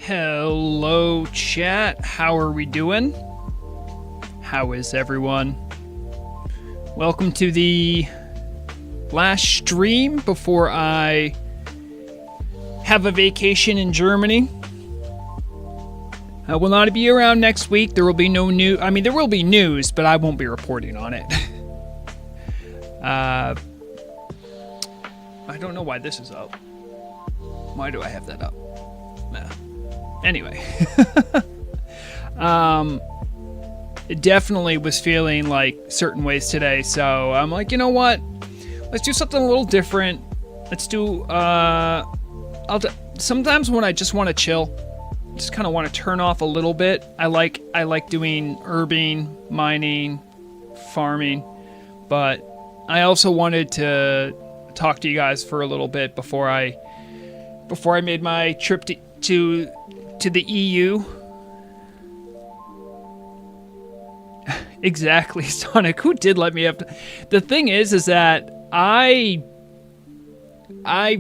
Hello, chat. How are we doing? How is everyone? Welcome to the last stream before I have a vacation in Germany. I will not be around next week. There will be no news. I mean, there will be news, but I won't be reporting on it. I don't know why this is up. Why do I have that up? Nah. Anyway. It definitely was feeling like certain ways today, so I'm like, you know what? Let's do something a little different. Let's do, sometimes when I just want to chill, just kind of want to turn off a little bit. I like doing herbing, mining, farming, but I also wanted to talk to you guys for a little bit before I made my trip to the EU. Exactly, Sonic. Who did let me have to... The thing is that I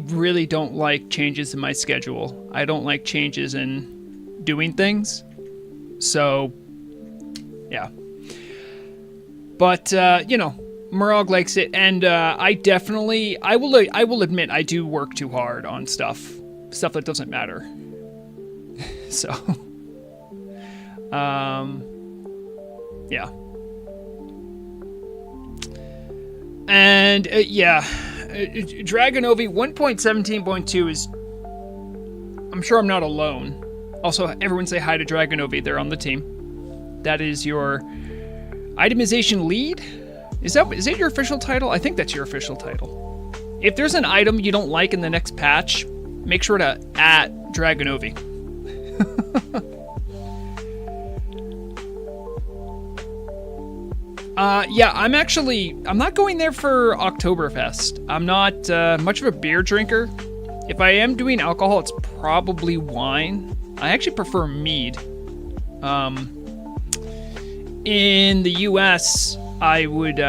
really don't like changes in my schedule. I don't like changes in doing things. So, yeah. But, you know, Murog likes it, and I will admit I do work too hard on stuff that doesn't matter. So, yeah. And, yeah, Dragonovi 1.17.2 is, I'm sure I'm not alone. Also, everyone say hi to Dragonovi, they're on the team. That is your itemization lead? Is it your official title? I think that's your official title. If there's an item you don't like in the next patch, make sure to @Dragonovi. Yeah, I'm not going there for Oktoberfest. I'm not much of a beer drinker. If I am doing alcohol, it's probably wine. I actually prefer mead. In the US, I would,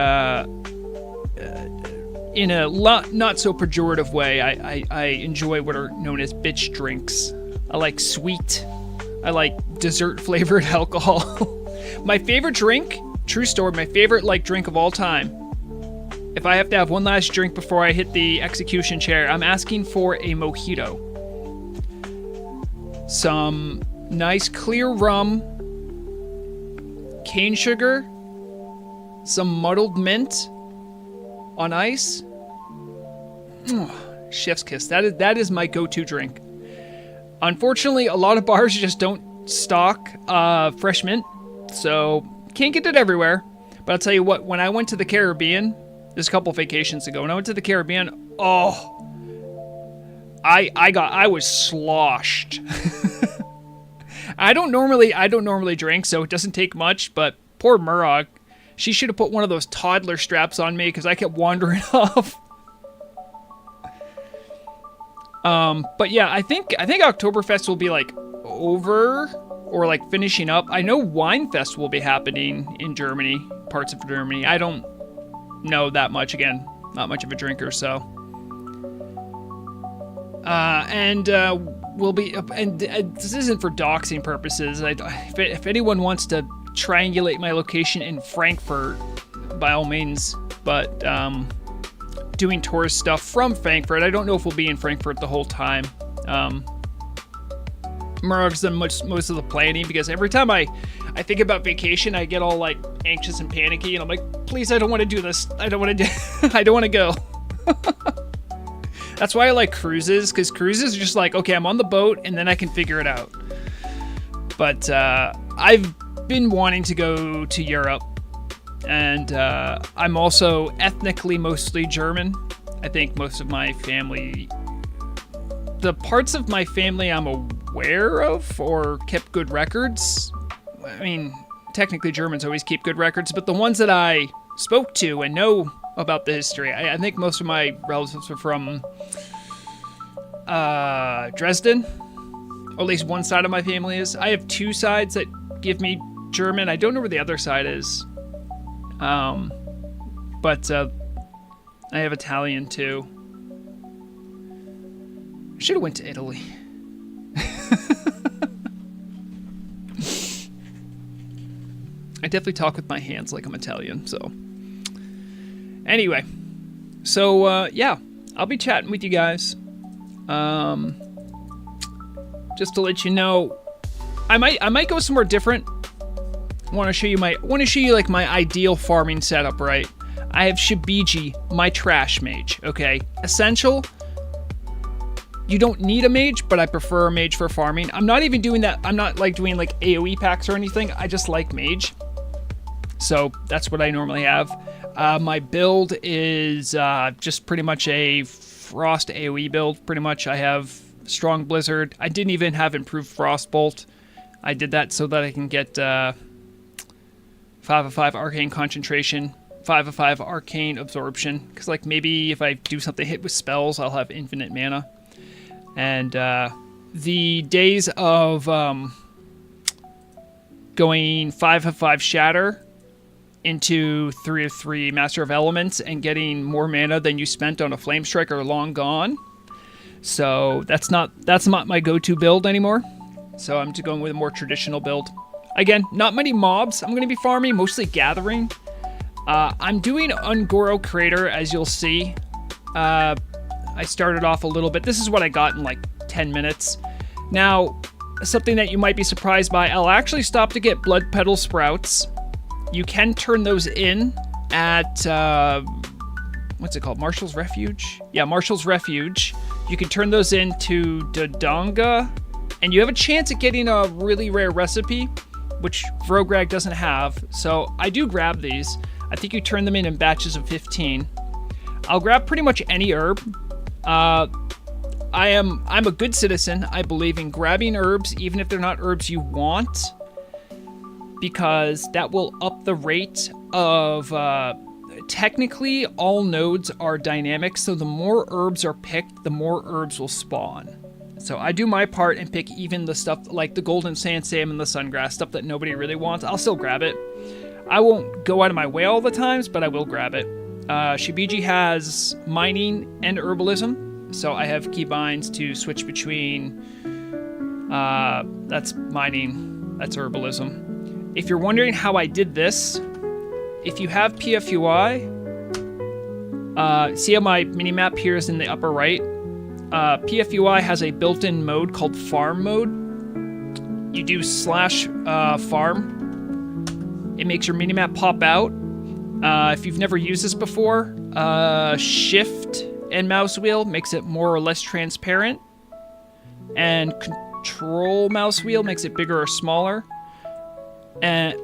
in a not so pejorative way, I enjoy what are known as bitch drinks. I like sweet. I like dessert-flavored alcohol. My favorite drink, true story, my favorite drink of all time. If I have to have one last drink before I hit the execution chair, I'm asking for a mojito. Some nice clear rum, cane sugar, some muddled mint on ice. Chef's kiss. That is my go-to drink. Unfortunately, a lot of bars just don't stock fresh mint, so can't get it everywhere. But I'll tell you what, when I went to the Caribbean, this a couple vacations ago, when I went to the Caribbean, I was sloshed. I don't normally drink, so it doesn't take much, but poor Murog, she should have put one of those toddler straps on me because I kept wandering off. But yeah, I think Oktoberfest will be over or finishing up. I know Winefest will be happening in Germany, parts of Germany. I don't know that much, again, not much of a drinker, so. Will be, and this isn't for doxing purposes. If anyone wants to triangulate my location in Frankfurt, by all means, but doing tourist stuff from Frankfurt. I don't know if we'll be in Frankfurt the whole time. Murrog's done most of the planning, because every time I think about vacation, I get all anxious and panicky, and I'm like, please, I don't want to do this. I don't want to go. That's why I like cruises, because cruises are just okay, I'm on the boat, and then I can figure it out. But I've been wanting to go to Europe, and I'm also ethnically mostly German. I think most of my family, the parts of my family I'm aware of or kept good records, I mean, technically Germans always keep good records, but the ones that I spoke to and know about the history, I think most of my relatives are from Dresden, or at least one side of my family is. I have two sides that give me German. I don't know where the other side is, but I have Italian too. I should have went to Italy. I definitely talk with my hands like I'm Italian, so. Anyway, so, yeah, I'll be chatting with you guys. Just to let you know, I might go somewhere different. Want to show you like my ideal farming setup, right? I have Shabiji, my trash mage, okay? Essential. You don't need a mage, but I prefer a mage for farming. I'm not even doing that. I'm not like doing like AoE packs or anything. I just like mage. So that's what I normally have. My build is just pretty much a frost AoE build. Pretty much I have strong blizzard. I didn't even have improved frostbolt. I did that so that I can get 5 of 5 arcane concentration, 5 of 5 arcane absorption. Because like maybe if I do something hit with spells, I'll have infinite mana. And the days of going 5 of 5 shatter into 3 of 3 master of elements and getting more mana than you spent on a flame strike are long gone. So that's not my go-to build anymore. So I'm just going with a more traditional build. Again, not many mobs I'm going to be farming, mostly gathering. I'm doing Ungoro Crater, as you'll see. I started off a little bit. This is what I got in like 10 minutes. Now, something that you might be surprised by, I'll actually stop to get blood petal sprouts. You can turn those in at, what's it called? Marshall's Refuge? Yeah, Marshall's Refuge. You can turn those into Dodonga, and you have a chance at getting a really rare recipe, which Vrograg doesn't have. So I do grab these. I think you turn them in batches of 15. I'll grab pretty much any herb. I'm a good citizen. I believe in grabbing herbs, even if they're not herbs you want, because that will up the rate of, technically all nodes are dynamic, so the more herbs are picked, the more herbs will spawn. So I do my part and pick even the stuff like the golden sand salmon, the sungrass, stuff that nobody really wants. I'll still grab it. I won't go out of my way all the times, but I will grab it. Shabiji has mining and herbalism, so I have keybinds to switch between. That's mining, that's herbalism. If you're wondering how I did this, if you have PFUI, see how my minimap here is in the upper right? PFUI has a built-in mode called farm mode. You do /farm. It makes your minimap pop out. If you've never used this before, shift and mouse wheel makes it more or less transparent. And control mouse wheel makes it bigger or smaller. And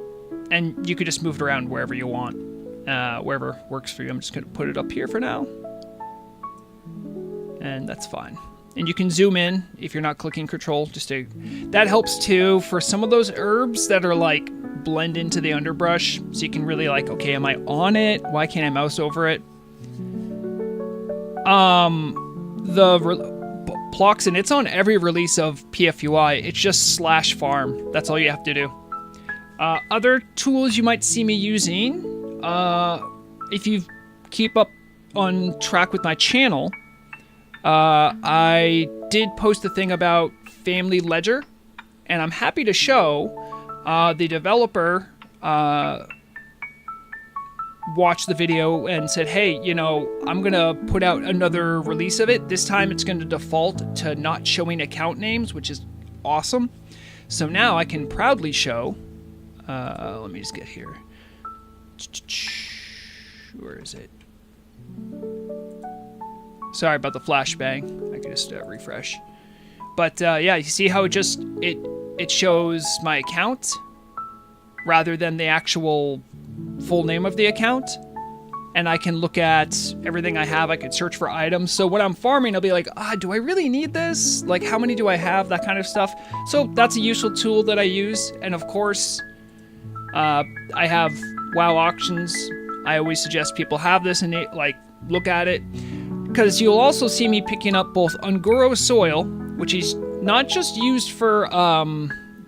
you could just move it around wherever you want, wherever works for you. I'm just going to put it up here for now. And that's fine. And you can zoom in if you're not clicking control. That helps too for some of those herbs that are like blend into the underbrush. So you can really like, okay, am I on it? Why can't I mouse over it? Ploxin, it's on every release of PFUI. It's just /farm. That's all you have to do. Other tools you might see me using, if you keep up on track with my channel, I did post a thing about Family Ledger, and I'm happy to show the developer watched the video and said, hey, you know, I'm going to put out another release of it. This time it's going to default to not showing account names, which is awesome. So now I can proudly show... let me just get here. Where is it? Sorry about the flashbang. I can just refresh. But yeah, you see how it shows my account rather than the actual full name of the account. And I can look at everything I have. I could search for items. So when I'm farming, I'll be like, do I really need this? Like, how many do I have? That kind of stuff. So that's a useful tool that I use. And of course, I have WoW auctions. I always suggest people have this and like look at it, because you'll also see me picking up both Ungoro soil, which is not just used for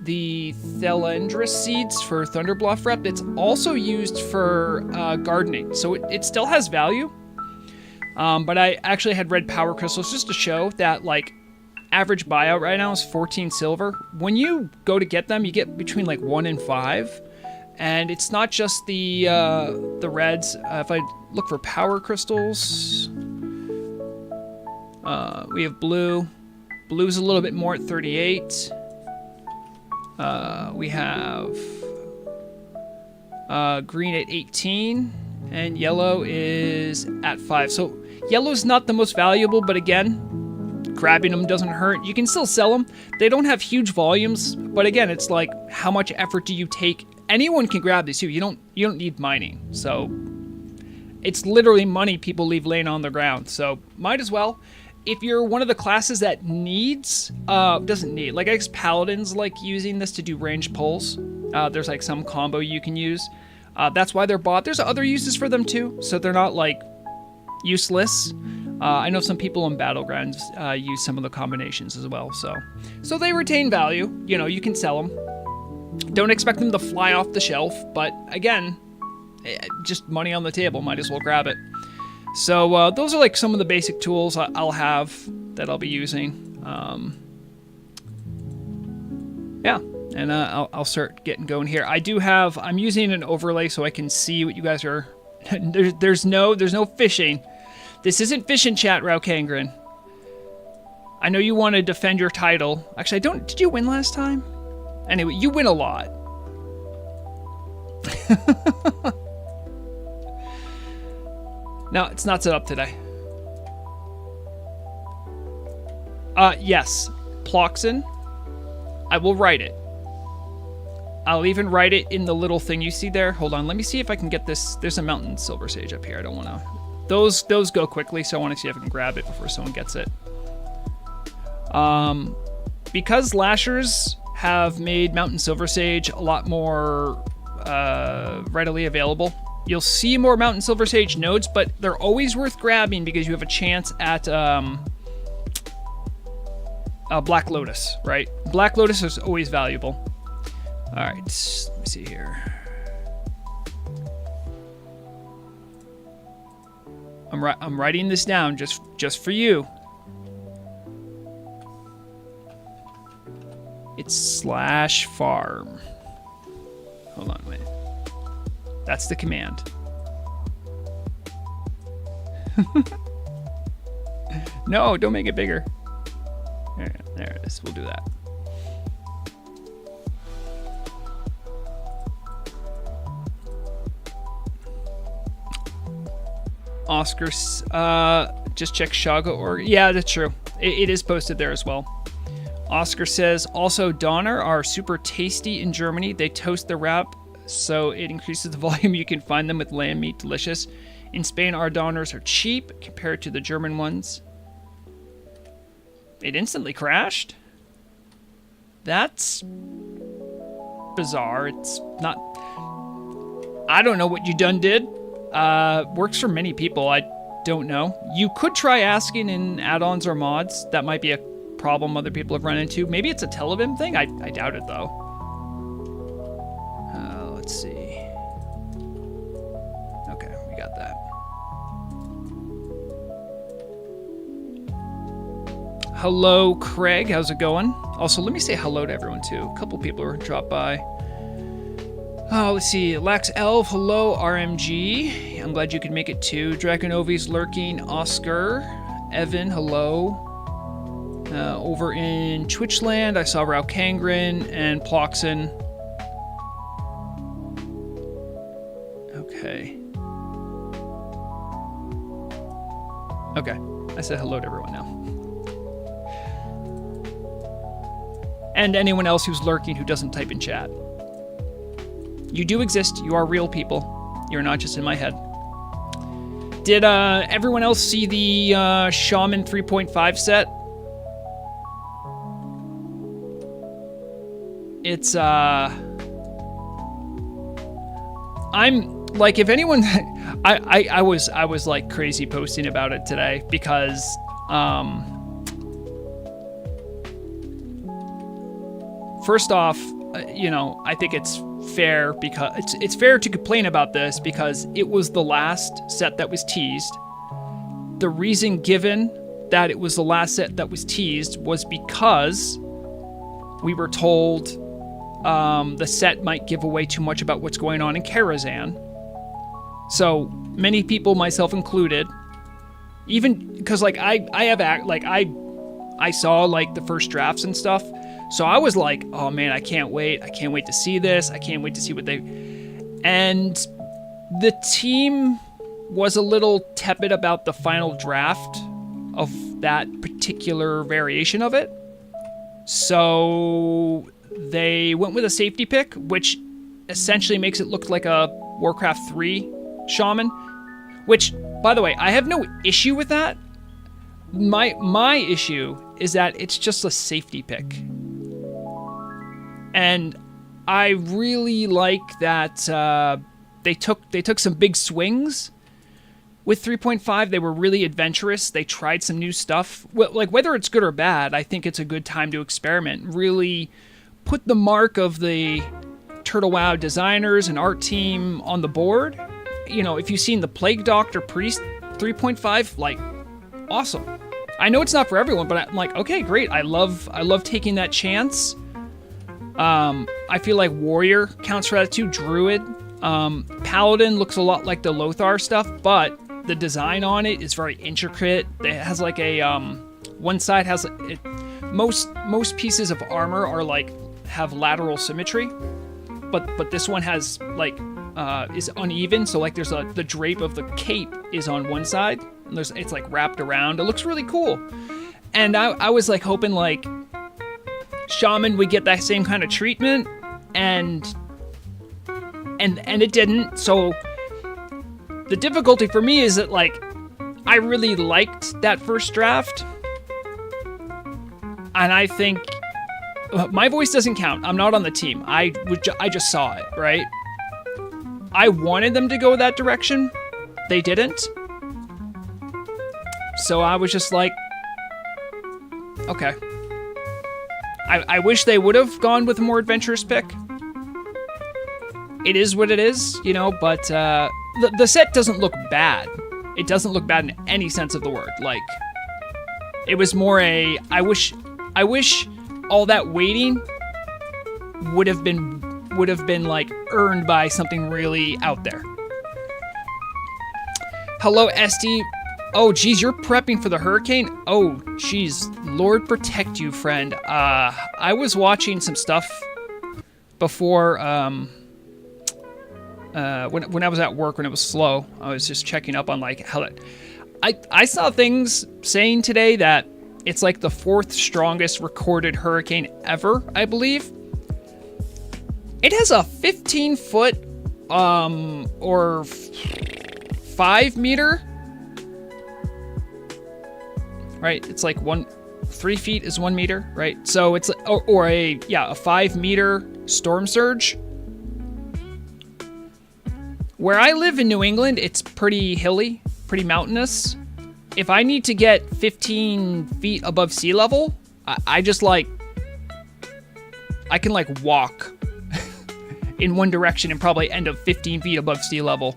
the Thelendris seeds for Thunderbluff rep. It's also used for gardening, so it still has value. But I actually had red power crystals just to show that like average buyout right now is 14 silver. When you go to get them, you get between like 1 and 5. And it's not just the reds. If I look for power crystals, we have blue. Blue's a little bit more at 38. We have green at 18, and yellow is at 5. So yellow's not the most valuable, but again, grabbing them doesn't hurt. You can still sell them. They don't have huge volumes, but again, it's like, how much effort do you take? Anyone can grab these too. You don't need mining. So it's literally money people leave laying on the ground. So might as well. If you're one of the classes that doesn't need, like I guess paladins like using this to do range pulls. There's like some combo you can use. That's why they're bought. There's other uses for them too, so they're not like useless. I know some people in Battlegrounds use some of the combinations as well, so they retain value. You know, you can sell them. Don't expect them to fly off the shelf, but again, just money on the table. Might as well grab it. So those are like some of the basic tools I'll have that I'll be using. Yeah, and I'll start getting going here. I'm using an overlay so I can see what you guys are. There's no fishing. This isn't fishing chat, Raukangren. I know you want to defend your title. Actually, did you win last time? Anyway, you win a lot. No, it's not set up today. Yes, Ploxin. I will write it. I'll even write it in the little thing you see there. Hold on, let me see if I can get this. There's a mountain silver sage up here. I don't want to. Those go quickly, so I want to see if I can grab it before someone gets it. Because lashers have made mountain silver sage a lot more readily available. You'll see more mountain silver sage nodes, but they're always worth grabbing because you have a chance at Black Lotus, right? Black Lotus is always valuable. All right, let me see here. I'm writing this down just for you. It's /farm. Hold on a minute. That's the command. No, don't make it bigger. There it is. We'll do that. Oscar, just check Shaga or yeah, that's true. It is posted there as well. Oscar says also Donner are super tasty in Germany. They toast the wrap, so it increases the volume. You can find them with lamb meat, delicious. In Spain, our Donners are cheap compared to the German ones. It instantly crashed? That's bizarre. It's not... I don't know what you done did. Works for many people. I don't know. You could try asking in add-ons or mods. That might be a problem other people have run into. Maybe it's a Televim thing. I doubt it, though. Let's see. Okay, we got that. Hello, Craig. How's it going? Also, let me say hello to everyone, too. A couple people are dropped by. Let's see. Lax Elf, hello, RMG. I'm glad you could make it, too. Draconovi's lurking. Oscar. Evan, hello. Over in Twitchland, I saw Raukangren and Ploxin. Okay. I said hello to everyone now. And anyone else who's lurking who doesn't type in chat. You do exist. You are real people. You're not just in my head. Did everyone else see the Shaman 3.5 set? It's I'm like, if anyone I was like crazy posting about it today because first off, you know, I think it's fair because it's fair to complain about this because it was the last set that was teased. The reason given that it was the last set that was teased was because we were told the set might give away too much about what's going on in Karazhan. So many people, myself included, even because like I saw like the first drafts and stuff, so I was like, oh man, I can't wait to see this, I can't wait to see what they. And the team was a little tepid about the final draft of that particular variation of it, so they went with a safety pick, which essentially makes it look like a Warcraft 3 shaman, which, by the way, I have no issue with that. My issue is that it's just a safety pick. And I really like that they took some big swings with 3.5. They were really adventurous. They tried some new stuff. Well, like, whether it's good or bad, I think it's a good time to experiment. Really put the mark of the Turtle WoW designers and art team on the board. You know, if you've seen the Plague Doctor Priest 3.5, like, awesome. I know it's not for everyone, but I'm like, okay, great. I love taking that chance. I feel like Warrior counts for that too. Druid. Paladin looks a lot like the Lothar stuff, but the design on it is very intricate. It has like a, one side has, most pieces of armor are like, have lateral symmetry, but this one has like, is uneven. So like there's the drape of the cape is on one side, and it's like wrapped around. It looks really cool. And I was like hoping like Shaman would get that same kind of treatment, and it didn't. So the difficulty for me is that like I really liked that first draft, and I think my voice doesn't count. I'm not on the team. I just saw it, right? I wanted them to go that direction. They didn't. So I was just like, okay. I wish they would have gone with a more adventurous pick. It is what it is, you know, but the set doesn't look bad. It doesn't look bad in any sense of the word. Like, it was more a, I wish all that waiting would have been like earned by something really out there. Hello, SD. Oh, geez, you're prepping for the hurricane? Oh, geez, Lord protect you, friend. I was watching some stuff before, when I was at work, when it was slow. I was just checking up on like how that. I saw things saying today that it's like the 4th strongest recorded hurricane ever, I believe. It has a 15-foot, or 5 meter. Right, it's like 3 feet is 1 meter, right? So it's or a 5 meter storm surge. Where I live in New England, it's pretty hilly, pretty mountainous. If I need to get 15 feet above sea level, I just like, I can like walk in one direction and probably end up 15 feet above sea level.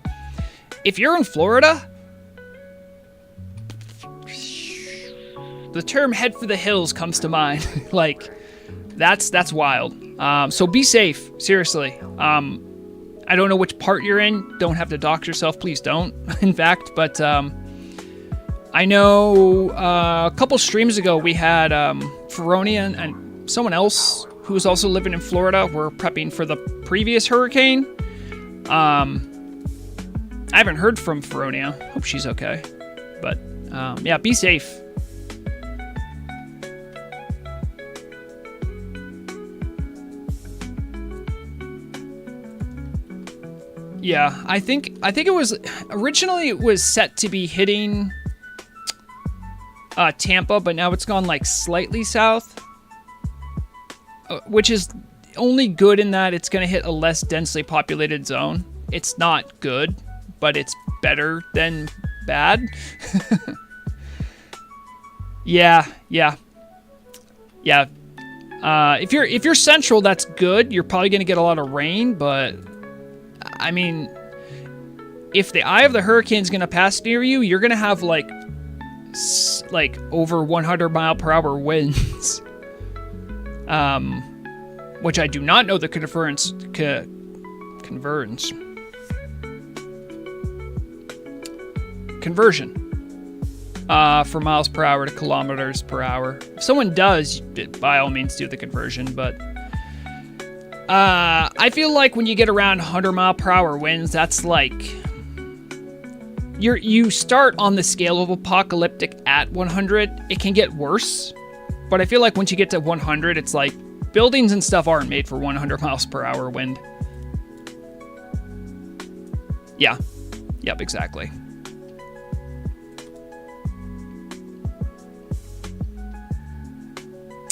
If you're in Florida, the term head for the hills comes to mind. Like, that's wild. So be safe, seriously. I don't know which part you're in. Don't have to dox yourself. Please don't, in fact. But I know a couple streams ago we had Feronia and someone else who was also living in Florida were prepping for the previous hurricane. I haven't heard from Feronia. Hope she's okay. But yeah, be safe. Yeah, I think it was originally it was set to be hitting Tampa, but now it's gone like slightly south, which is only good in that it's going to hit a less densely populated zone. It's not good, but it's better than bad. Yeah. If you're central, that's good. You're probably going to get a lot of rain, but I mean, if the eye of the hurricane is going to pass near you, you're going to have like over 100 mile per hour winds. which I do not know the conversion from miles per hour to kilometers per hour. If someone does, by all means do the conversion, but I feel like when you get around 100 mile per hour winds, that's like you start on the scale of apocalyptic at 100. It can get worse, but I feel like once you get to 100, it's like buildings and stuff aren't made for 100 miles per hour wind. Yeah. Yep, exactly.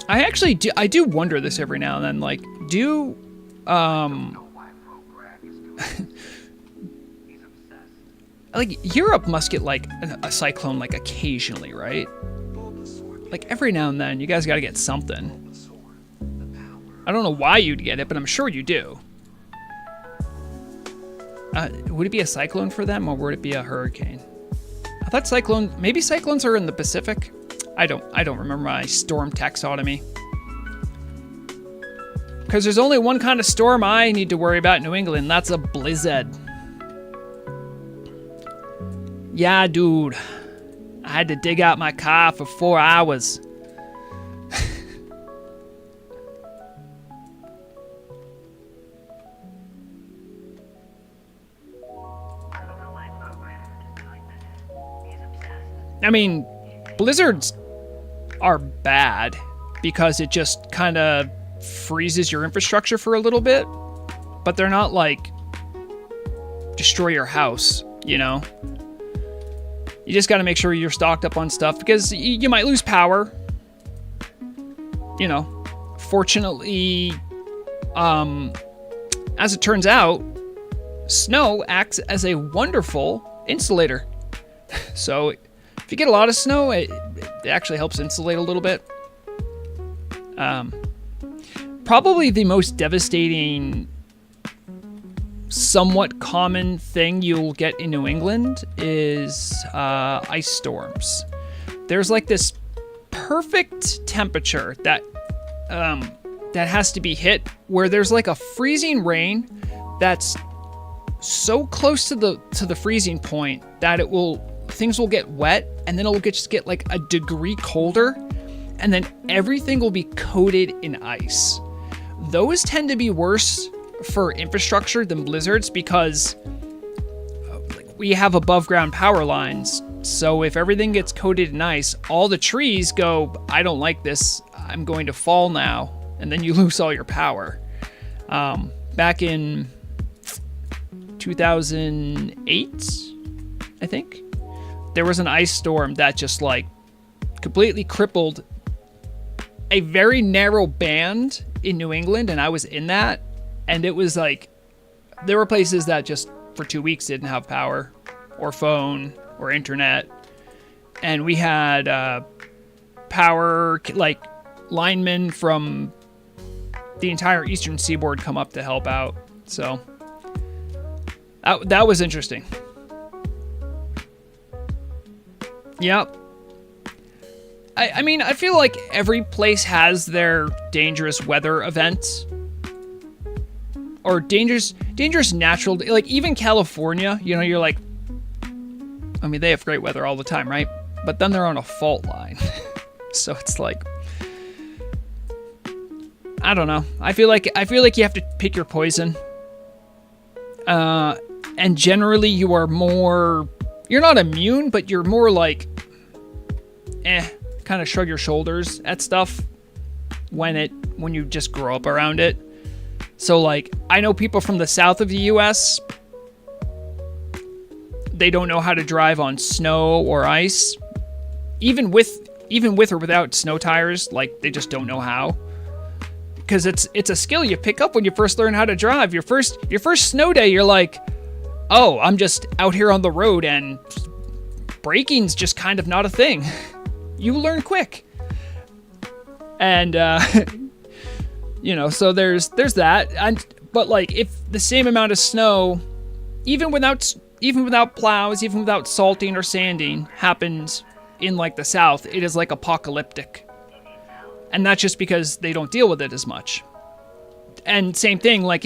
I do wonder this every now and then, like, like, Europe must get, like, a cyclone, like, occasionally, right? Like, every now and then, you guys gotta get something. I don't know why you'd get it, but I'm sure you do. Would it be a cyclone for them, or would it be a hurricane? I thought maybe cyclones are in the Pacific? I don't remember my storm taxonomy. Because there's only one kind of storm I need to worry about in New England, and that's a blizzard. Yeah, dude. I had to dig out my car for 4 hours. I mean, blizzards are bad because it just kind of freezes your infrastructure for a little bit, but they're not like destroy your house, you know? You just got to make sure you're stocked up on stuff because you might lose power. You know, fortunately, as it turns out, snow acts as a wonderful insulator. So if you get a lot of snow, it actually helps insulate a little bit. Probably the most devastating, somewhat common thing you'll get in New England is ice storms. There's like this perfect temperature that has to be hit where there's like a freezing rain that's so close to the freezing point that things will get wet, and then it'll just get like a degree colder, and then everything will be coated in ice. Those tend to be worse for infrastructure than blizzards because we have above ground power lines. So if everything gets coated in ice, all the trees go, I don't like this, I'm going to fall now. And then you lose all your power. Back in 2008, I think, there was an ice storm that just like completely crippled a very narrow band in New England, and I was in that, and it was like there were places that just for 2 weeks didn't have power or phone or internet, and we had power like linemen from the entire eastern seaboard come up to help out. So that was interesting. Yep. I mean, I feel like every place has their dangerous weather event. Or dangerous natural... Like, even California, you know, you're like... I mean, they have great weather all the time, right? But then they're on a fault line. So it's like... I don't know. I feel like you have to pick your poison. And generally you are more... You're not immune, but you're more like... kind of shrug your shoulders at stuff when you just grow up around it. So like, I know people from the south of the US, they don't know how to drive on snow or ice. Even with or without snow tires, like they just don't know how. Because it's a skill you pick up when you first learn how to drive. Your first snow day, you're like, oh, I'm just out here on the road and braking's just kind of not a thing. You learn quick. And, you know, so there's that. But like, if the same amount of snow, even without plows, even without salting or sanding, happens in like the South, it is like apocalyptic. And that's just because they don't deal with it as much. And same thing, like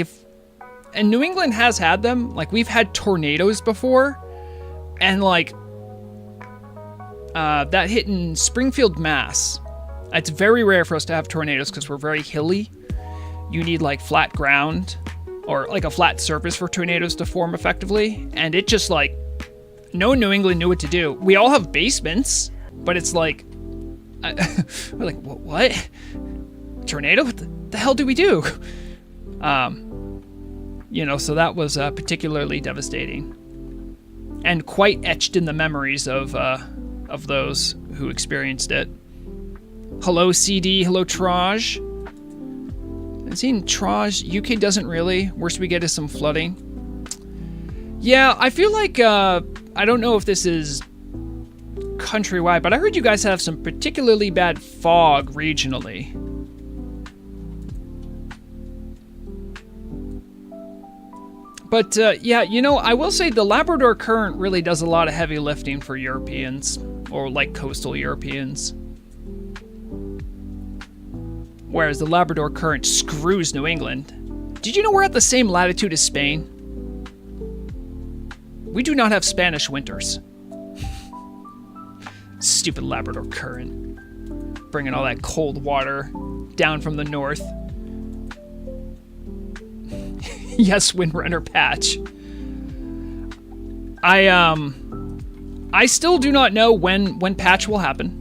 and New England has had them. Like, we've had tornadoes before, and like that hit in Springfield, Mass. It's very rare for us to have tornadoes because we're very hilly. You need like flat ground or like a flat surface for tornadoes to form effectively. And it just like, no New England knew what to do. We all have basements, but it's like, we're like, what? Tornado? What the hell do we do? You know, so that was particularly devastating and quite etched in the memories of those who experienced it. Hello, CD. Hello, Traj. I've seen Traj. UK doesn't really. Worst we get is some flooding. Yeah, I feel like, I don't know if this is countrywide, but I heard you guys have some particularly bad fog regionally. But, yeah, you know, I will say the Labrador Current really does a lot of heavy lifting for Europeans, or, like, coastal Europeans. Whereas the Labrador Current screws New England. Did you know we're at the same latitude as Spain? We do not have Spanish winters. Stupid Labrador Current. Bringing all that cold water down from the north. Yes, Windrunner patch. I still do not know when patch will happen.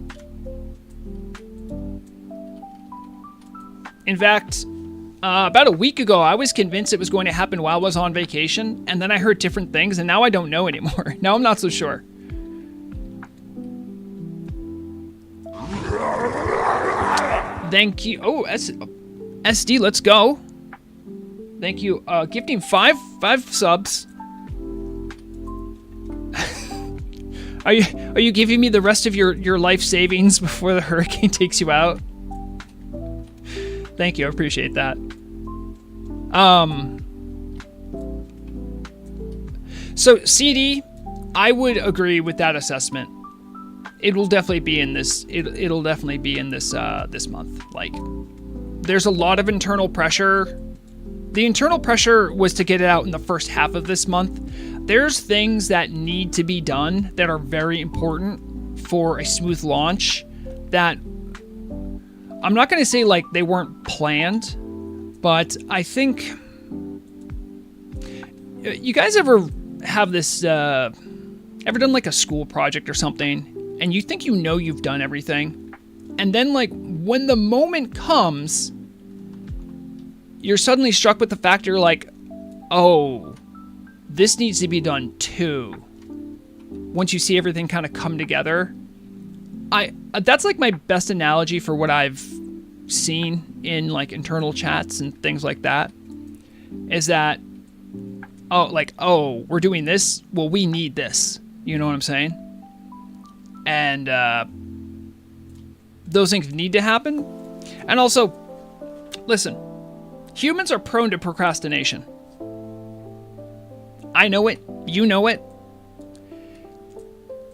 In fact, about a week ago, I was convinced it was going to happen while I was on vacation, and then I heard different things, and now I don't know anymore. Now I'm not so sure. Thank you. Oh, SD, let's go. Thank you. Gifting five subs. Are you giving me the rest of your life savings before the hurricane takes you out? Thank you. I appreciate that. So CD, I would agree with that assessment. It will definitely be in this. It'll definitely be in this this month. Like, there's a lot of internal pressure. The internal pressure was to get it out in the first half of this month. There's things that need to be done that are very important for a smooth launch that I'm not going to say like they weren't planned, but I think you guys ever have this, ever done like a school project or something and you think you know you've done everything, and then like when the moment comes, you're suddenly struck with the fact you're like, oh, this needs to be done too. Once you see everything kind of come together. That's like my best analogy for what I've seen in like internal chats and things like that, is that, oh, we're doing this. Well, we need this. You know what I'm saying? And those things need to happen. And also, listen, humans are prone to procrastination. I know it. You know it.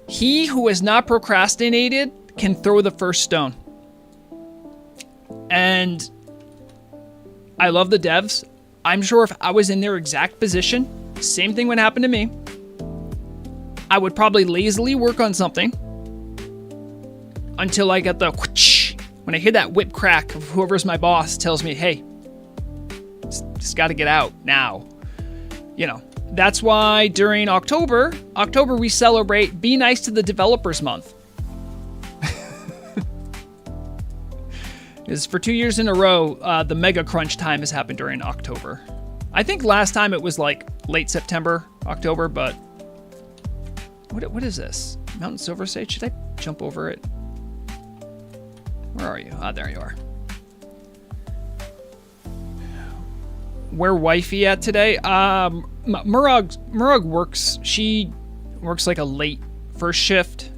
He who has not procrastinated can throw the first stone. And I love the devs. I'm sure if I was in their exact position, same thing would happen to me. I would probably lazily work on something until I get the whoosh, when I hear that whip crack of whoever's my boss tells me, hey, just got to get out now. You know. That's why during October we celebrate Be Nice to the Developers Month. Because for 2 years in a row, the mega crunch time has happened during October. I think last time it was like late September, October, but what is this? Mountain Silver Sage? Should I jump over it? Where are you? Ah, there you are. Where wifey at today? Murag works. She works like a late first shift,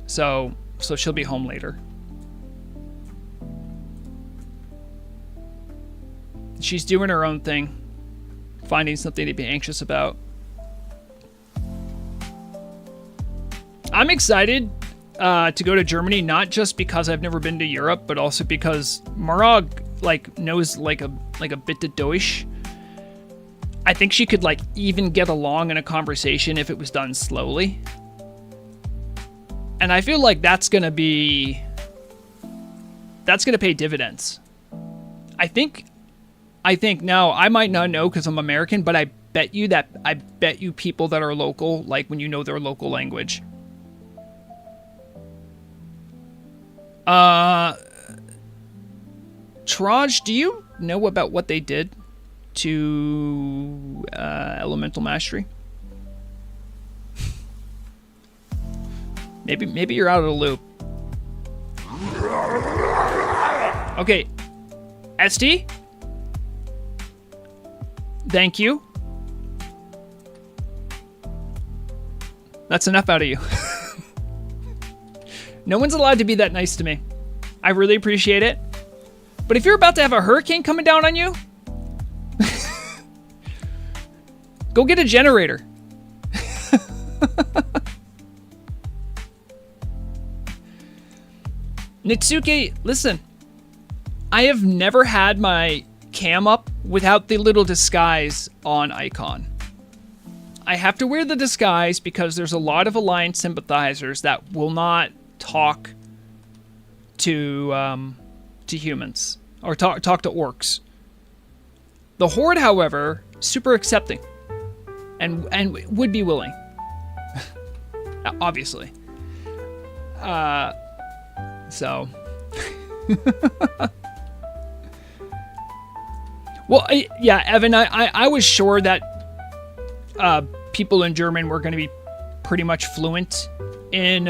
so she'll be home later. She's doing her own thing, finding something to be anxious about. I'm excited to go to Germany, not just because I've never been to Europe, but also because Murag like knows like a bit of Deutsch, I think she could like even get along in a conversation if it was done slowly. And I feel like that's gonna pay dividends. I think now, I might not know because I'm American, but I bet you people that are local, like when you know their local language. Traj, do you know about what they did to Elemental Mastery? Maybe you're out of the loop. Okay, ST? Thank you. That's enough out of you. No one's allowed to be that nice to me. I really appreciate it. But if you're about to have a hurricane coming down on you, go get a generator. Nitsuke, listen. I have never had my cam up without the little disguise on icon. I have to wear the disguise because there's a lot of Alliance sympathizers that will not talk to humans or talk to orcs. The Horde, however, super accepting and would be willing. Obviously. So. Well, yeah, Evan, I was sure that people in German were going to be pretty much fluent in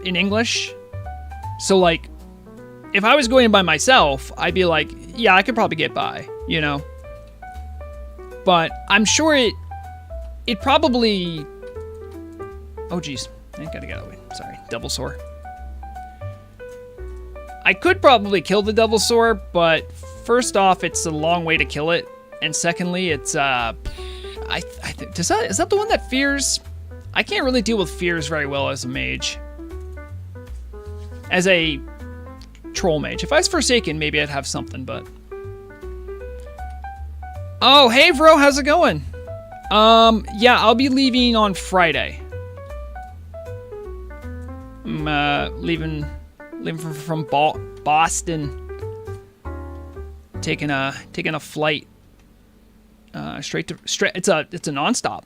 English. So, like, if I was going by myself, I'd be like, yeah, I could probably get by, you know? But I'm sure it probably... Oh, geez. I gotta get away. Sorry. Devil Sore. I could probably kill the Devil Sore, but first off, it's a long way to kill it. And secondly, it's, is that the one that fears? I can't really deal with fears very well as a mage. As a troll mage. If I was Forsaken, maybe I'd have something, but... Oh, hey, bro, how's it going? Yeah, I'll be leaving on Friday. I'm, leaving from Boston. Taking a flight straight. It's a nonstop.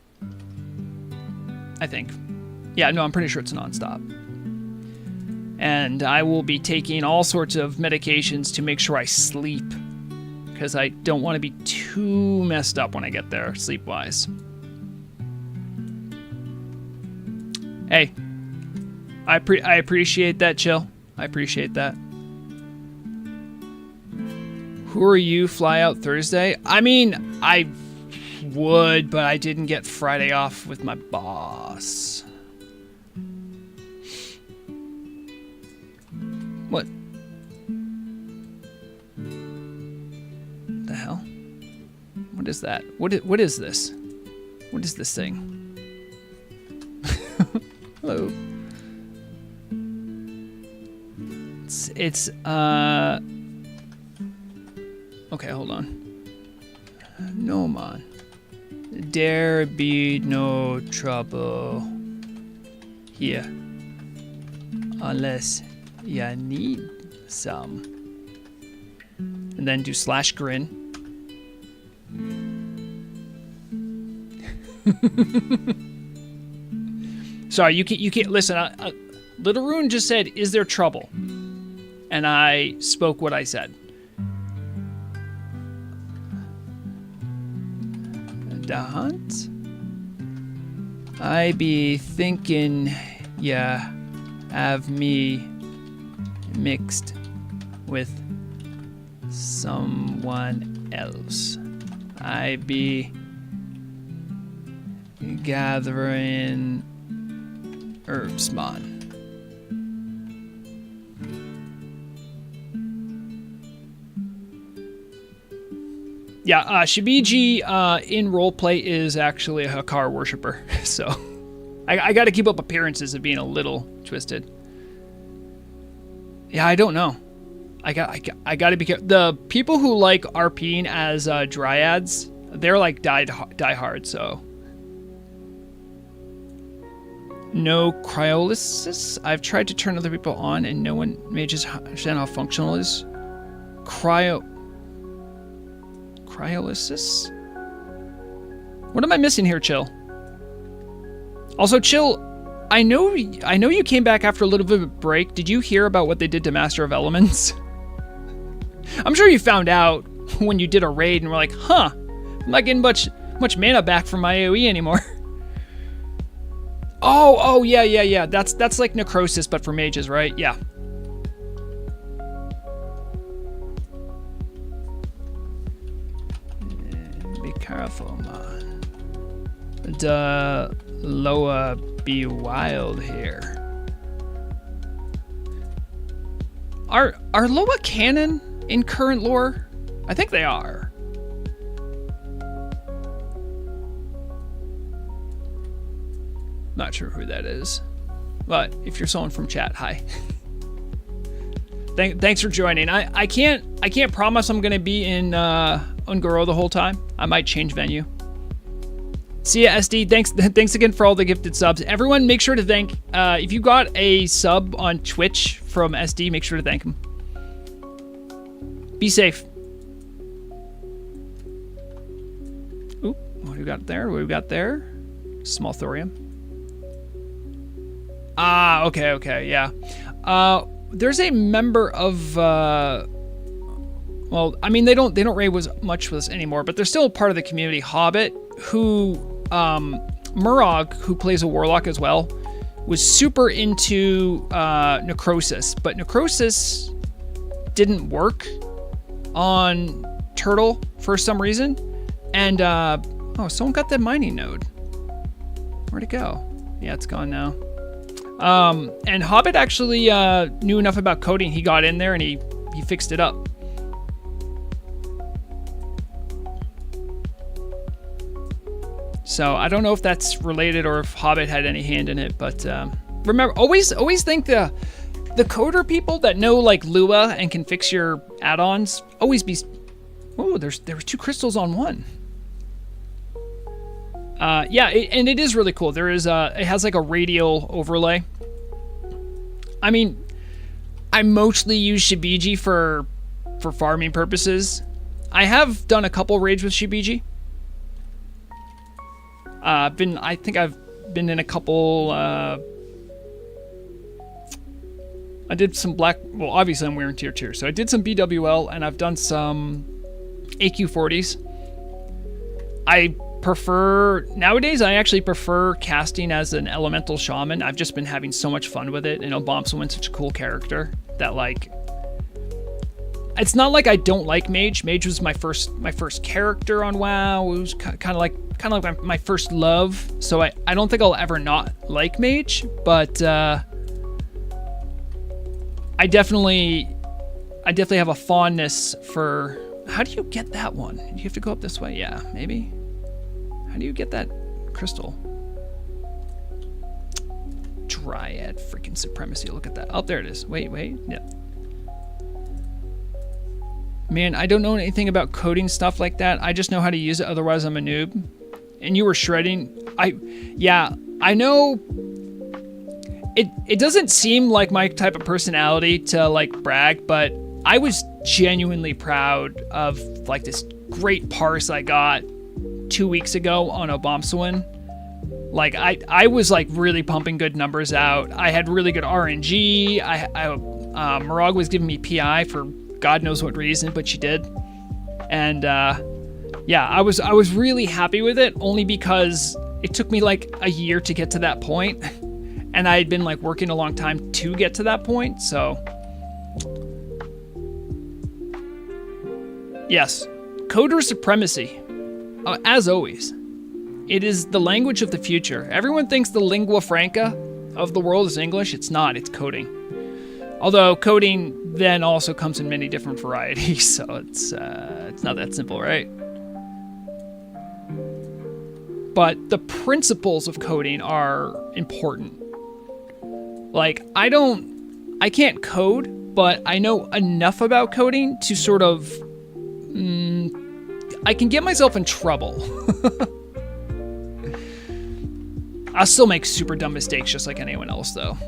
I think. Yeah, no, I'm pretty sure it's a nonstop. And I will be taking all sorts of medications to make sure I sleep, because I don't want to be too messed up when I get there, sleep-wise. Hey, I appreciate that, Chill. I appreciate that. Who are you? Fly out Thursday? I mean, I would, but I didn't get Friday off with my boss. What? The hell? What is that? What is this? What is this thing? Hello. It's okay, hold on. No, man. There be no trouble here. Unless you need some. And then do /grin. Sorry, you can't listen. Little Rune just said, "Is there trouble?" And I spoke what I said. The hunt? I be thinking, yeah, have me mixed with someone else. I be gathering herbs, man. Yeah, Shabiji in roleplay is actually a Hakar worshiper, so I got to keep up appearances of being a little twisted. Yeah, I don't know. I got to be careful. The people who like RPing as dryads, they're like die hard. So no cryolysis. I've tried to turn other people on, and no one mages understand how functional it is. Cryolysis. What am I missing here, Chill? Also, Chill, I know you came back after a little bit of a break. Did you hear about what they did to Master of Elements? I'm sure you found out when you did a raid and were like, huh, I'm not getting much mana back from my AoE anymore. Oh, yeah. That's like necrosis, but for mages, right? Yeah. Be careful, man. Loa be wild here. Are Loa canon in current lore? I think they are. Not sure who that is, but if you're someone from chat, hi. Thanks for joining. I can't promise I'm gonna be in Ungoro the whole time. I might change venue. See ya, SD. Thanks again for all the gifted subs. Everyone, make sure to thank. If you got a sub on Twitch from SD, make sure to thank him. Be safe. Oop, what do we got there? What do we got there? Small thorium. Ah, okay, yeah. There's a member of. Well, I mean, they don't raid much with us anymore, but they're still a part of the community. Hobbit, who Murog, who plays a warlock as well, was super into necrosis, but necrosis didn't work on Turtle for some reason. And oh, someone got that mining node. Where'd it go? Yeah, it's gone now. And Hobbit actually knew enough about coding. He got in there and he fixed it up. So I don't know if that's related or if Hobbit had any hand in it, but remember, always think the coder people that know like Lua and can fix your add-ons always be. Oh, there was 2 crystals on one. Yeah, and it is really cool. There is it has like a radial overlay. I mean, I mostly use Shabiji for farming purposes. I have done a couple raids with Shabiji. I think I've been in a couple. I did some black. Well, obviously I'm wearing tier 2, so I did some BWL and I've done some AQ40s. I prefer nowadays. I actually prefer casting as an elemental shaman. I've just been having so much fun with it, and Bombswin's such a cool character that like. It's not like I don't like Mage. Mage was my first character on WoW. It was kind of like my first love. So I don't think I'll ever not like Mage, but I definitely have a fondness for. How do you get that one? Do you have to go up this way? Yeah, maybe. How do you get that crystal? Dryad freaking supremacy. Look at that. Oh, there it is. Wait. Yeah. Man, I don't know anything about coding stuff like that. I just know how to use it. Otherwise, I'm a noob. And you were shredding. Yeah, I know. It doesn't seem like my type of personality to like brag, but I was genuinely proud of like this great parse I got 2 weeks ago on a Bombswin. Like I was like really pumping good numbers out. I had really good RNG. Murag was giving me PI for God knows what reason, but she did. And yeah, I was really happy with it, only because it took me like a year to get to that point, and I had been like working a long time to get to that point. So yes, coder supremacy, as always. It is the language of the future. Everyone thinks the lingua franca of the world is English. It's not. It's coding. Although coding then also comes in many different varieties, so it's not that simple, right? But the principles of coding are important. Like I can't code, but I know enough about coding to sort of... I can get myself in trouble. I'll still make super dumb mistakes just like anyone else, though.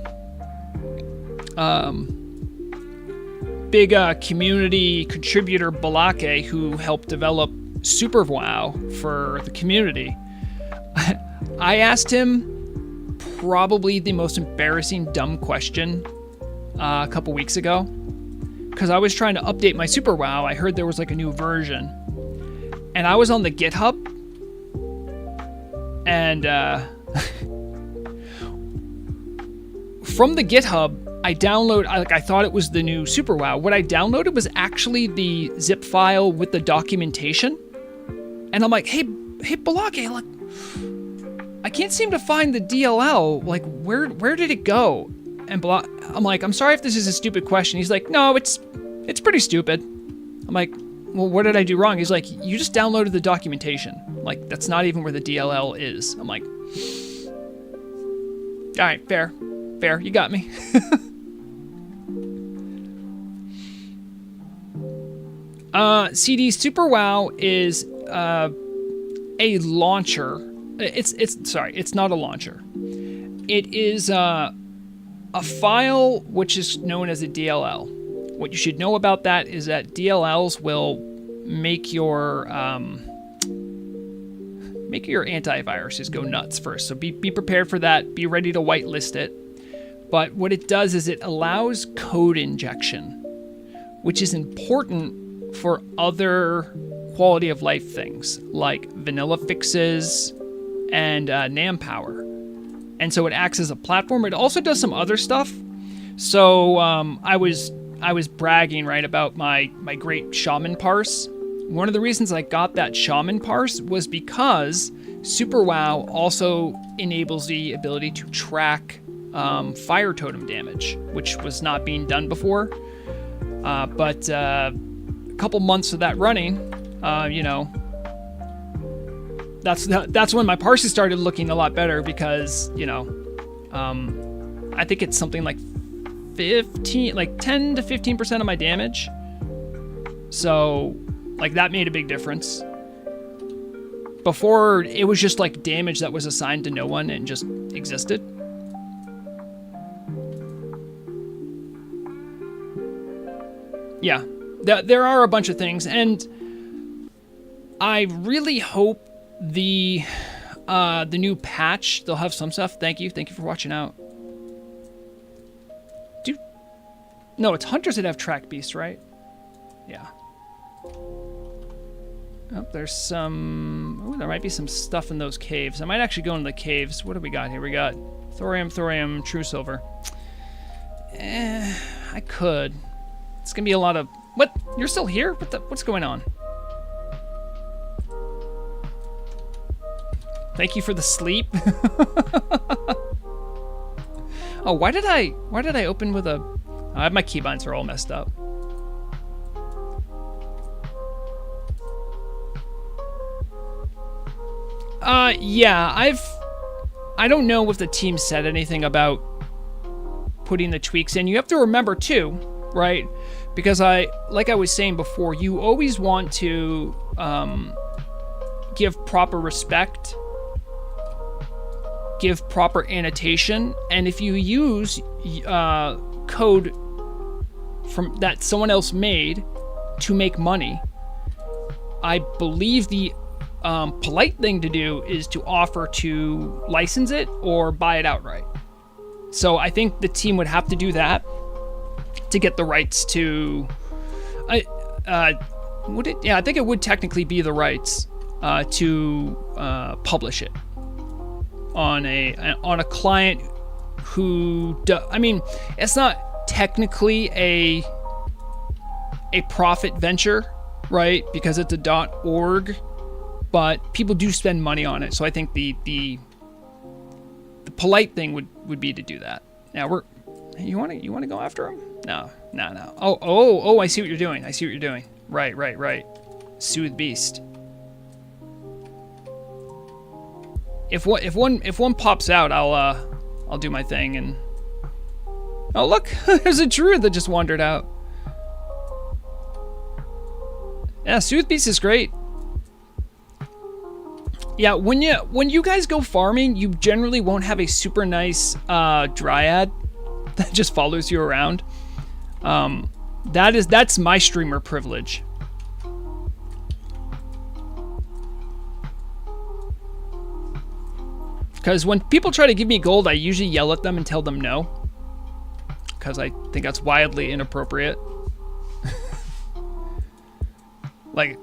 Big community contributor Balake, who helped develop Super WoW for the community, I asked him probably the most embarrassing dumb question a couple weeks ago, because I was trying to update my Super WoW. I heard there was like a new version, and I was on the GitHub, and from the GitHub, I thought it was the new Super WoW. What I downloaded was actually the zip file with the documentation. And I'm like, hey, Balake, look, I can't seem to find the DLL. Like, where did it go? And I'm like, I'm sorry if this is a stupid question. He's like, no, it's pretty stupid. I'm like, well, what did I do wrong? He's like, you just downloaded the documentation. Like, that's not even where the DLL is. I'm like, all right, fair, you got me. CD Super WoW is a launcher. It's not a launcher. It is a file which is known as a DLL. What you should know about that is that DLLs will make your antiviruses go nuts first. So be prepared for that. Be ready to whitelist it. But what it does is it allows code injection, which is important for other quality of life things like vanilla fixes and NAM power. And so it acts as a platform. It also does some other stuff. So I was bragging, right, about my great shaman parse. One of the reasons I got that shaman parse was because Super WoW also enables the ability to track fire totem damage, which was not being done before. But a couple months of that running, that's when my parses started looking a lot better, because I think it's something like 10 to 15% of my damage. So like that made a big difference. Before, it was just like damage that was assigned to no one and just existed. Yeah, there are a bunch of things, and I really hope the new patch, they'll have some stuff. Thank you for watching out. No, it's hunters that have track beasts, right? Yeah. Oh, there's some... Oh, there might be some stuff in those caves. I might actually go into the caves. What do we got here? We got thorium, true silver. I could. It's gonna be a lot of... What? You're still here? What's going on? Thank you for the sleep. Oh, why did I open with a... my keybinds are all messed up. Yeah, I don't know if the team said anything about putting the tweaks in. You have to remember too, right? Because like I was saying before, you always want to give proper respect, give proper annotation, and if you use code from that someone else made to make money, I believe the polite thing to do is to offer to license it or buy it outright. So I think the team would have to do that to get the rights to... would it? Yeah, I think it would technically be the rights to publish it on a client who... I mean, it's not technically a profit venture, right? Because it's a .org, but people do spend money on it. So I think the polite thing would be to do that. Now you want to go after him? No. Oh, I see what you're doing. Right. Soothe beast. If one pops out, I'll do my thing and Oh look, there's a druid that just wandered out. Yeah, Soothe Beast is great. Yeah, when you guys go farming, you generally won't have a super nice dryad that just follows you around. That's my streamer privilege. Because when people try to give me gold, I usually yell at them and tell them no. Because I think that's wildly inappropriate. Like,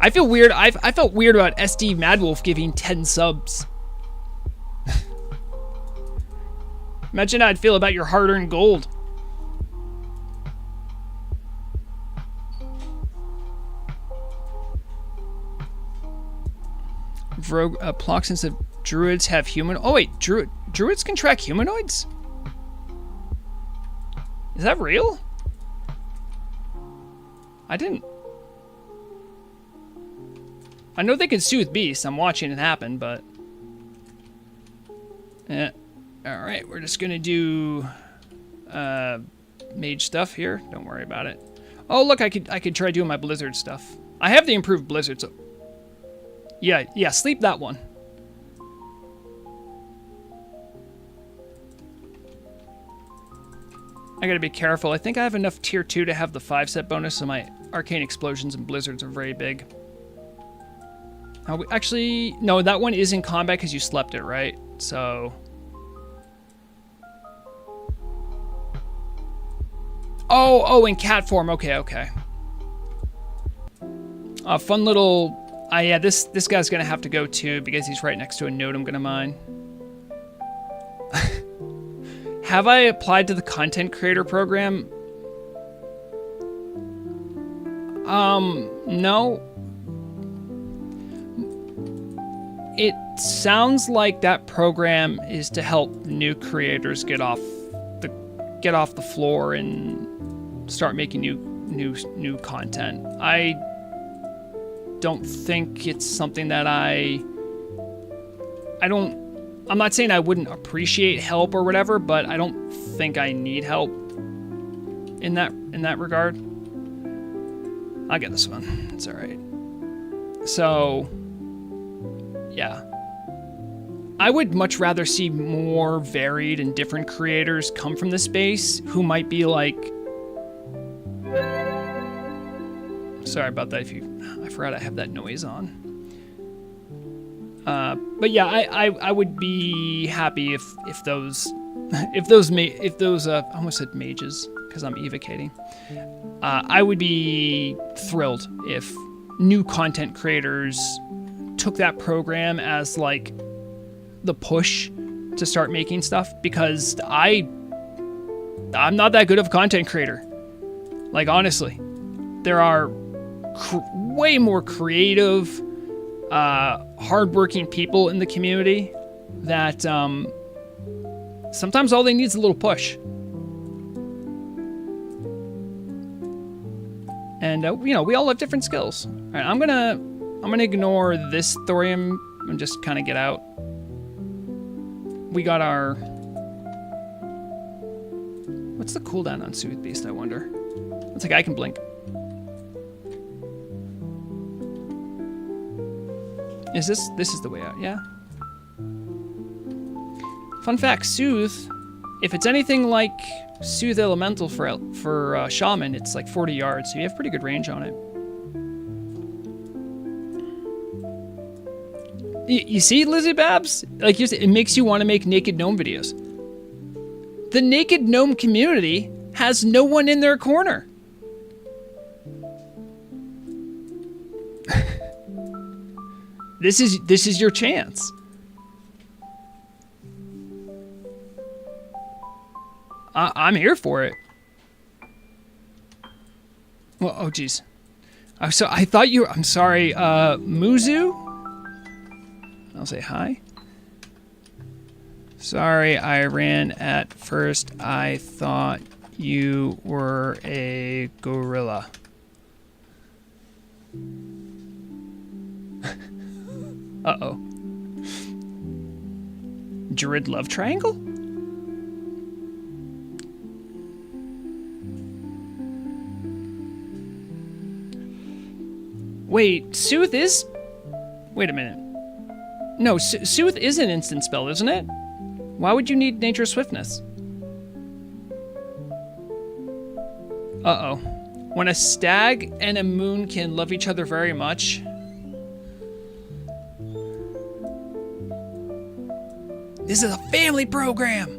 I feel weird. I felt weird about SD Madwolf giving 10 subs. Imagine how I'd feel about your hard-earned gold. Rogue Ploxins of druids have human. Oh wait, druids can track humanoids? Is that real? I didn't. I know they can soothe beasts. I'm watching it happen, but yeah. All right, we're just gonna do mage stuff here. Don't worry about it. Oh look, I could try doing my blizzard stuff. I have the improved blizzard, so yeah, sleep that one. I gotta be careful. I think I have enough tier 2 to have the 5-set bonus, so my arcane explosions and blizzards are very big. Actually, no, that one is in combat because you slept it, right? So. Oh, in cat form. Okay. Fun little. Yeah, this guy's gonna have to go too because he's right next to a node I'm gonna mine. Have I applied to the content creator program? No. It sounds like that program is to help new creators get off the floor and start making new content. I don't think it's something that I'm not saying I wouldn't appreciate help or whatever, but I don't think I need help in that regard. I'll get this one. It's all right. So, yeah. I would much rather see more varied and different creators come from the space who might be like... Sorry about that. I forgot I have that noise on. But yeah, I would be happy if those I almost said mages because I'm evocating. I would be thrilled if new content creators took that program as like the push to start making stuff, because I'm not that good of a content creator. Like, honestly, there are way more creative, hardworking people in the community that sometimes all they need is a little push. And we all have different skills. All right, I'm gonna ignore this thorium and just kind of get out. We got our... What's the cooldown on Soothe Beast, I wonder? It's like I can blink. This is the way out, yeah? Fun fact, Soothe, if it's anything like Soothe Elemental for Shaman, it's like 40 yards, so you have pretty good range on it. You see, Lizzie Babs? Like you said, it makes you want to make Naked Gnome videos. The Naked Gnome community has no one in their corner. This is your chance. I'm here for it. Well, oh geez. So I thought you. I'm sorry, Muzu. I'll say hi. Sorry, I ran at first. I thought you were a gorilla. Uh-oh. Druid love triangle? Wait, Soothe is... Wait a minute. No, Soothe is an instant spell, isn't it? Why would you need Nature Swiftness? Uh-oh. When a stag and a moonkin love each other very much... This is a family program!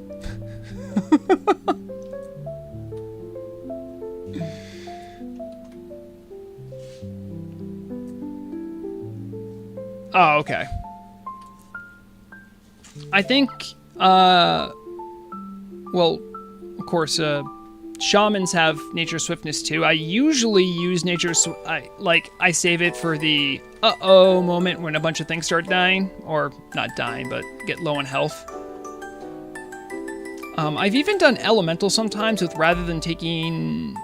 Oh, okay. I think, well, of course, shamans have nature swiftness too. I usually use I save it for the uh-oh moment when a bunch of things start dying, or not dying, but get low on health. I've even done elemental sometimes with, rather than taking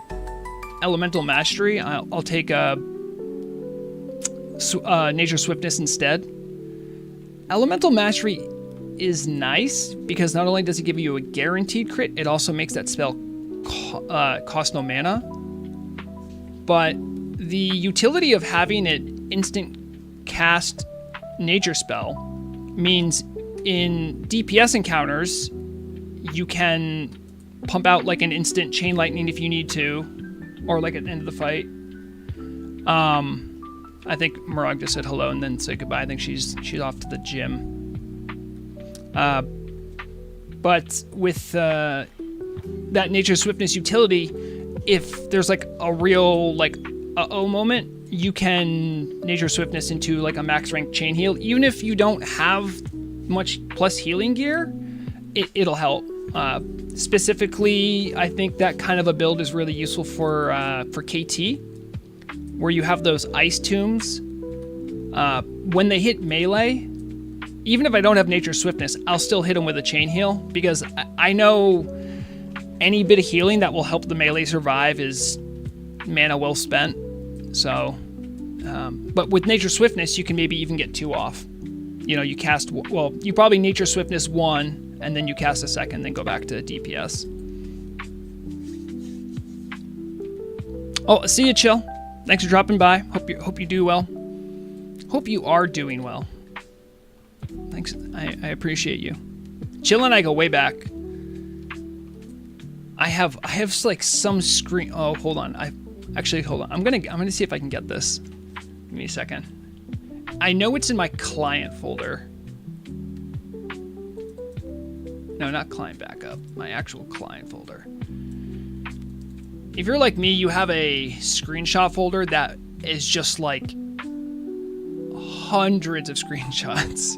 elemental mastery, I'll take nature swiftness instead. Elemental mastery is nice because not only does it give you a guaranteed crit, it also makes that spell cost no mana. But the utility of having an instant cast nature spell means in DPS encounters you can pump out like an instant chain lightning if you need to, or like at the end of the fight. I think Murag just said hello and then said goodbye. I think she's off to the gym. But with that nature swiftness utility, if there's like a real like uh-oh moment, you can nature swiftness into like a max rank chain heal. Even if you don't have much plus healing gear, it'll help. Specifically, I think that kind of a build is really useful for KT, where you have those ice tombs. When they hit melee, even if I don't have nature swiftness, I'll still hit them with a chain heal, because I know any bit of healing that will help the melee survive is mana well spent. So, but with nature swiftness, you can maybe even get 2 off. You know, you cast, well, you probably nature swiftness 1, and then you cast a second, then go back to DPS. Oh, see you, Chill. Thanks for dropping by. Hope you do well. Hope you are doing well. Thanks. I appreciate you. Chill and I go way back. I have like some screen. Oh, hold on. Hold on. I'm gonna see if I can get this. Give me a second. I know it's in my client folder. No, not client backup. My actual client folder. If you're like me, you have a screenshot folder that is just like hundreds of screenshots.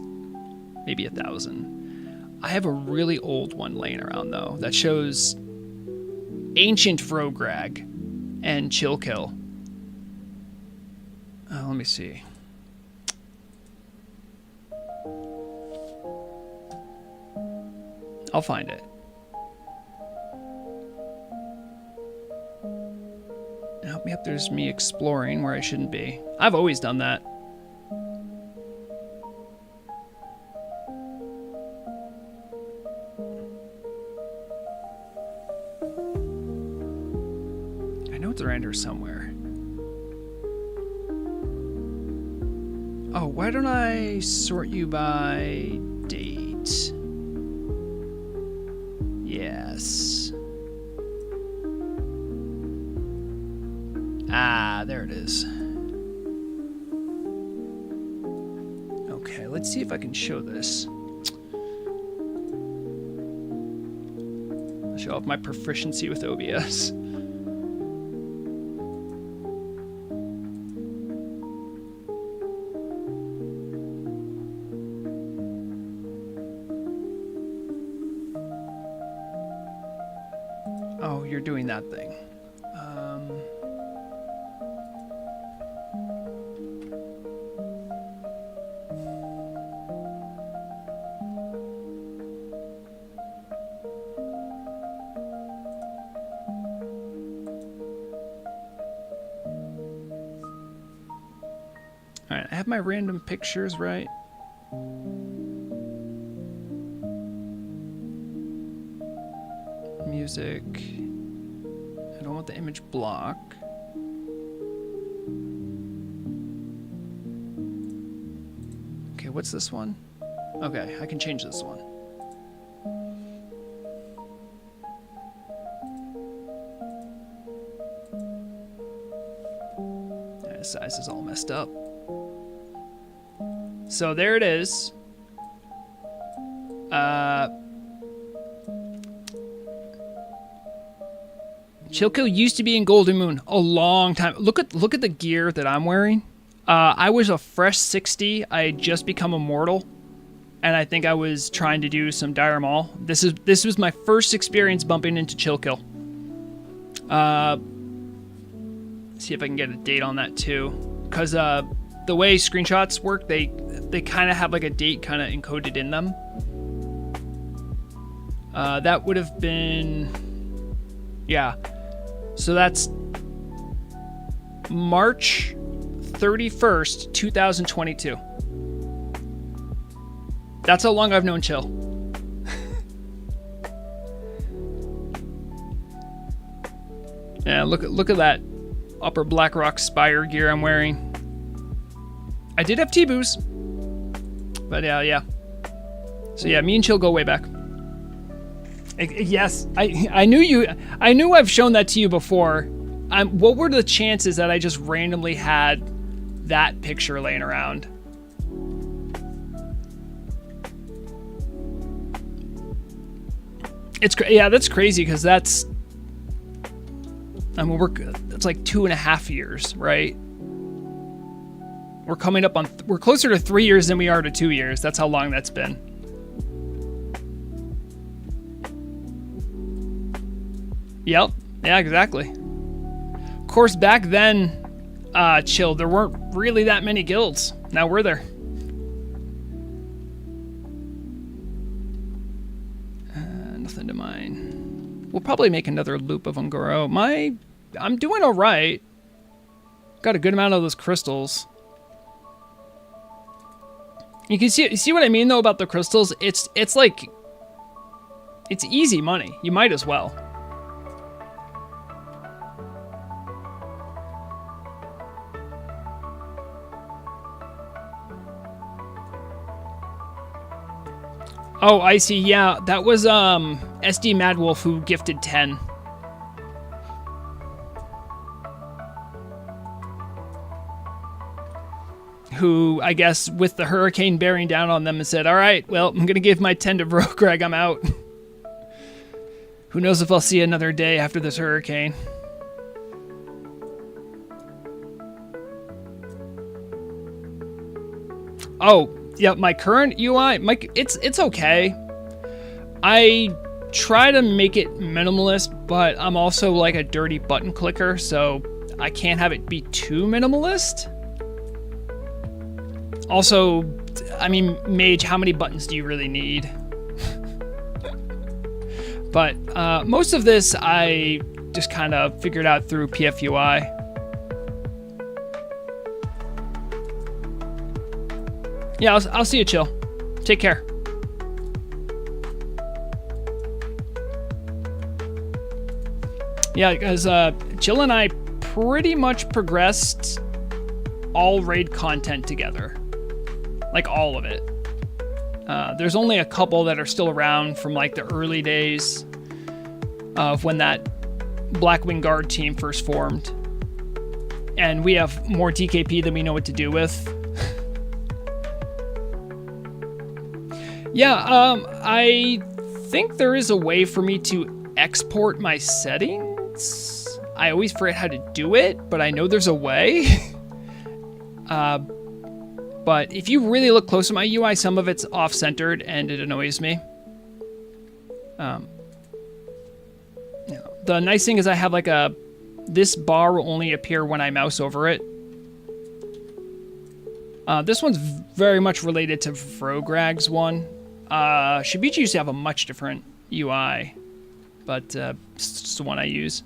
Maybe 1,000. I have a really old one laying around though that shows Ancient Vrograg and Chill Kill. Let me see. I'll find it. Help me up, there's me exploring where I shouldn't be. I've always done that. I know it's around here somewhere. Oh, why don't I sort you by date? Yes. Ah, there it is. Okay, let's see if I can show this. I'll show off my proficiency with OBS. Oh, you're doing that thing. Alright, I have my random pictures right. Music. I don't want the image block. what's this one? Okay, I can change this one. The size is all messed up. So there it is. Chillkill used to be in Golden Moon a long time. Look at the gear that I'm wearing. I was a fresh 60. I had just become immortal, and I think I was trying to do some Dire Maul. This was my first experience bumping into Chillkill. See if I can get a date on that too, because the way screenshots work, they kind of have like a date kind of encoded in them. That would have been, yeah. So that's March 31st, 2022. That's how long I've known Chill. Yeah, look at that upper Blackrock Spire gear I'm wearing. I did have T-Boos, but yeah. So yeah, me and Chill go way back. Yes, I knew I've shown that to you before. What were the chances that I just randomly had that picture laying around? Yeah, that's crazy, because that's, I mean, it's like 2.5 years, right? We're coming up on, we're closer to 3 years than we are to 2 years. That's how long that's been. Yep. Yeah, exactly. Of course, back then, Chill, there weren't really that many guilds. Now were there? Nothing to mine. We'll probably make another loop of Ungoro. I'm doing all right. Got a good amount of those crystals. You can see what I mean though about the crystals. It's like, it's easy money. You might as well. Oh, I see. Yeah, that was SD Madwolf who gifted 10. Who, I guess, with the hurricane bearing down on them, and said, all right, well, I'm going to give my 10 to Greg, I'm out. Who knows if I'll see another day after this hurricane. Oh, yeah, my current UI, it's okay. I try to make it minimalist, but I'm also like a dirty button clicker, so I can't have it be too minimalist. Also, I mean, Mage, how many buttons do you really need? But most of this I just kind of figured out through PFUI. Yeah, I'll see you, Chill. Take care. Yeah, because Chill and I pretty much progressed all raid content together. Like all of it. There's only a couple that are still around from like the early days of when that Blackwing Guard team first formed. And we have more DKP than we know what to do with. Yeah, I think there is a way for me to export my settings. I always forget how to do it, but I know there's a way. But if you really look close at my UI, some of it's off-centered and it annoys me. The nice thing is I have like this bar will only appear when I mouse over it. This one's very much related to Vrograg's one. Shabiji used to have a much different UI, but it's just the one I use.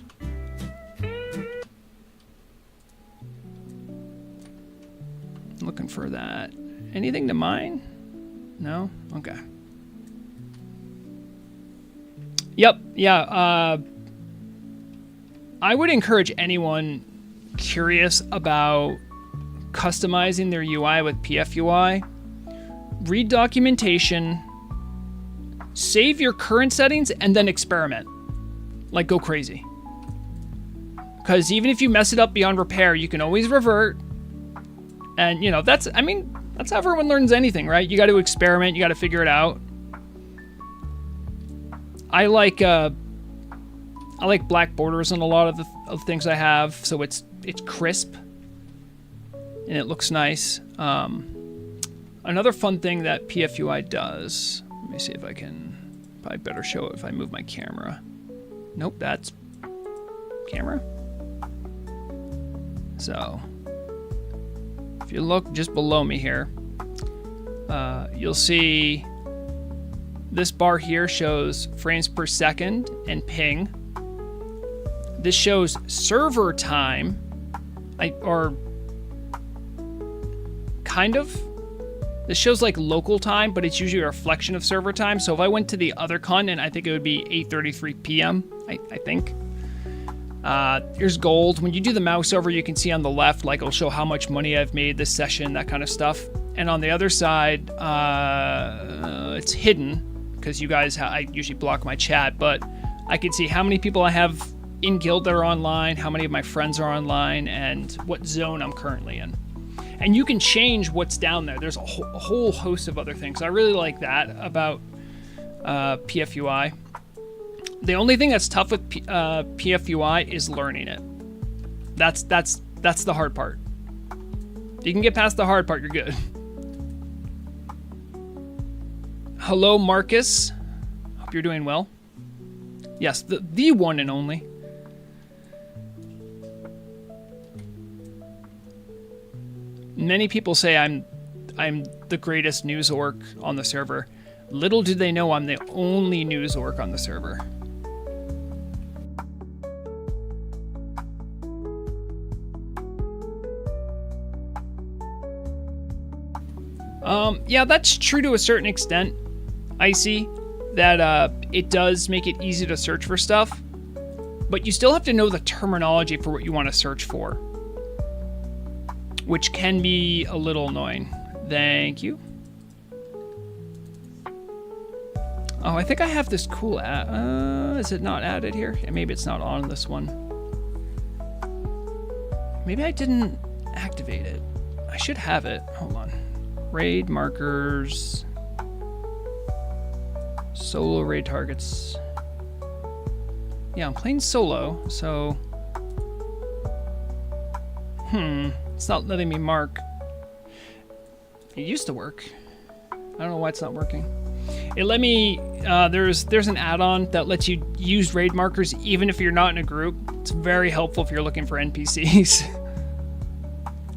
Looking for that. Anything to mine? No? Okay. Yep, yeah. I would encourage anyone curious about customizing their UI with PFUI read documentation, save your current settings, and then experiment. Like, go crazy. Because even if you mess it up beyond repair, you can always revert. And, you know, that's how everyone learns anything, right? You got to experiment, you got to figure it out. I like black borders on a lot of the things I have, so it's crisp and it looks nice. Another fun thing that PFUI does, let me see if I can, probably better show it if I move my camera. Nope, that's camera. So, if you look just below me here, you'll see this bar here shows frames per second and ping. This shows server time, or kind of. This shows like local time, but it's usually a reflection of server time. So if I went to the other continent, I think it would be 8:33 p.m., I think. Here's gold. When you do the mouse over, you can see on the left, like it'll show how much money I've made this session, that kind of stuff. And on the other side, it's hidden because you guys, I usually block my chat, but I can see how many people I have in guild that are online, how many of my friends are online, and what zone I'm currently in. And you can change what's down there. There's a whole host of other things. I really like that about PFUI. The only thing that's tough with PFUI is learning it. That's the hard part. If you can get past the hard part, you're good. Hello, Marcus. Hope you're doing well. Yes, the one and only. Many people say I'm the greatest news orc on the server. Little do they know I'm the only news orc on the server. Yeah, that's true to a certain extent, Icy, that it does make it easy to search for stuff, but you still have to know the terminology for what you want to search for, which can be a little annoying. Thank you. Oh, I think I have this cool is it not added here? Yeah, maybe it's not on this one. Maybe I didn't activate it. I should have it. Hold on. Raid markers. Solo raid targets. Yeah, I'm playing solo, so... It's not letting me mark. It used to work. I don't know why it's not working. It let me... there's an add-on that lets you use raid markers even if you're not in a group. It's very helpful if you're looking for NPCs.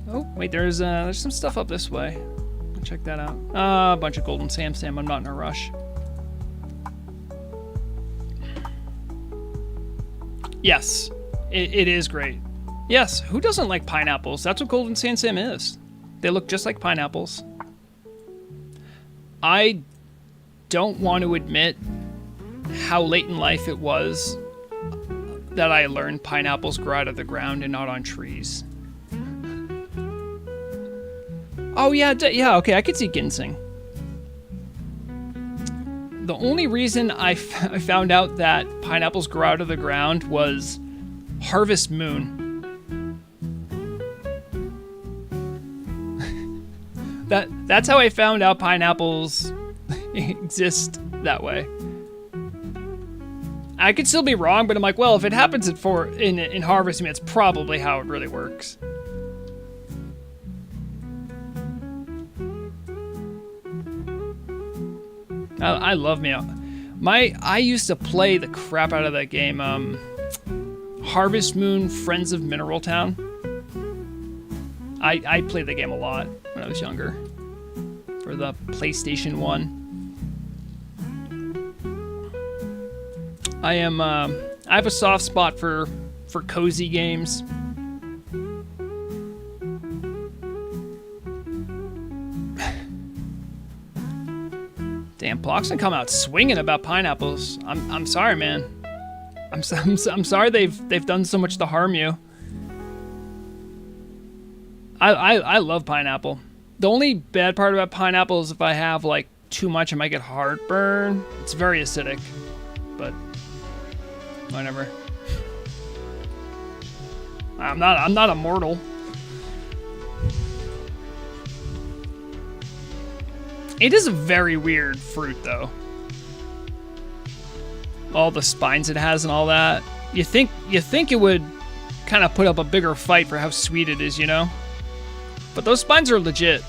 Oh, wait, there's some stuff up this way. Check that out. A bunch of golden Sam. I'm not in a rush. Yes, it is great. Yes, who doesn't like pineapples? That's what golden Sam is. They look just like pineapples. I don't want to admit how late in life it was that I learned pineapples grow out of the ground and not on trees. Oh, yeah, okay, I could see ginseng. The only reason I found out that pineapples grow out of the ground was Harvest Moon. That's how I found out pineapples exist that way. I could still be wrong, but I'm like, well, if it happens in Harvest Moon, it's probably how it really works. I love me. I used to play the crap out of that game. Harvest Moon, Friends of Mineral Town. I played the game a lot when I was younger for the PlayStation 1. I have a soft spot for cozy games. Damn, Ploxton come out swinging about pineapples. I'm sorry, man. I'm sorry they've done so much to harm you. I love pineapple. The only bad part about pineapple is if I have like too much, I might get heartburn. It's very acidic, but whatever. I'm not immortal. It is a very weird fruit, though. All the spines it has and all that. You think it would kind of put up a bigger fight for how sweet it is, you know? But those spines are legit.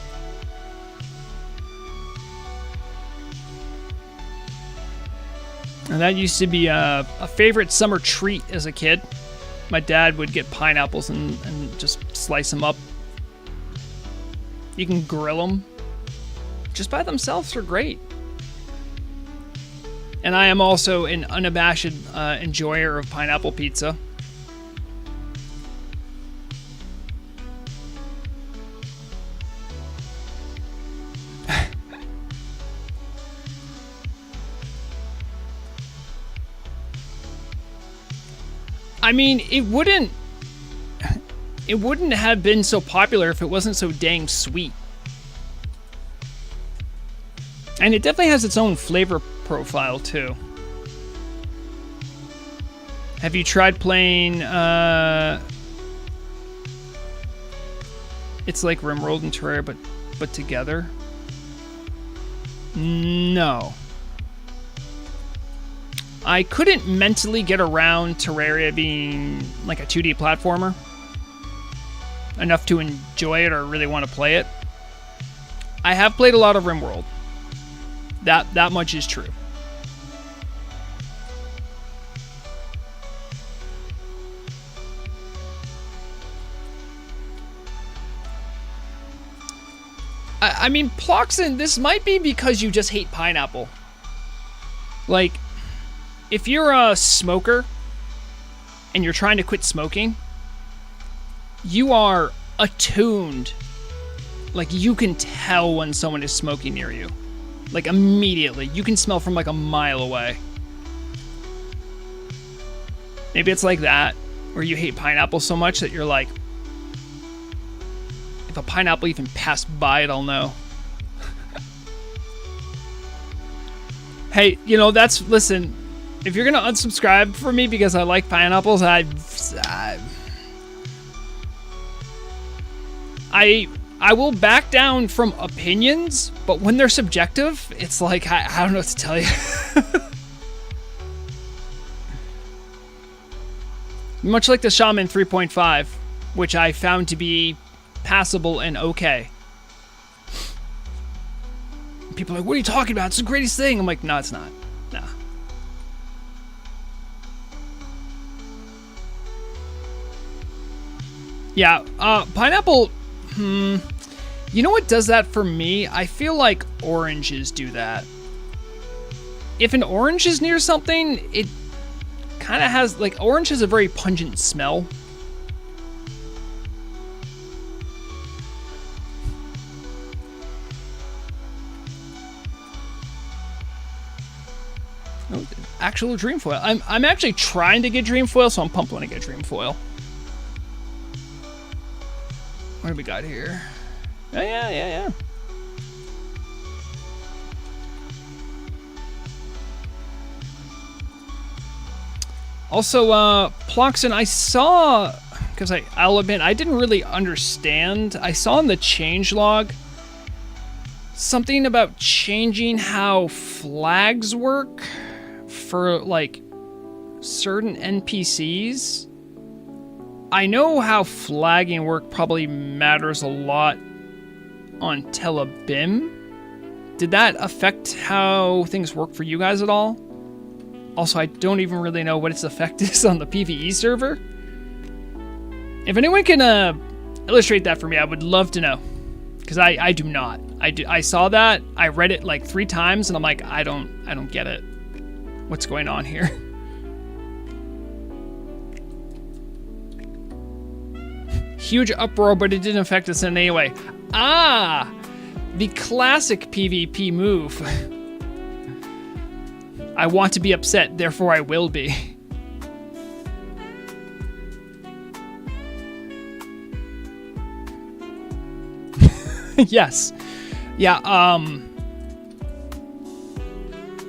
And that used to be a favorite summer treat as a kid. My dad would get pineapples and just slice them up. You can grill them. Just by themselves, they're great. And I am also an unabashed enjoyer of pineapple pizza. I mean, it wouldn't have been so popular if it wasn't so dang sweet. And it definitely has its own flavor profile, too. Have you tried playing, it's like RimWorld and Terraria, but together? No. I couldn't mentally get around Terraria being like a 2D platformer enough to enjoy it or really want to play it. I have played a lot of RimWorld. That much is true. I mean, Ploxin, this might be because you just hate pineapple. Like, if you're a smoker and you're trying to quit smoking, you are attuned. Like, you can tell when someone is smoking near you. Like, immediately. You can smell from like a mile away. Maybe it's like that, where you hate pineapple so much that you're like, if a pineapple even passed by it, I'll know. Hey, you know, listen, if you're gonna unsubscribe for me because I like pineapples, I will back down from opinions, but when they're subjective, it's like, I don't know what to tell you. Much like the Shaman 3.5, which I found to be passable and okay. People are like, what are you talking about? It's the greatest thing. I'm like, no, it's not. Nah. Yeah, pineapple, you know what does that for me? I feel like oranges do that. If an orange is near something, it kind of has, like, orange has a very pungent smell. Oh, actual dream foil. I'm actually trying to get dream foil, so I'm pumped when I get dream foil. What do we got here? Oh, yeah. Also, Ploxin, I saw, because I'll admit, I didn't really understand. I saw in the changelog something about changing how flags work for, like, certain NPCs. I know how flagging work probably matters a lot on Telebim. Did that affect how things work for you guys at all? Also, I don't even really know what its effect is on the PvE server. If anyone can illustrate that for me, I would love to know. Because I do not. I saw that, I read it like 3 times, and I'm like, I don't get it. What's going on here? Huge uproar, but it didn't affect us in any way. Ah! The classic PvP move. I want to be upset, therefore I will be. Yes. Yeah,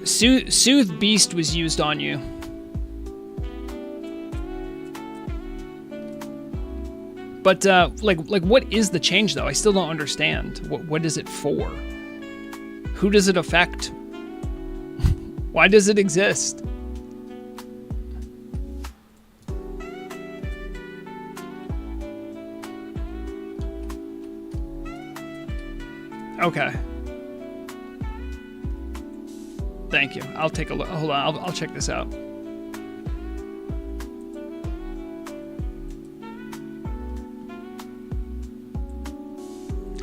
Soothe Beast was used on you. But, like, what is the change, though? I still don't understand. What is it for? Who does it affect? Why does it exist? Okay. Thank you. I'll take a look. Hold on. I'll check this out.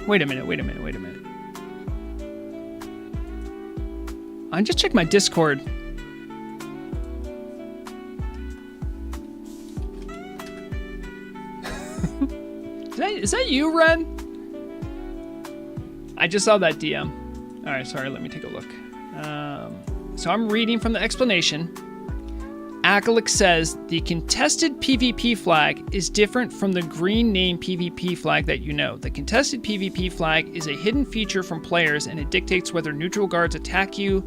Wait a minute. I just checked my Discord. Is that you, Ren? I just saw that DM. All right, sorry. Let me take a look. So I'm reading from the explanation. Akalik says the contested PvP flag is different from the green name PvP flag that you know. The contested PvP flag is a hidden feature from players, and it dictates whether neutral guards attack you.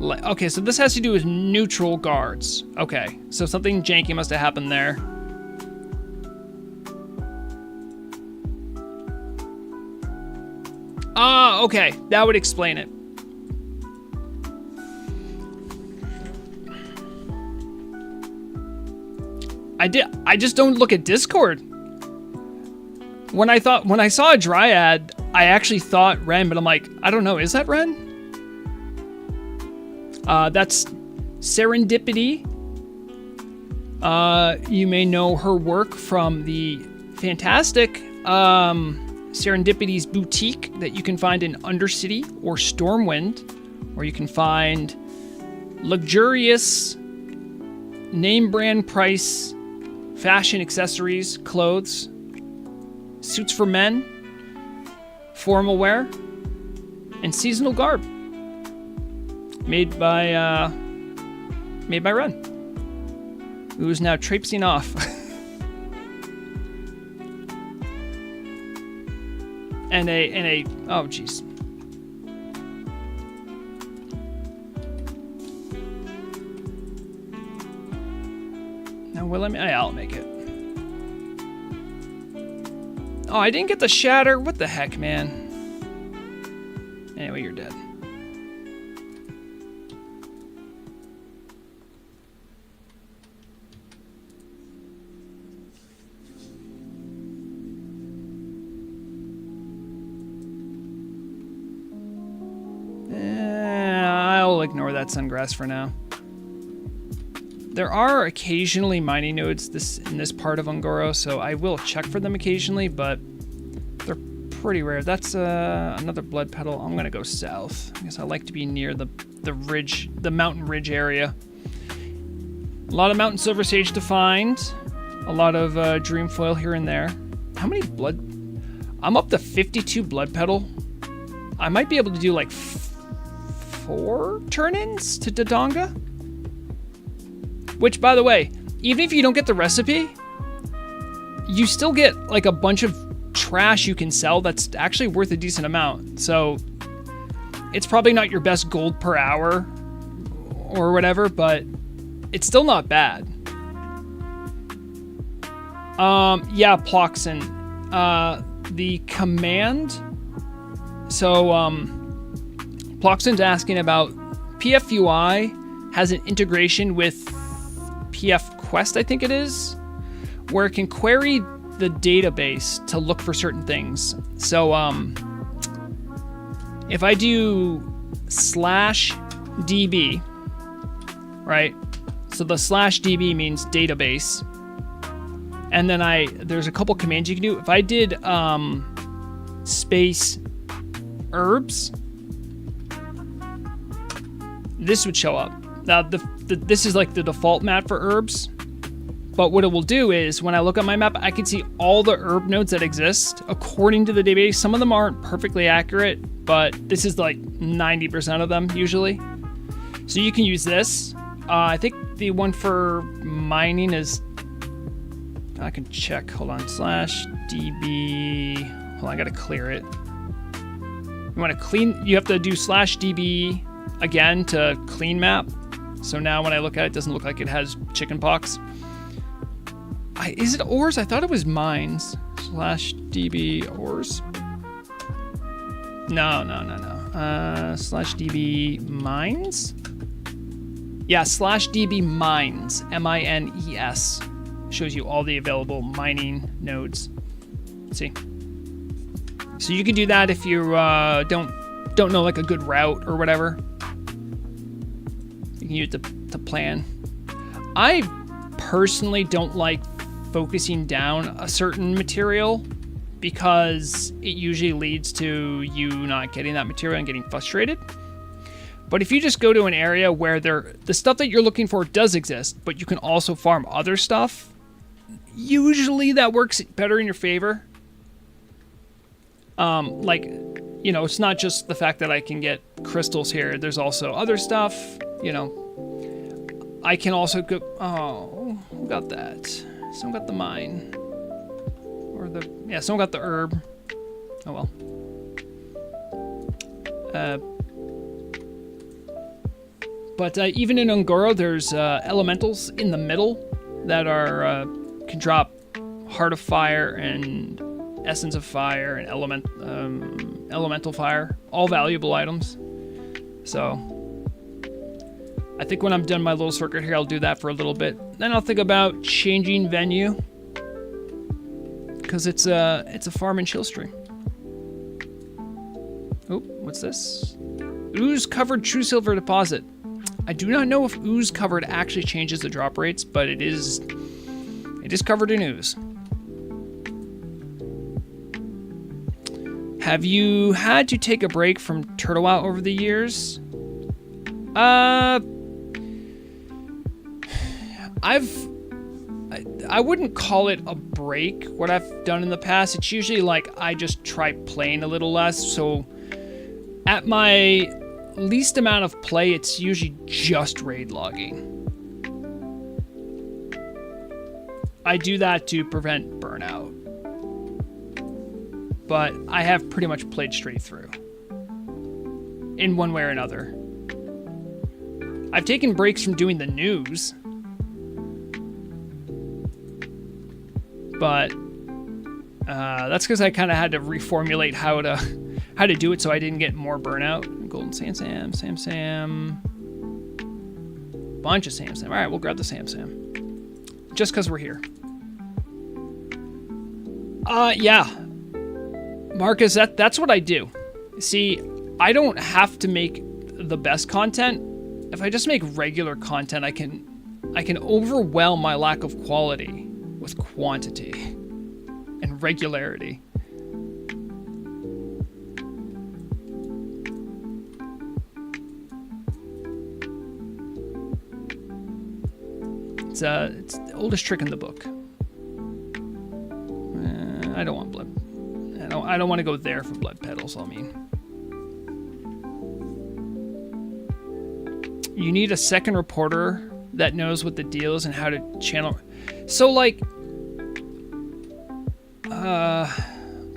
Okay, so this has to do with neutral guards. Okay, so something janky must have happened there. Ah, okay, that would explain it. I just don't look at Discord. When I saw a Dryad, I actually thought Ren, but I'm like, I don't know, is that Ren? That's Serendipity. You may know her work from the fantastic Serendipity's boutique that you can find in Undercity or Stormwind, where you can find luxurious name brand price fashion accessories, clothes, suits for men, formal wear, and seasonal garb. Made by Ren, who is now traipsing off. and a oh jeez. Well, I'll make it. Oh, I didn't get the shatter. What the heck, man? Anyway, you're dead. I'll ignore that sungrass for now. There are occasionally mining nodes in this part of Ungoro, so I will check for them occasionally, but they're pretty rare. That's another blood petal. I'm gonna go south because I like to be near the ridge, the mountain ridge area. A lot of mountain silver sage to find. A lot of dream foil here and there. How many blood? I'm up to 52 blood petal. I might be able to do like 4 turn-ins to Dodonga. Which, by the way, even if you don't get the recipe, you still get like a bunch of trash you can sell that's actually worth a decent amount. So it's probably not your best gold per hour or whatever, but it's still not bad. Yeah, Ploxin. The command. So, Ploxin's asking about PFUI has an integration with PF Quest, I think it is, where it can query the database to look for certain things. So if I do /db, right? So the /db means database. And then there's a couple commands you can do. If I did space herbs, this would show up. Now, this is like the default map for herbs. But what it will do is, when I look at my map, I can see all the herb nodes that exist according to the database. Some of them aren't perfectly accurate, but this is like 90% of them usually. So you can use this. I think the one for mining is... I can check. Hold on. /db. Hold on, I gotta clear it. You want to clean, you have to do /db again to clean map. So now when I look at it, it doesn't look like it has chickenpox. Is it ores? I thought it was mines. /db ores. No. /db mines? Yeah, /db mines. MINES. Shows you all the available mining nodes. Let's see. So you can do that if you don't know like a good route or whatever. You can use it to plan. I personally don't like focusing down a certain material because it usually leads to you not getting that material and getting frustrated. But if you just go to an area where the stuff that you're looking for does exist, but you can also farm other stuff, usually that works better in your favor. Like, you know, it's not just the fact that I can get crystals here. There's also other stuff, you know. I can also go... Oh, who got that? Someone got the mine. Or the... Yeah, someone got the herb. Oh, well. But even in Ungoro, there's elementals in the middle that are can drop Heart of Fire and Essence of Fire and Elemental Fire. All valuable items. So... I think when I'm done my little circuit here, I'll do that for a little bit. Then I'll think about changing venue, because it's a farm and chill stream. Oh, what's this? Ooze covered true silver deposit. I do not know if ooze covered actually changes the drop rates, but it is covered in ooze. Have you had to take a break from Turtle WoW over the years? I wouldn't call it a break, what I've done in the past. It's usually like I just try playing a little less. So at my least amount of play, it's usually just raid logging. I do that to prevent burnout. But I have pretty much played straight through. In one way or another. I've taken breaks from doing the news. But that's because I kind of had to reformulate how to do it so I didn't get more burnout. Golden Sam. Bunch of Sam. All right, we'll grab the Sam. Just because we're here. Yeah. Marcus, that's what I do. See, I don't have to make the best content. If I just make regular content, I can overwhelm my lack of quality with quantity and regularity. It's the oldest trick in the book. I don't want blood. I don't want to go there for blood petals. I mean, you need a second reporter that knows what the deal is and how to channel. So like,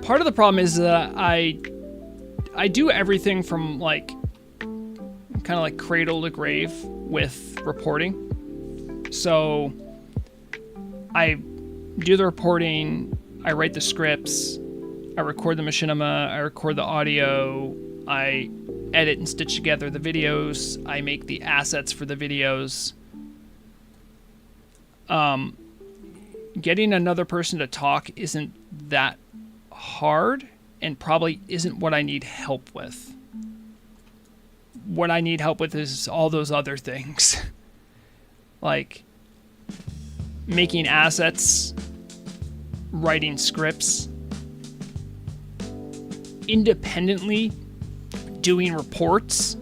part of the problem is that I do everything from like kind of like cradle to grave with reporting. So I do the reporting, I write the scripts, I record the machinima, I record the audio, I edit and stitch together the videos, I make the assets for the videos. Getting another person to talk isn't that hard and probably isn't what I need help with. What I need help with is all those other things. Like making assets, writing scripts, independently doing reports,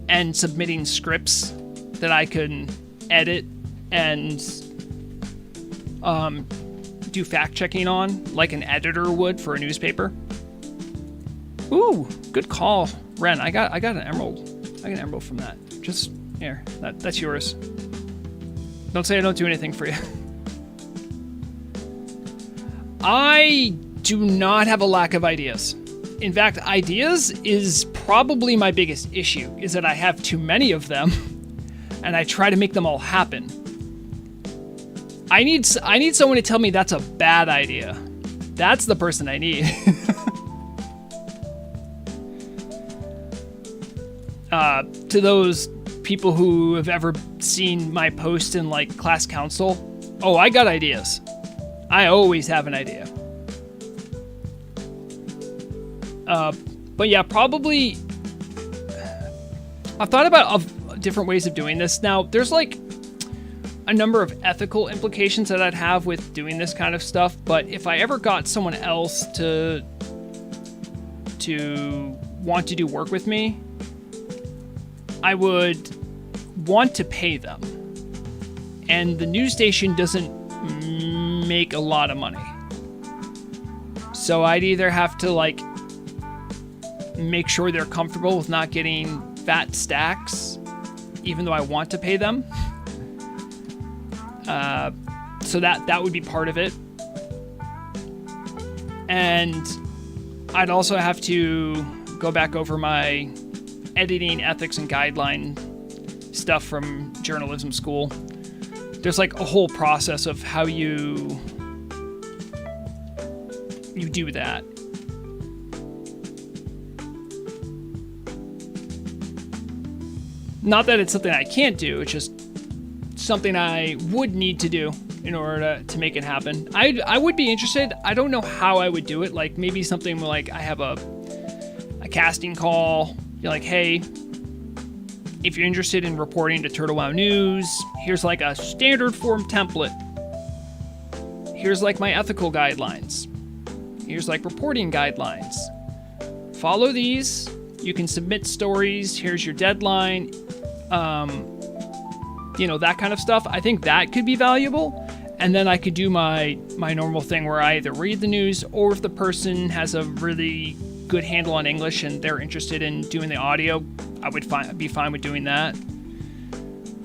and submitting scripts that I can edit and do fact checking on, like an editor would for a newspaper. Ooh, good call, Ren. I got an emerald. I got an emerald from that. Just here. That's yours. Don't say I don't do anything for you. I do not have a lack of ideas. In fact, ideas is probably my biggest issue, is that I have too many of them, and I try to make them all happen. I need someone to tell me that's a bad idea. That's the person I need. To those people who have ever seen my post in like class council, oh, I got ideas. I always have an idea. But yeah, probably I've thought about different ways of doing this. Now, there's like a number of ethical implications that I'd have with doing this kind of stuff, but if I ever got someone else to want to do work with me, I would want to pay them. And the news station doesn't make a lot of money. So I'd either have to like make sure they're comfortable with not getting fat stacks, even though I want to pay them. So that would be part of it. And I'd also have to go back over my editing ethics and guideline stuff from journalism school. There's like a whole process of how you do that. Not that it's something I can't do, it's just something I would need to do in order to make it happen. I would be interested. I don't know how I would do it. Like maybe something like I have a casting call. You're like, hey, if you're interested in reporting to Turtle Wow News, here's like a standard form template. Here's like my ethical guidelines. Here's like reporting guidelines. Follow these. You can submit stories. Here's your deadline. That kind of stuff. I think that could be valuable. And then I could do my normal thing where I either read the news, or if the person has a really good handle on English and they're interested in doing the audio, I would be fine with doing that.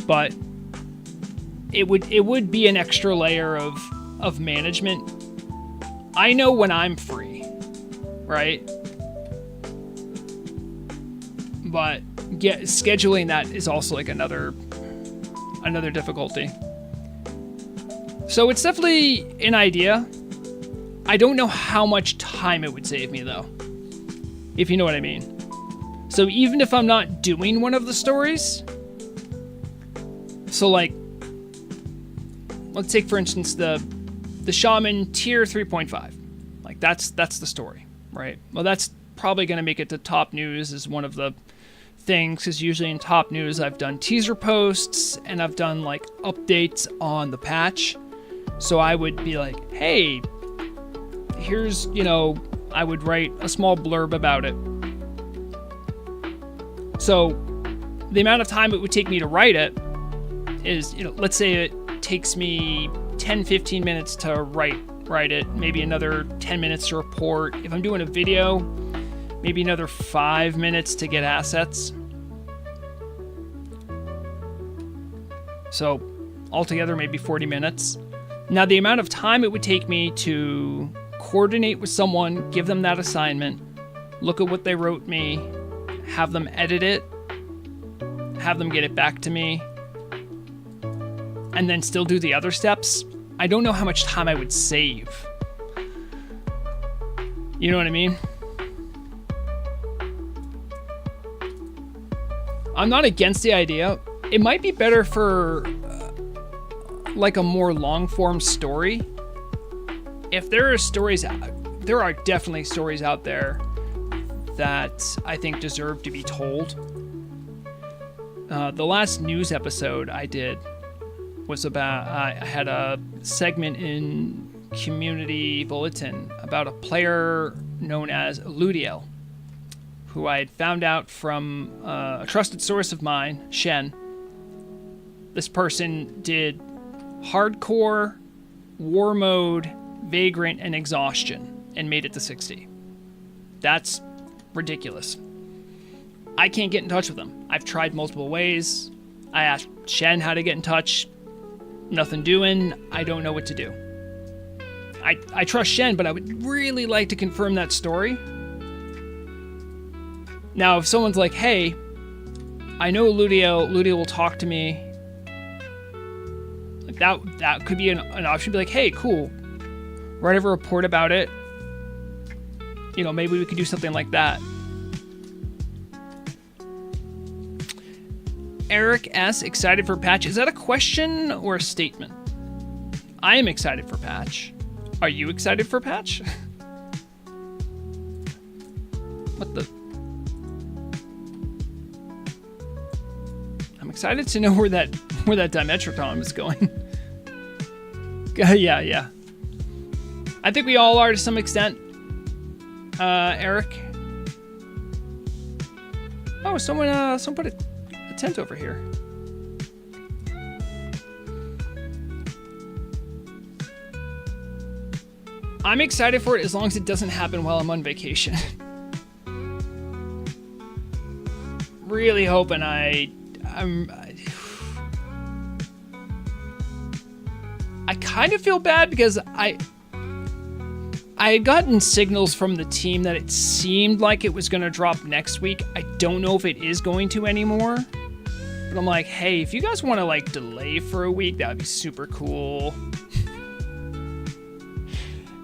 But it would be an extra layer of management. I know when I'm free, right? But scheduling that is also like another difficulty. So it's definitely an idea. I don't know how much time it would save me though, if you know what I mean. So even if I'm not doing one of the stories, so like, let's take for instance the Shaman tier 3.5. Like that's the story, right? Well, that's probably going to make it to top news as one of the things, because usually in top news I've done teaser posts and I've done like updates on the patch. So I would be like, hey, here's, I would write a small blurb about it. So the amount of time it would take me to write it is, let's say it takes me 10-15 minutes to write it, maybe another 10 minutes to report. If I'm doing a video, maybe another 5 minutes to get assets. So altogether, maybe 40 minutes. Now, the amount of time it would take me to coordinate with someone, give them that assignment, look at what they wrote me, have them edit it, have them get it back to me, and then still do the other steps, I don't know how much time I would save. You know what I mean? I'm not against the idea. It might be better for like a more long-form story. If there are stories, there are definitely stories out there that I think deserve to be told. The last news episode I did was about, I had a segment in Community Bulletin about a player known as Ludiel, who I had found out from a trusted source of mine, Shen. This person did hardcore, war mode, vagrant, and exhaustion, and made it to 60. That's ridiculous. I can't get in touch with him. I've tried multiple ways. I asked Shen how to get in touch. Nothing doing. I don't know what to do. I trust Shen, but I would really like to confirm that story. Now, if someone's like, hey, I know Ludio will talk to me, like that could be an option. Be like, hey, cool, write a report about it. You know, maybe we could do something like that. Eric S. excited for patch. Is that a question or a statement? I am excited for patch. Are you excited for patch? What the? I'm excited to know where that dimetrodon is going. Yeah. I think we all are to some extent. Eric. Oh, someone put a tent over here. I'm excited for it as long as it doesn't happen while I'm on vacation. Really hoping I kind of feel bad because I had gotten signals from the team that it seemed like it was going to drop next week. I don't know if it is going to anymore. But I'm like, hey, if you guys want to like delay for a week, that would be super cool.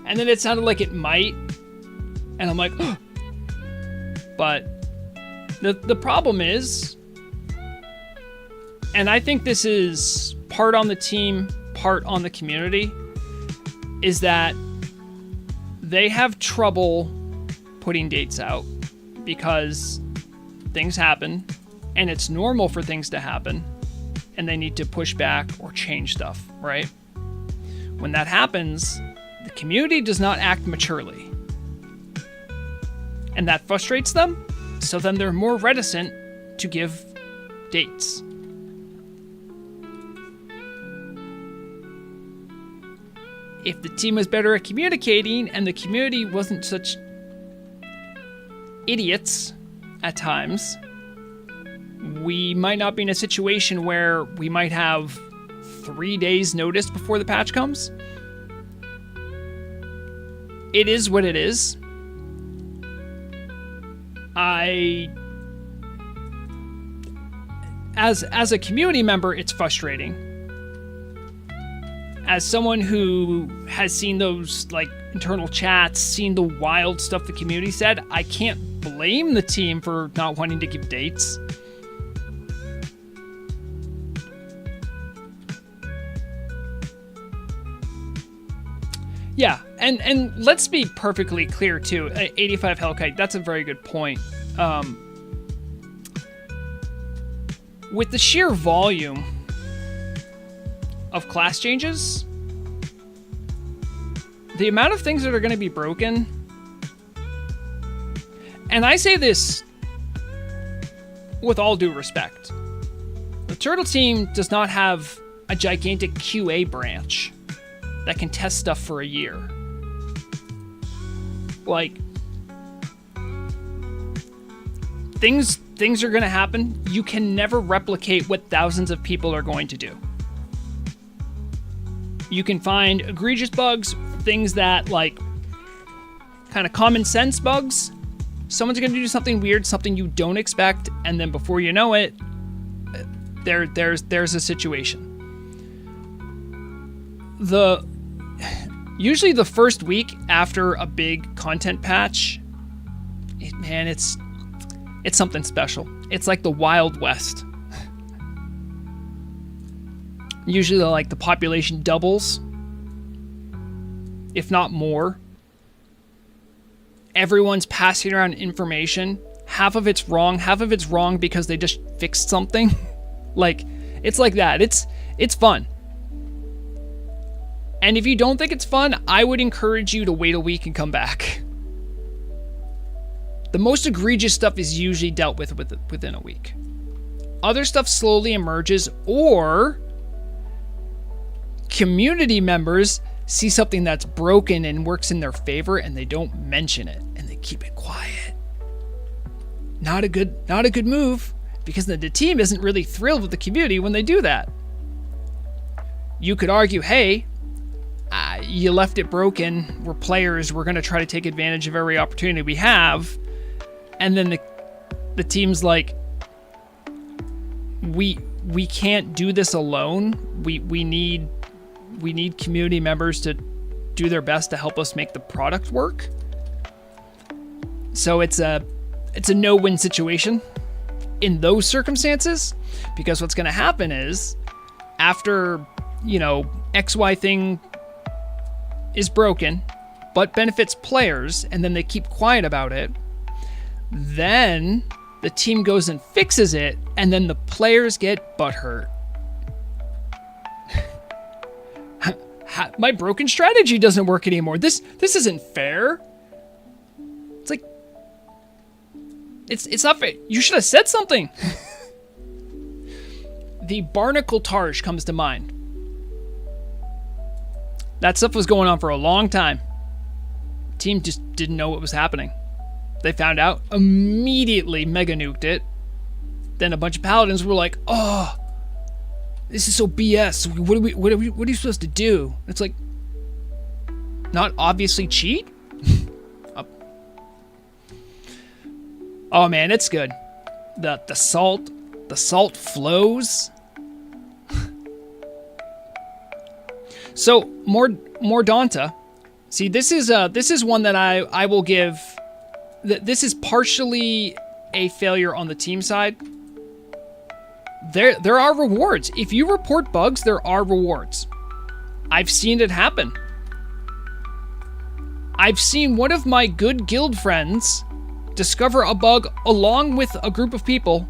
And then it sounded like it might. And I'm like, oh. But the problem is, and I think this is part on the team, part on the community, is that they have trouble putting dates out because things happen and it's normal for things to happen and they need to push back or change stuff, right? When that happens, the community does not act maturely. And that frustrates them, so then they're more reticent to give dates. If the team was better at communicating and the community wasn't such idiots at times, we might not be in a situation where we might have 3 days notice before the patch comes. It is what it is. As a community member, it's frustrating. As someone who has seen those like internal chats, seen the wild stuff the community said, I can't blame the team for not wanting to give dates. Yeah, and let's be perfectly clear too. 85 Hellkite, that's a very good point. With the sheer volume of class changes, the amount of things that are going to be broken, and I say this with all due respect, the Turtle team does not have a gigantic QA branch that can test stuff for a year. Like, things are going to happen. You can never replicate what thousands of people are going to do. You can find egregious bugs, things that, like, kind of common sense bugs. Someone's going to do something weird, something you don't expect, and then before you know it, there's a situation. Usually the first week after a big content patch, it's something special. It's like the Wild West. Usually the population doubles, if not more. Everyone's passing around information. Half of it's wrong because they just fixed something. Like, it's like that. It's fun. And if you don't think it's fun, I would encourage you to wait a week and come back. The most egregious stuff is usually dealt with within a week. Other stuff slowly emerges, or community members see something that's broken and works in their favor and they don't mention it and they keep it quiet. Not a good move, because the team isn't really thrilled with the community when they do that. You could argue, hey, you left it broken. We're players. We're going to try to take advantage of every opportunity we have. And then the team's like, we can't do this alone. We need community members to do their best to help us make the product work. So it's a no-win situation in those circumstances, because what's going to happen is after, XY thing is broken but benefits players, and then they keep quiet about it, then the team goes and fixes it, and then the players get butthurt. My broken strategy doesn't work anymore. This isn't fair. It's like, it's not fair. You should have said something. The Barnacle Targe comes to mind. That stuff was going on for a long time. Team just didn't know what was happening. They found out, immediately mega nuked it. Then a bunch of paladins were like, "Oh, this is so BS. What are you supposed to do?" It's like, not obviously cheat. Oh man, it's good. The salt flows. So Mordanta. See, this is one that I will give. This is partially a failure on the team side. There are rewards. If you report bugs, there are rewards. I've seen it happen. I've seen one of my good guild friends discover a bug along with a group of people,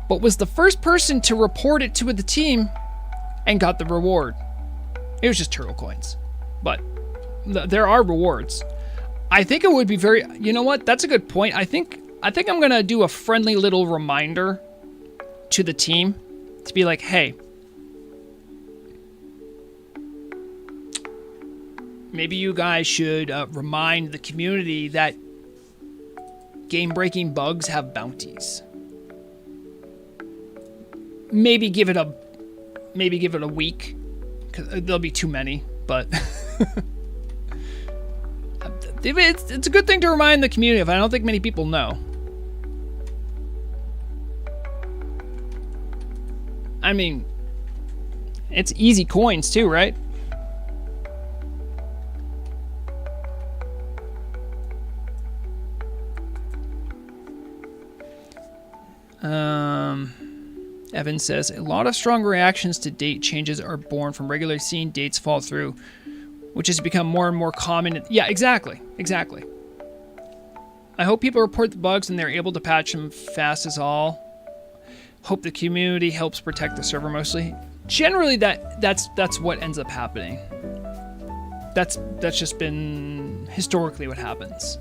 but was the first person to report it to the team and got the reward. It was just turtle coins, but there are rewards. I think it would be very, you know what? That's a good point. I think I'm going to do a friendly little reminder to the team to be like, hey, maybe you guys should remind the community that game-breaking bugs have bounties. Maybe give it a week, because there'll be too many, but it's a good thing to remind the community of. I don't think many people know. I mean, it's easy coins too, right? Evan says, a lot of strong reactions to date changes are born from regularly seeing dates fall through, which has become more and more common. Yeah, exactly. I hope people report the bugs and they're able to patch them fast as all. Hope the community helps protect the server mostly. Generally, that's what ends up happening. That's just been historically what happens.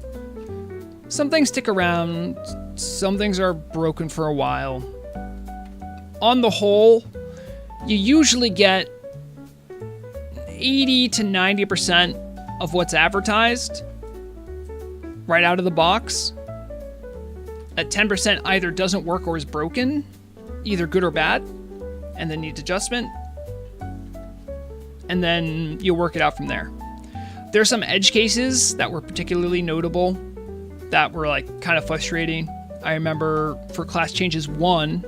Some things stick around, some things are broken for a while. On the whole, you usually get 80 to 90% of what's advertised right out of the box. At 10% either doesn't work or is broken, either good or bad, and then needs adjustment. And then you'll work it out from there. There's some edge cases that were particularly notable that were like kind of frustrating. I remember for class changes 1,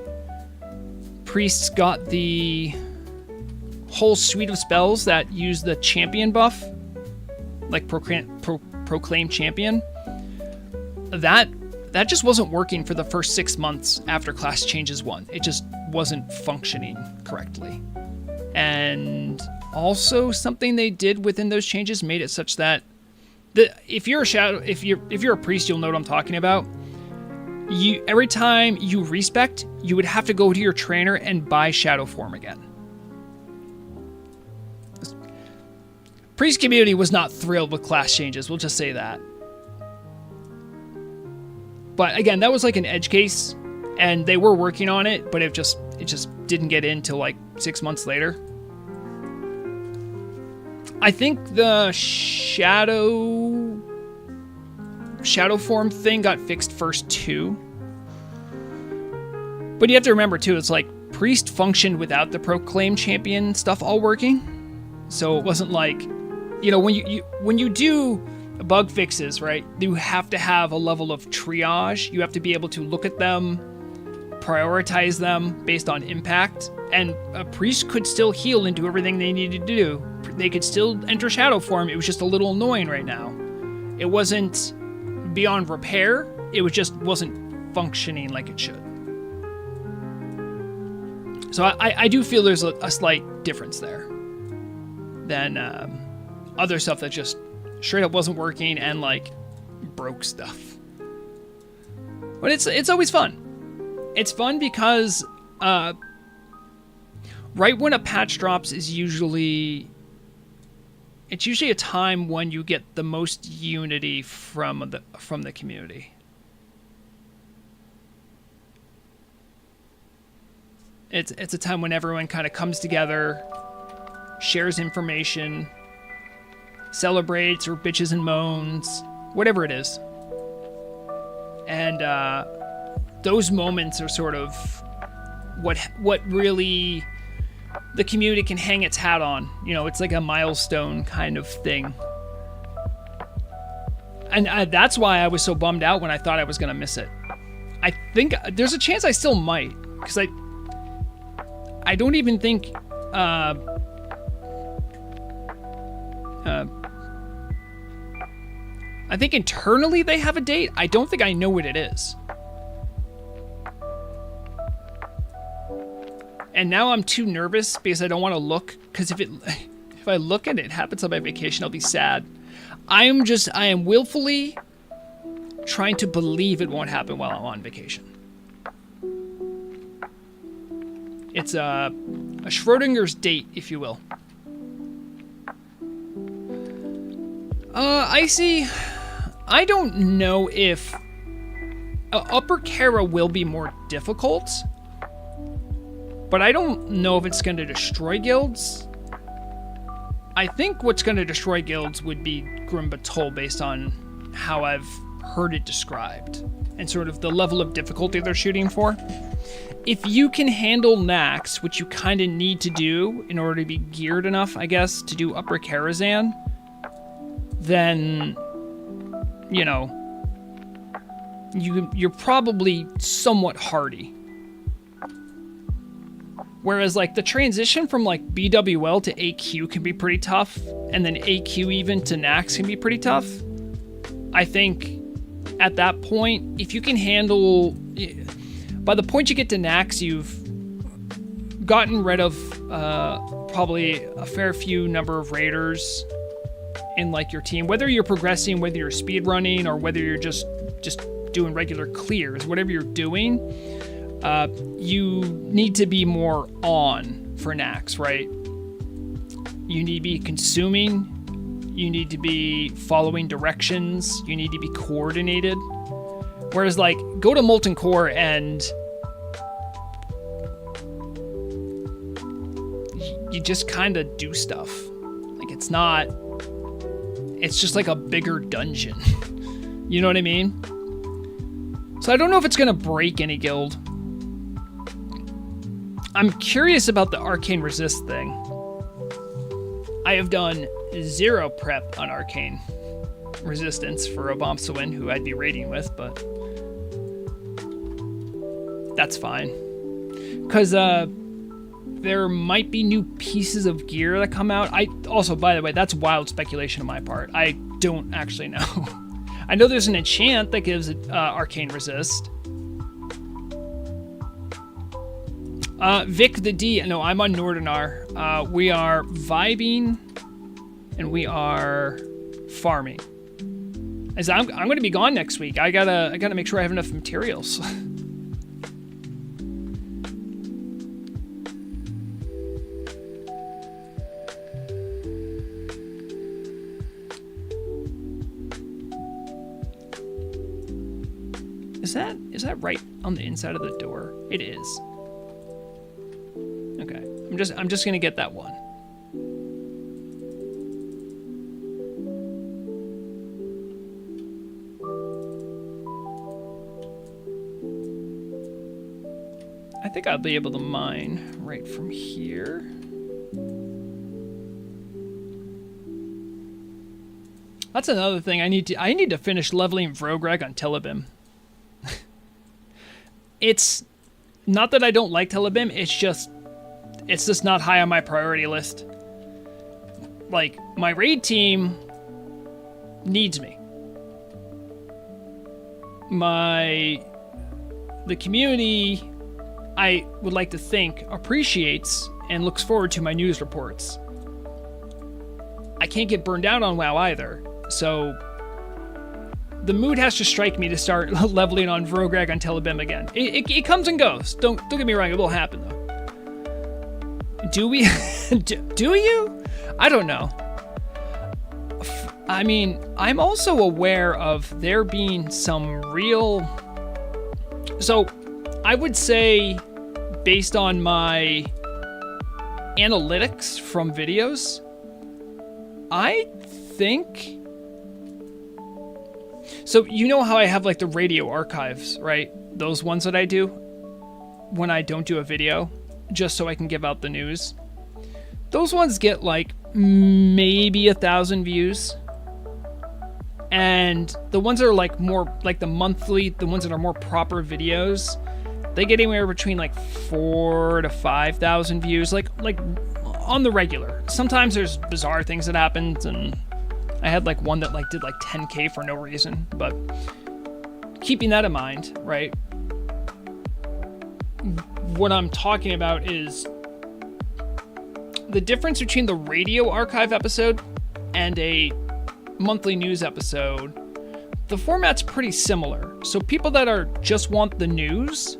priests got the whole suite of spells that use the champion buff, like proclaim champion. That just wasn't working for the first 6 months after class changes 1. It just wasn't functioning correctly. And also something they did within those changes made it such that if you're a priest, you'll know what I'm talking about. Every time you respect, you would have to go to your trainer and buy shadow form again. Priest community was not thrilled with class changes, we'll just say that. But again, that was like an edge case, and they were working on it, but it just didn't get in till like 6 months later. I think the shadow form thing got fixed first too. But you have to remember too, it's like priest functioned without the proclaim champion stuff all working. So it wasn't like, when you do bug fixes, right? You have to have a level of triage. You have to be able to look at them, prioritize them based on impact, and a priest could still heal and do everything they needed to do. They could still enter shadow form. It was just a little annoying right now. It wasn't beyond repair. It was just wasn't functioning like it should. So I do feel there's a slight difference there than other stuff that just straight up wasn't working and like broke stuff. But it's always fun. It's fun because right when a patch drops is usually a time when you get the most unity from the community. It's a time when everyone kind of comes together, shares information, celebrates or bitches and moans, whatever it is. And those moments are sort of what really the community can hang its hat on. You know, it's like a milestone kind of thing. And that's why I was so bummed out when I thought I was going to miss it. I think there's a chance I still might, because I don't even think I think internally they have a date. I don't think I know what it is. And now I'm too nervous because I don't want to look, because if I look and it happens on my vacation, I'll be sad. I am willfully trying to believe it won't happen while I'm on vacation. It's a Schrodinger's date, if you will. Icy, I don't know if Upper Kara will be more difficult, but I don't know if it's going to destroy guilds. I think what's going to destroy guilds would be Grim Batol based on how I've heard it described and sort of the level of difficulty they're shooting for. If you can handle Nax, which you kind of need to do in order to be geared enough, I guess, to do Upper Karazhan, then, you know, you're probably somewhat hardy. Whereas, like, the transition from, like, BWL to AQ can be pretty tough, and then AQ even to Nax can be pretty tough. I think at that point, if you can handle... By the point you get to Nax, you've gotten rid of probably a fair few number of raiders in, like, your team. Whether you're progressing, whether you're speedrunning, or whether you're just doing regular clears, whatever you're doing... you need to be more on for Nax, right? You need to be consuming. You need to be following directions. You need to be coordinated. Whereas, like, go to Molten Core and you just kind of do stuff. Like, it's not... It's just like a bigger dungeon. You know what I mean? So I don't know if it's going to break any guild. I'm curious about the Arcane Resist thing. I have done 0 prep on Arcane Resistance for Obamsawin, who I'd be raiding with, but that's fine. Because there might be new pieces of gear that come out. Also, by the way, that's wild speculation on my part. I don't actually know. I know there's an enchant that gives Arcane Resist. Vic the D, no, I'm on Nordinar. We are vibing and we are farming. As I'm going to be gone next week. I gotta make sure I have enough materials. Is that right on the inside of the door? It is. Okay, I'm just gonna get that one. I think I'll be able to mine right from here. That's another thing I need to finish leveling Vrogreg on Telebim. It's not that I don't like Telebim, it's just not high on my priority list. Like, my raid team needs me. The community, I would like to think, appreciates and looks forward to my news reports. I can't get burned out on WoW either, so the mood has to strike me to start leveling on Vrogreg on Telebim again. It comes and goes. Don't get me wrong, it will happen though. Do we? Do you? I don't know. I mean, I'm also aware of there being some real... So, I would say, based on my analytics from videos, I think... So, you know how I have, like, the radio archives, right? Those ones that I do when I don't do a video, just so I can give out the news. Those ones get, like, maybe 1,000 views. And the ones that are, like, more, like, the monthly, the ones that are more proper videos, they get anywhere between, like, 4,000 to 5,000 views, like on the regular. Sometimes there's bizarre things that happen, and I had, like, one that, like, did, like, 10K for no reason, but keeping that in mind, right? What I'm talking about is the difference between the radio archive episode and a monthly news episode. The format's pretty similar. So people that are just want the news,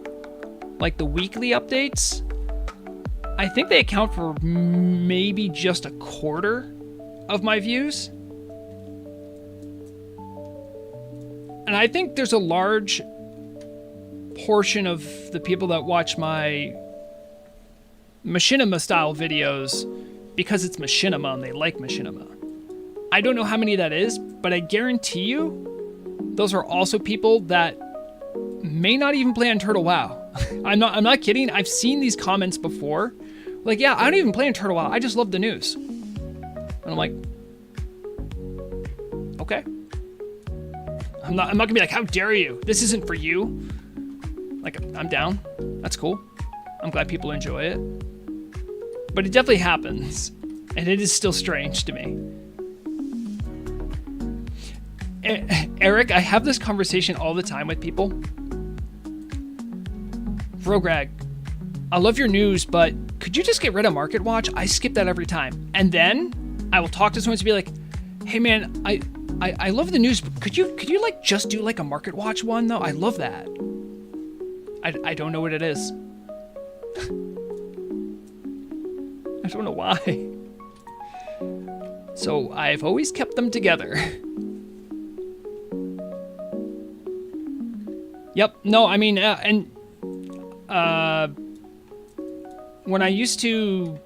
like the weekly updates, I think they account for maybe just a quarter of my views. And I think there's a large portion of the people that watch my machinima style videos because it's machinima and they like machinima. I don't know how many that is, but I guarantee you those are also people that may not even play on Turtle WoW. I'm not kidding. I've seen these comments before. Like, yeah, I don't even play on Turtle WoW. I just love the news. And I'm like, okay. I'm not gonna be like, how dare you? This isn't for you. Like, I'm down. That's cool. I'm glad people enjoy it. But it definitely happens. And it is still strange to me. Eric, I have this conversation all the time with people. Vrogreg, I love your news, but could you just get rid of Market Watch? I skip that every time. And then I will talk to someone to be like, hey man, I love the news, but could you like just do like a Market Watch one though? I love that. I don't know what it is. I don't know why. So I've always kept them together. Yep. No, I mean, when I used to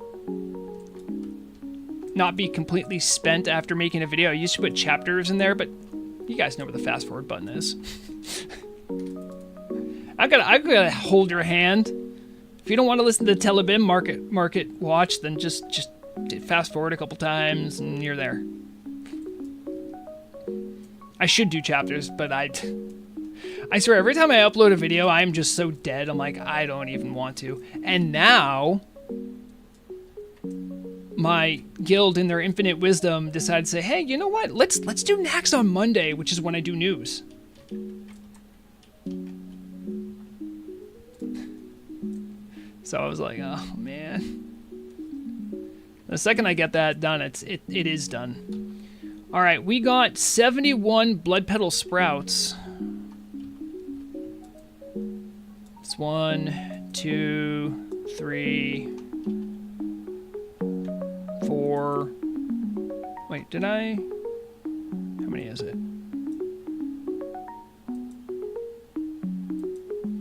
not be completely spent after making a video, I used to put chapters in there, but you guys know where the fast forward button is. I gotta hold your hand. If you don't want to listen to the Telebim Market Watch, then just fast forward a couple times and you're there. I should do chapters, but I swear, every time I upload a video, I'm just so dead. I'm like, I don't even want to. And now, my guild, in their infinite wisdom, decided to say, hey, you know what? Let's do Nax on Monday, which is when I do news. So I was like, oh, man. The second I get that done, it is done. All right, we got 71 blood petal sprouts. 1, 2, 3, 4. Wait, did I? How many is it?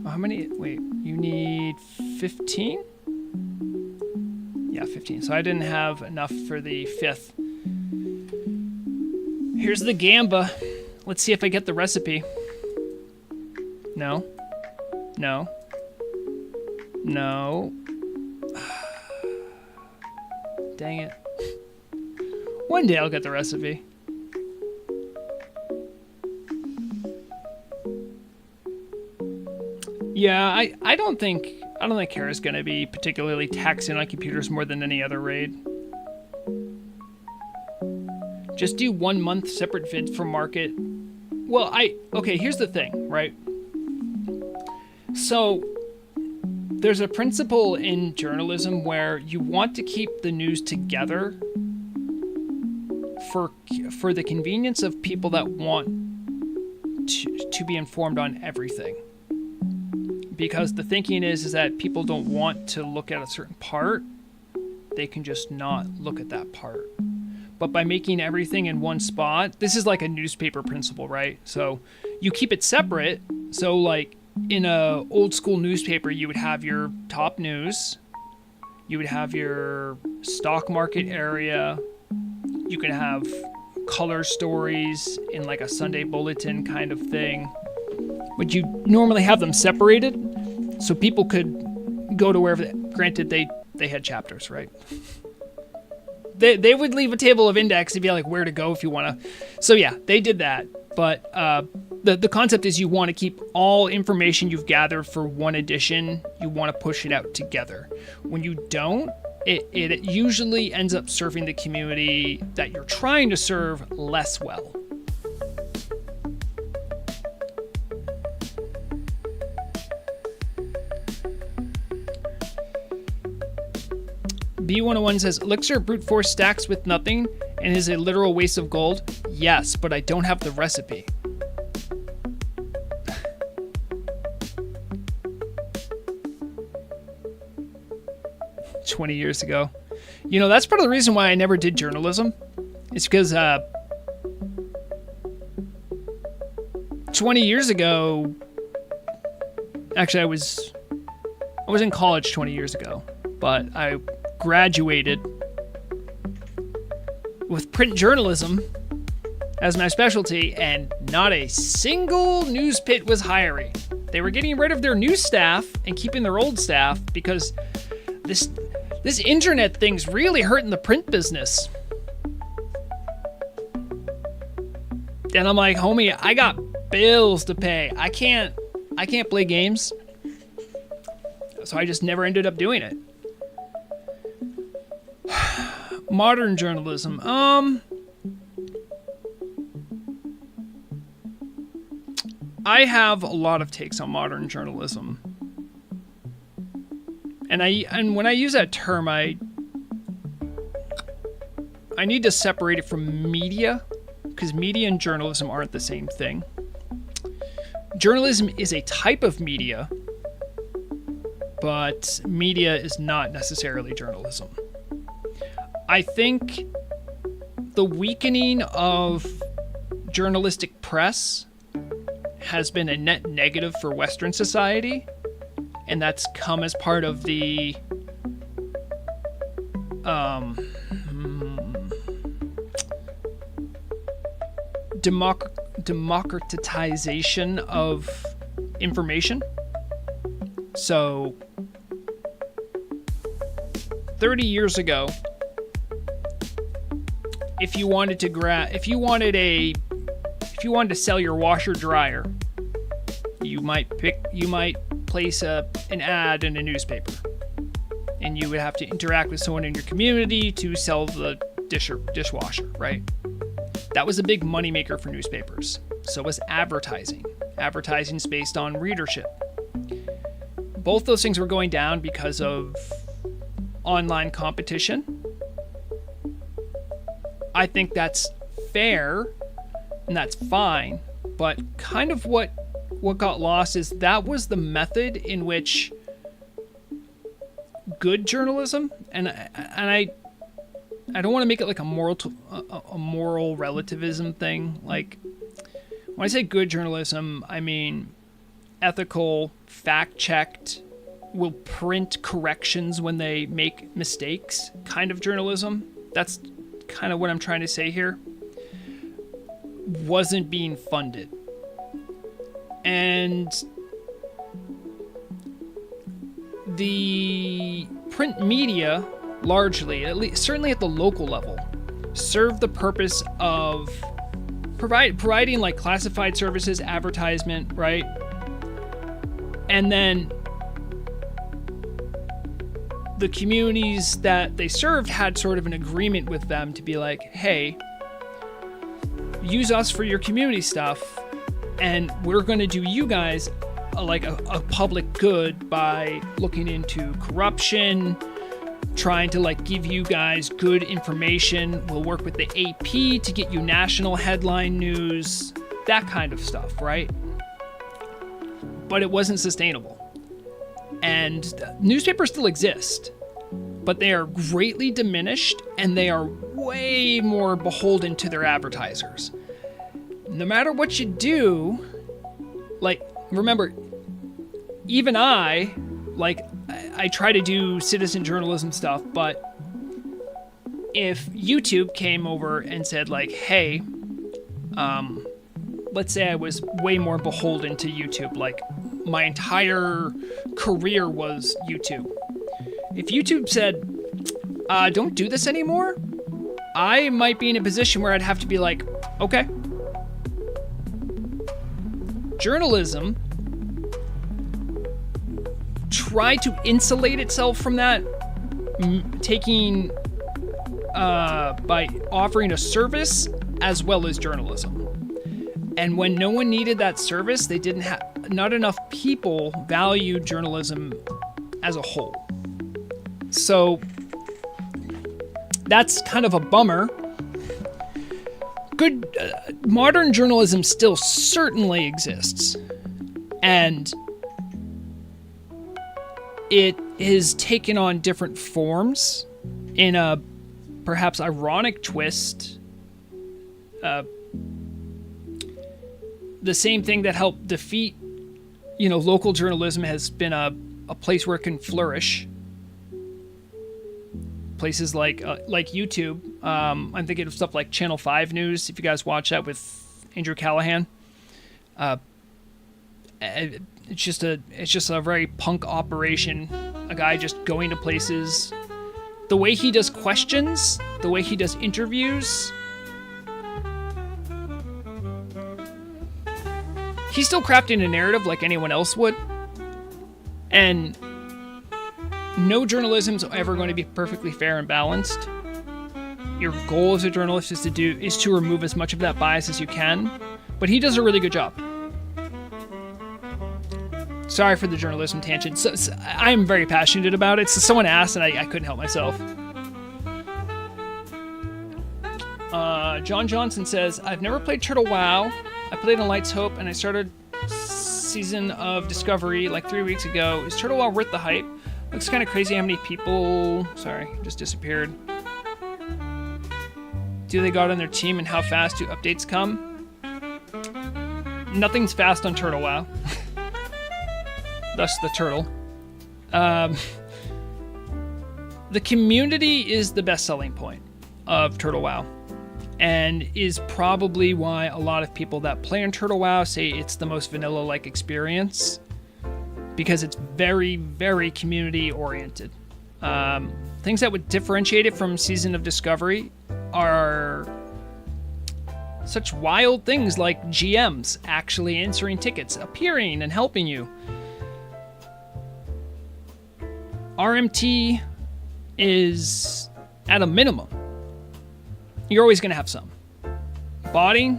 Oh, how many? Wait, you need 15? Yeah, 15. So I didn't have enough for the 5th. Here's the gamba. Let's see if I get the recipe. No. No. No. Dang it. One day I'll get the recipe. Yeah, I don't think Kara is going to be particularly taxing on computers more than any other raid. Just do 1 month separate vids for market. Well, okay, here's the thing, right? So there's a principle in journalism where you want to keep the news together for the convenience of people that want to be informed on everything. Because the thinking is that people don't want to look at a certain part, they can just not look at that part. But by making everything in one spot, this is like a newspaper principle, right? So you keep it separate. So like in a old school newspaper, you would have your top news, you would have your stock market area, you could have color stories in like a Sunday bulletin kind of thing. But you normally have them separated so people could go to wherever. Granted, they had chapters, right? They would leave a table of index to be like where to go if you want to. So yeah, they did that. But the concept is you want to keep all information you've gathered for one edition. You want to push it out together. When you don't, it usually ends up serving the community that you're trying to serve less well. B101 says, Elixir brute force stacks with nothing and is a literal waste of gold. Yes, but I don't have the recipe. $20 years ago. You know, that's part of the reason why I never did journalism. It's because 20 years ago, actually I was in college 20 years ago, but I graduated with print journalism as my specialty, and not a single news pit was hiring. They were getting rid of their new staff and keeping their old staff because this internet thing's really hurting the print business. And I'm like, homie, I got bills to pay. I can't play games. So I just never ended up doing it. Modern journalism. I have a lot of takes on modern journalism. And when I use that term, I need to separate it from media, because media and journalism aren't the same thing. Journalism is a type of media, but media is not necessarily journalism. I think the weakening of journalistic press has been a net negative for Western society, and that's come as part of the democratization of information. So 30 years ago, if you wanted to sell your washer dryer, you might place an ad in a newspaper, and you would have to interact with someone in your community to sell the dishwasher, right? That was a big moneymaker for newspapers. So was advertising. Advertising's based on readership. Both those things were going down because of online competition. I think that's fair and that's fine, but kind of what got lost is that was the method in which good journalism, and I don't want to make it like a moral relativism thing. Like, when I say good journalism, I mean ethical, fact-checked, will print corrections when they make mistakes kind of journalism. That's kind of what I'm trying to say here. Wasn't being funded. And the print media, largely, at least certainly at the local level, served the purpose of providing like classified services, advertisement, right? And then the communities that they served had sort of an agreement with them to be like, hey, use us for your community stuff, and we're going to do you guys a public good by looking into corruption, trying to give you guys good information. We'll work with the AP to get you national headline news, that kind of stuff, right? But it wasn't sustainable. And newspapers still exist, but they are greatly diminished, and they are way more beholden to their advertisers. No matter what you do, remember, even I try to do citizen journalism stuff, but if YouTube came over and said hey, let's say I was way more beholden to YouTube, my entire career was YouTube. If YouTube said, don't do this anymore, I might be in a position where I'd have to be okay. Journalism try to insulate itself from that, by offering a service as well as journalism. And when no one needed that service, they didn't have, not enough people valued journalism as a whole. So that's kind of a bummer. Good modern journalism still certainly exists, and it is taken on different forms in a perhaps ironic twist. The same thing that helped defeat, local journalism has been a place where it can flourish. Places like YouTube. I'm thinking of stuff like Channel 5 News, if you guys watch that with Andrew Callahan. It's just a very punk operation. A guy just going to places. The way he does questions, the way he does interviews. He's still crafting a narrative like anyone else would. And no journalism's ever going to be perfectly fair and balanced. Your goal as a journalist is to remove as much of that bias as you can. But he does a really good job. Sorry for the journalism tangent. So I am very passionate about it. So someone asked and I couldn't help myself. John Johnson says, I've never played Turtle WoW. I played on Light's Hope, and I started Season of Discovery 3 weeks ago. Is Turtle WoW worth the hype? Looks kind of crazy how many people... Sorry, just disappeared. Do they got on their team, and how fast do updates come? Nothing's fast on Turtle WoW. Thus the turtle. The community is the best selling point of Turtle WoW, and is probably why a lot of people that play on Turtle WoW say it's the most vanilla-like experience, because it's very, very community-oriented. Things that would differentiate it from Season of Discovery are such wild things like GMs actually answering tickets, appearing and helping you. RMT is at a minimum. You're always going to have some. Body,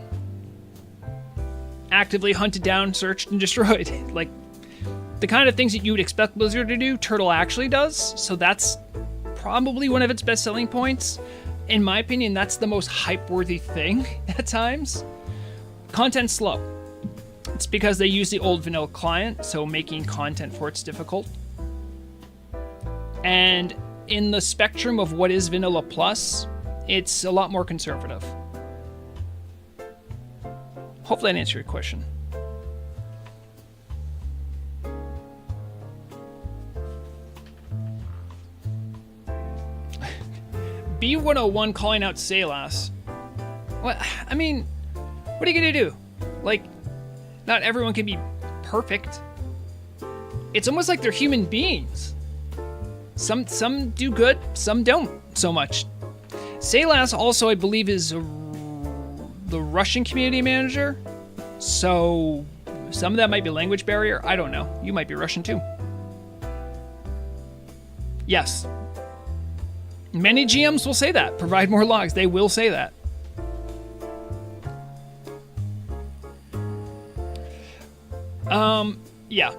actively hunted down, searched, and destroyed. The kind of things that you would expect Blizzard to do, Turtle actually does. So that's probably one of its best selling points. In my opinion, that's the most hype-worthy thing at times. Content's slow. It's because they use the old vanilla client, so making content for it's difficult. And in the spectrum of what is Vanilla Plus, it's a lot more conservative. Hopefully that answered your question. B101 calling out Salas. What? I mean, what are you gonna do? Not everyone can be perfect. It's almost like they're human beings. Some do good, some don't so much. Salas also, I believe, is the Russian community manager. So Some of that might be language barrier. I don't know. You might be Russian too. Yes. Many GMs will say that. Provide more logs. They will say that. Yeah.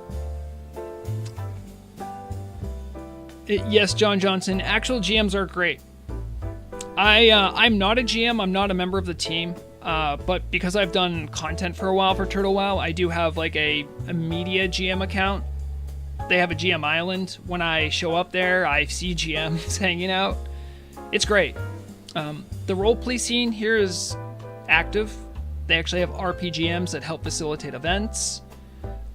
Yes, John Johnson. Actual GMs are great. I'm not a GM. I'm not a member of the team. But because I've done content for a while for Turtle WoW, I do have like a media GM account. They have a GM island. When I show up there, I see GMs hanging out. It's great. The roleplay scene here is active. They actually have RPGMs that help facilitate events.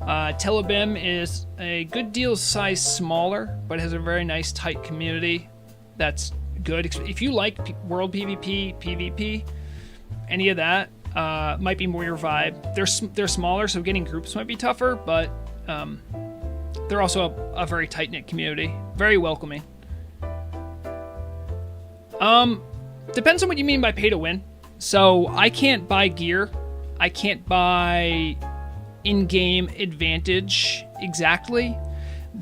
Telebim is a good deal size smaller, but has a very nice tight community. That's good. If you like world PvP, PvP, any of that might be more your vibe. They're smaller, so getting groups might be tougher, but they're also a very tight-knit community. Very welcoming. Depends on what you mean by pay to win. So I can't buy gear. I can't buy in-game advantage exactly.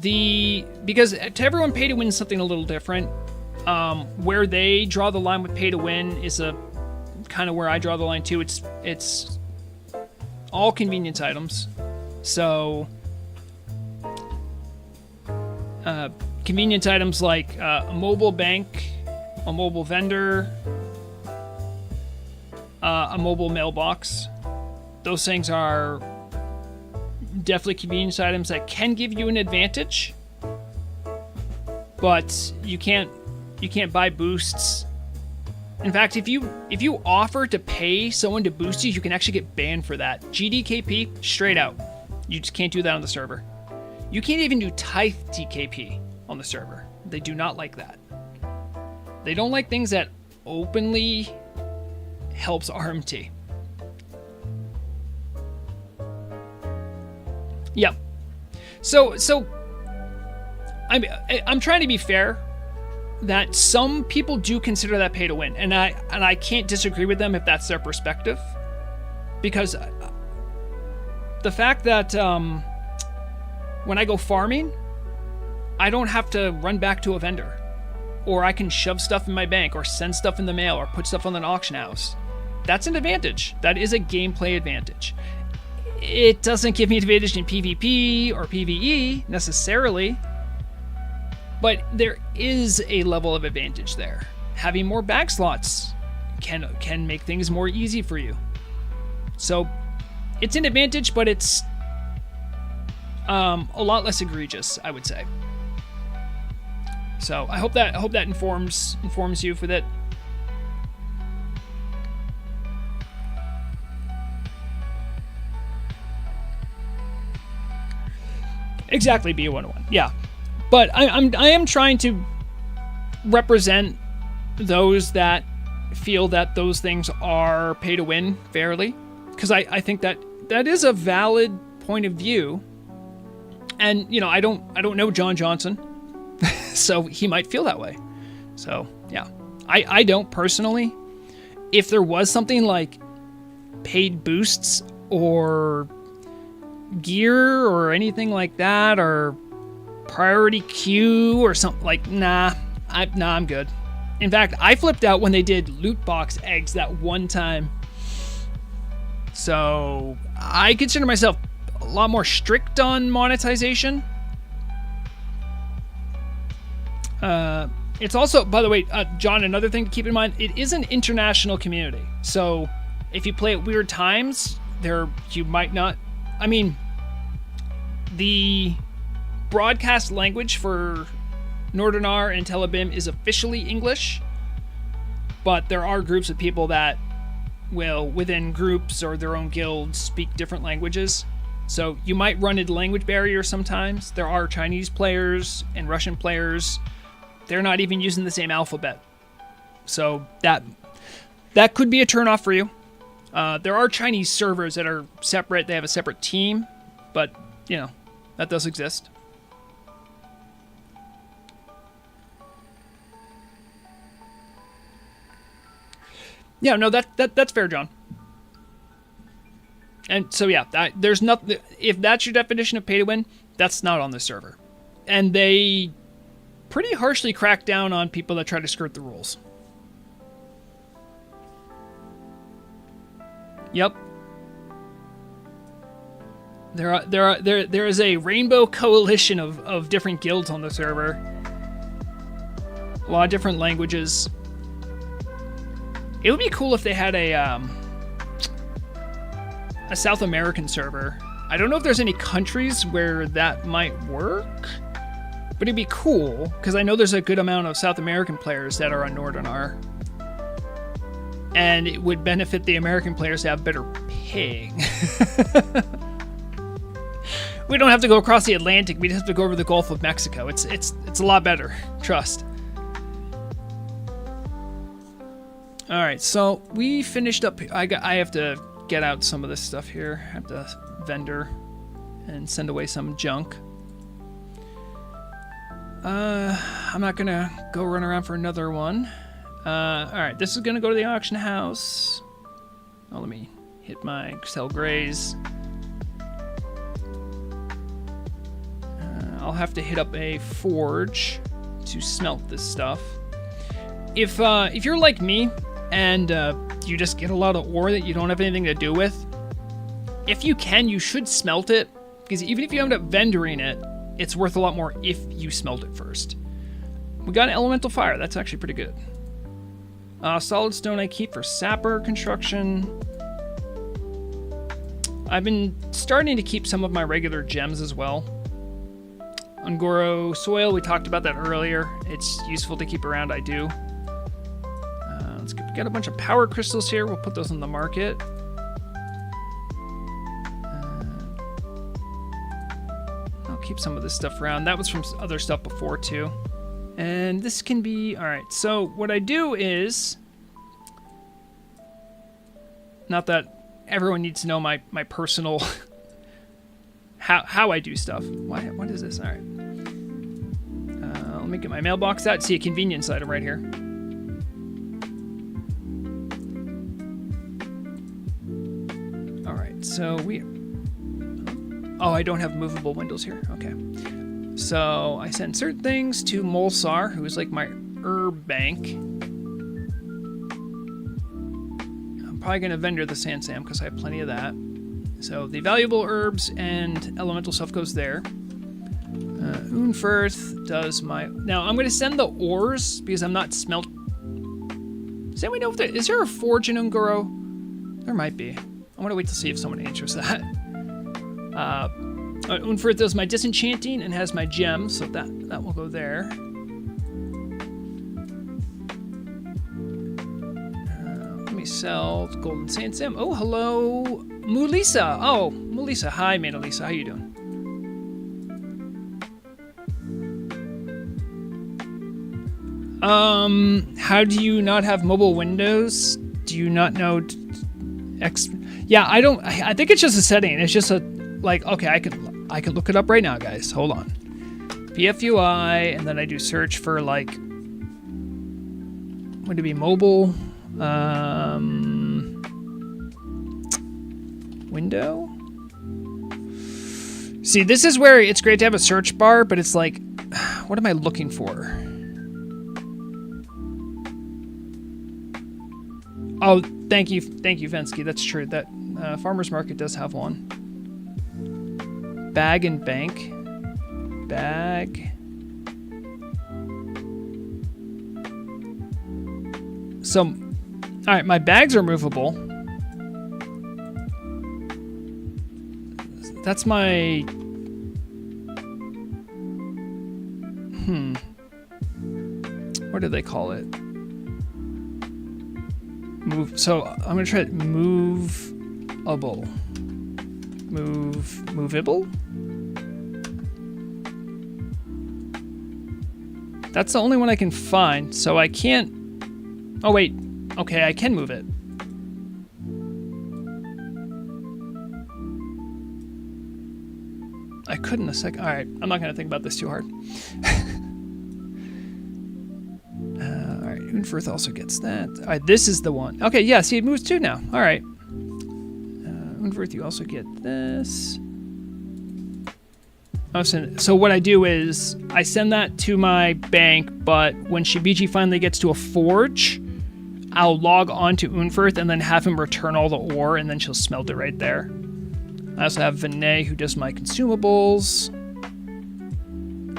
Because to everyone, pay to win is something a little different. Where they draw the line with pay to win is a kind of where I draw the line too. It's all convenience items. So convenience items like a mobile bank, a mobile vendor, a mobile mailbox. Those things are definitely convenience items that can give you an advantage, but you can't buy boosts. In fact, if you offer to pay someone to boost you, you can actually get banned for that. GDKP, straight out. You just can't do that on the server. You can't even do tithe TKP on the server. They do not like that. They don't like things that openly helps RMT. Yeah. So I'm trying to be fair that some people do consider that pay to win, and I can't disagree with them if that's their perspective, because the fact that when I go farming, I don't have to run back to a vendor, or I can shove stuff in my bank, or send stuff in the mail, or put stuff on an auction house. That's an advantage. That is a gameplay advantage. It doesn't give me an advantage in PvP or PvE necessarily, but there is a level of advantage there. Having more bag slots can make things more easy for you. So it's an advantage, but it's a lot less egregious, I would say. So I hope that informs you for that. Exactly, B101. Yeah. But I am trying to represent those that feel that those things are pay to win fairly, because I think that is a valid point of view. And I don't know John Johnson, so he might feel that way. So yeah, I don't personally. If there was something like paid boosts or gear or anything like that, or priority queue or something, like I'm good. In fact, I flipped out when they did loot box eggs that one time. So I consider myself a lot more strict on monetization. It's also, by the way, John, another thing to keep in mind, it is an international community. So if you play at weird times, you might not. I mean, the broadcast language for Northernr and Telebim is officially English, but there are groups of people that will, within groups or their own guilds, speak different languages. So you might run into language barrier sometimes. There are Chinese players and Russian players. They're not even using the same alphabet. So that could be a turnoff for you. There are Chinese servers that are separate. They have a separate team, but, that does exist. Yeah, no, that's fair, John. And so yeah, there's nothing. If that's your definition of pay to win, that's not on the server, and they pretty harshly crack down on people that try to skirt the rules. Yep. There is a rainbow coalition of different guilds on the server. A lot of different languages. It would be cool if they had a South American server. I don't know if there's any countries where that might work, but it'd be cool because I know there's a good amount of South American players that are on Nordinar. And it would benefit the American players to have better ping. We don't have to go across the Atlantic. We just have to go over the Gulf of Mexico. It's a lot better. Trust. All right, so we finished up. I have to get out some of this stuff here. I have to vendor and send away some junk. I'm not gonna go run around for another one. All right, this is gonna go to the auction house. Oh, let me hit my sell grays. I'll have to hit up a forge to smelt this stuff. If you're like me and you just get a lot of ore that you don't have anything to do with, if you can, you should smelt it, because even if you end up vendoring it, it's worth a lot more if you smelt it first. We got an elemental fire. That's actually pretty good. Solid stone I keep for sapper construction. I've been starting to keep some of my regular gems as well. Ungoro soil, we talked about that earlier. It's useful to keep around, I do. Let's get, we got a bunch of power crystals here. We'll put those on the market. I'll keep some of this stuff around. That was from other stuff before too. And this can be, all right, so what I do is, not that everyone needs to know my personal, how I do stuff. What is this? All right. Let me get my mailbox out. See a convenience item right here. All right, so oh, I don't have movable windows here. Okay. So I send certain things to Molsar, who is like my herb bank. I'm probably going to vendor the Sansam because I have plenty of that. So the valuable herbs and elemental stuff goes there. Unferth does my... Now, I'm going to send the ores because I'm not smelt... Does anyone know if is there a forge in Ungoro? There might be. I want to wait to see if someone answers that. Unferth does my disenchanting and has my gems, so that will go there. Let me sell the golden Sansam. Oh, hello, Mulisa. Oh, Mulisa. Hi, Manalisa. How you doing? How do you not have mobile windows? Do you not know? Yeah, I don't. I think it's just a setting. It's just a like. Okay, I can look it up right now, guys. Hold on. PFUI, and then I do search for like. Would it be mobile? Window. See, this is where it's great to have a search bar, but it's like, what am I looking for? Oh, thank you, Vensky. That's true. That farmer's market does have one. Bag and bank. Bag. So, all right, my bags are movable. That's my... What do they call it? Move. So I'm gonna try it. Movable. Movable. That's the only one I can find. So I can't. Oh wait. Okay, I can move it. I couldn't a second. All right, I'm not gonna think about this too hard. All right, Unferth also gets that. All right, this is the one. Okay, yeah, see, it moves too now. All right. Unverth, you also get this. Oh, so what I do is I send that to my bank, but when Shabiji finally gets to a forge, I'll log on to Unverth and then have him return all the ore, and then she'll smelt it right there. I also have Vinay, who does my consumables.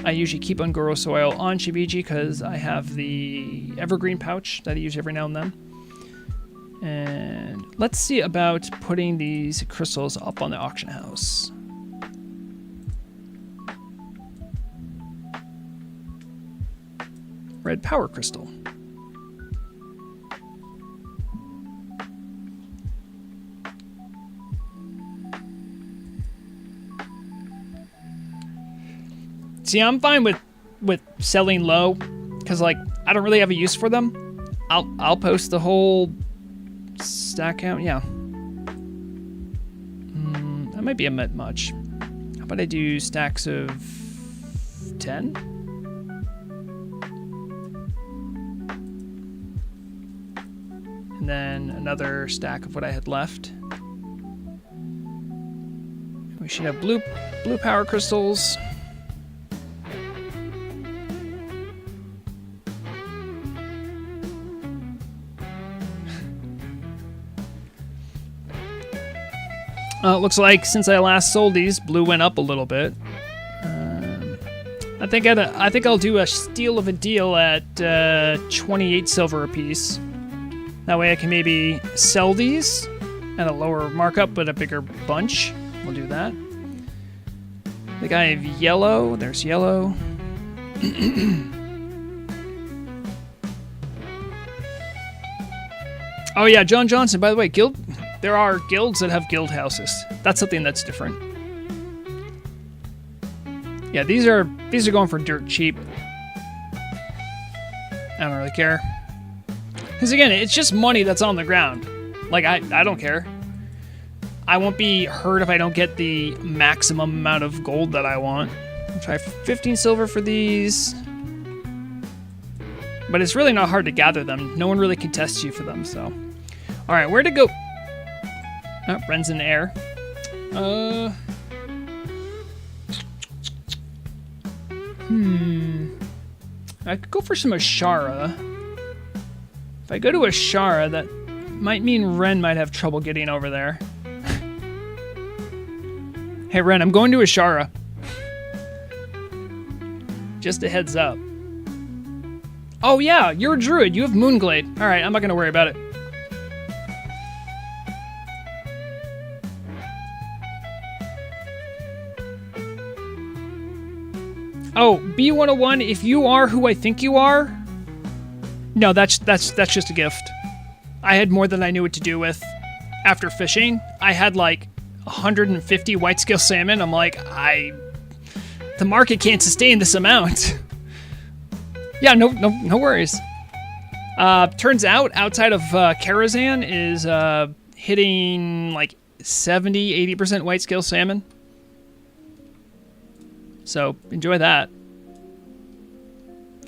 I usually keep Ungoro soil on Shabiji because I have the evergreen pouch that I use every now and then. And let's see about putting these crystals up on the auction house. Red power crystal. See, I'm fine with selling low, because like I don't really have a use for them. I'll post the whole stack count. Yeah, that might be a bit much. How about I do stacks of 10? And then another stack of what I had left. We should have blue power crystals. It looks like since I last sold these, blue went up a little bit. I think I'll do a steal of a deal at 28 silver a piece. That way I can maybe sell these at a lower markup, but a bigger bunch. We'll do that. I think I have yellow. There's yellow. Oh yeah, John Johnson, by the way, there are guilds that have guild houses. That's something that's different. Yeah, these are going for dirt cheap. I don't really care. Because again, it's just money that's on the ground. Like, I don't care. I won't be hurt if I don't get the maximum amount of gold that I want. I'll try 15 silver for these. But it's really not hard to gather them. No one really contests you for them, so. Alright, where to go? Oh, Ren's in the air. I could go for some Ashara. If I go to Ashara, that might mean Ren might have trouble getting over there. Hey Ren, I'm going to Ashara. Just a heads up. Oh yeah, you're a druid. You have Moonglade. Alright, I'm not going to worry about it. Oh, B101, if you are who I think you are... No, that's just a gift. I had more than I knew what to do with. After fishing, I had like 150 white scale salmon. I'm like, the market can't sustain this amount. Yeah, no worries. Turns out, outside of Karazhan is hitting like 70-80% white scale salmon. So enjoy that.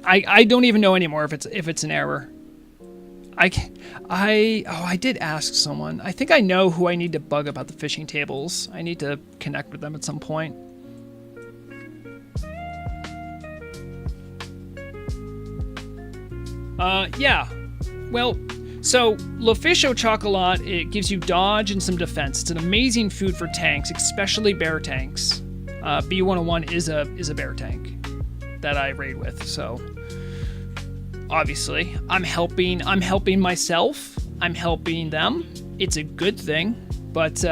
I don't even know anymore if it's an error. I did ask someone. I think I know who I need to bug about the fishing tables. I need to connect with them at some point. Yeah. Well, so L'Officio Chocolat, it gives you dodge and some defense. It's an amazing food for tanks, especially bear tanks. B101 is a bear tank that I raid with, so obviously I'm helping myself, I'm helping them. It's a good thing, but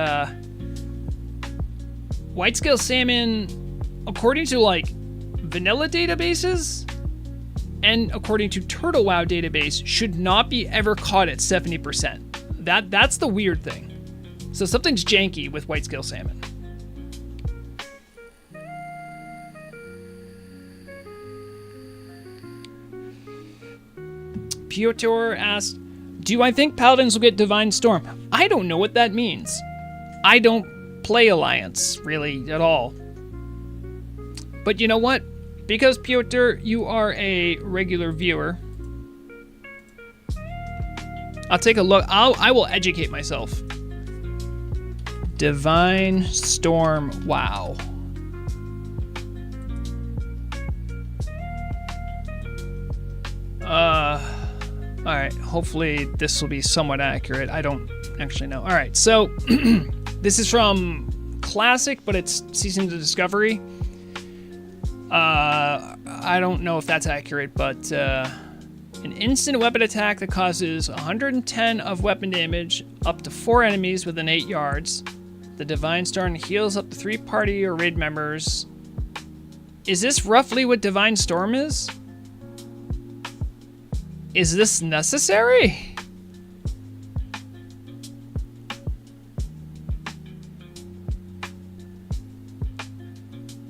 white scale salmon, according to like vanilla databases and according to Turtle WoW database, should not be ever caught at 70%. That's the weird thing. So something's janky with white scale salmon. Piotr asked, do I think Paladins will get Divine Storm? I don't know what that means. I don't play Alliance, really, at all. But you know what? Because, Piotr, you are a regular viewer, I'll take a look. I will educate myself. Divine Storm WoW. Alright, hopefully this will be somewhat accurate. I don't actually know. Alright, so this is from Classic, but it's Season to Discovery. I don't know if that's accurate, but an instant weapon attack that causes 110 of weapon damage up to 4 enemies within 8 yards. The Divine Storm heals up to 3 party or raid members. Is this roughly what Divine Storm is? Is this necessary?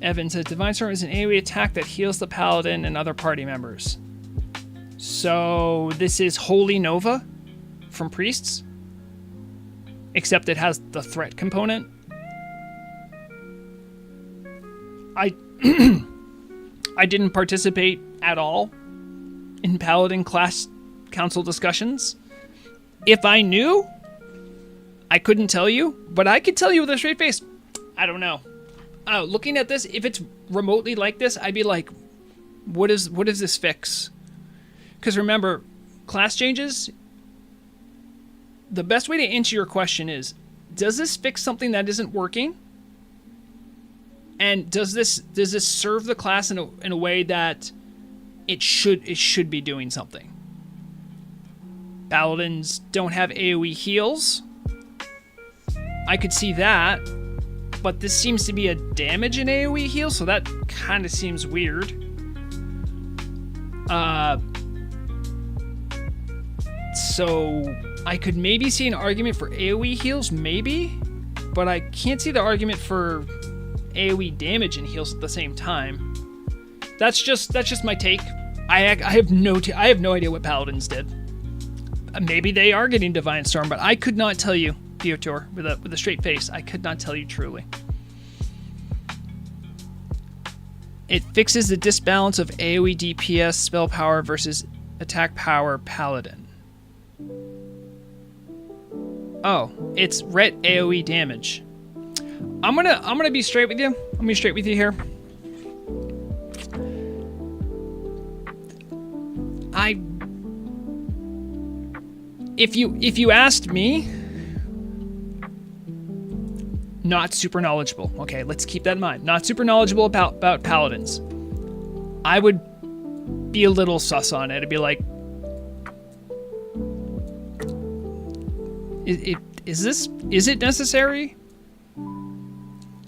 Evan says Divine Storm is an AoE attack that heals the paladin and other party members. So this is Holy Nova from Priests, except it has the threat component. I didn't participate at all in Paladin class council discussions. If I knew, I couldn't tell you, but I could tell you with a straight face, I don't know. Looking at this, if it's remotely like this, I'd be like, what does this fix? Because remember, class changes, the best way to answer your question is, does this fix something that isn't working? And does this serve the class in a way that it should be doing something? Paladins don't have AoE heals. I could see that, but this seems to be a damage and AoE heal, so that kind of seems weird. So I could maybe see an argument for AoE heals, maybe, but I can't see the argument for AoE damage and heals at the same time. That's just my take. I have no idea what Paladins did. Maybe they are getting Divine Storm, but I could not tell you, Theotor, with a straight face. I could not tell you truly. It fixes the disbalance of AoE DPS spell power versus attack power Paladin. Oh, it's ret AoE damage. I'm gonna be straight with you. I'm gonna be straight with you here. If you asked me, not super knowledgeable. Okay, let's keep that in mind. Not super knowledgeable about paladins. I would be a little sus on it. I'd be like, is it necessary?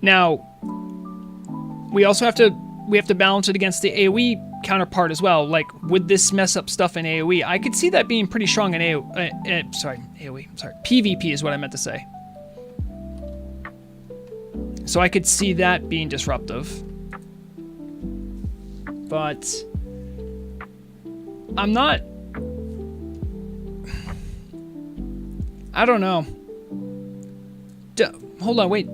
Now, we also have to balance it against the AoE counterpart as well. Like, would this mess up stuff in AoE? I could see that being pretty strong in PvP is what I meant to say. So I could see that being disruptive. But I'm not... I don't know. Hold on, wait.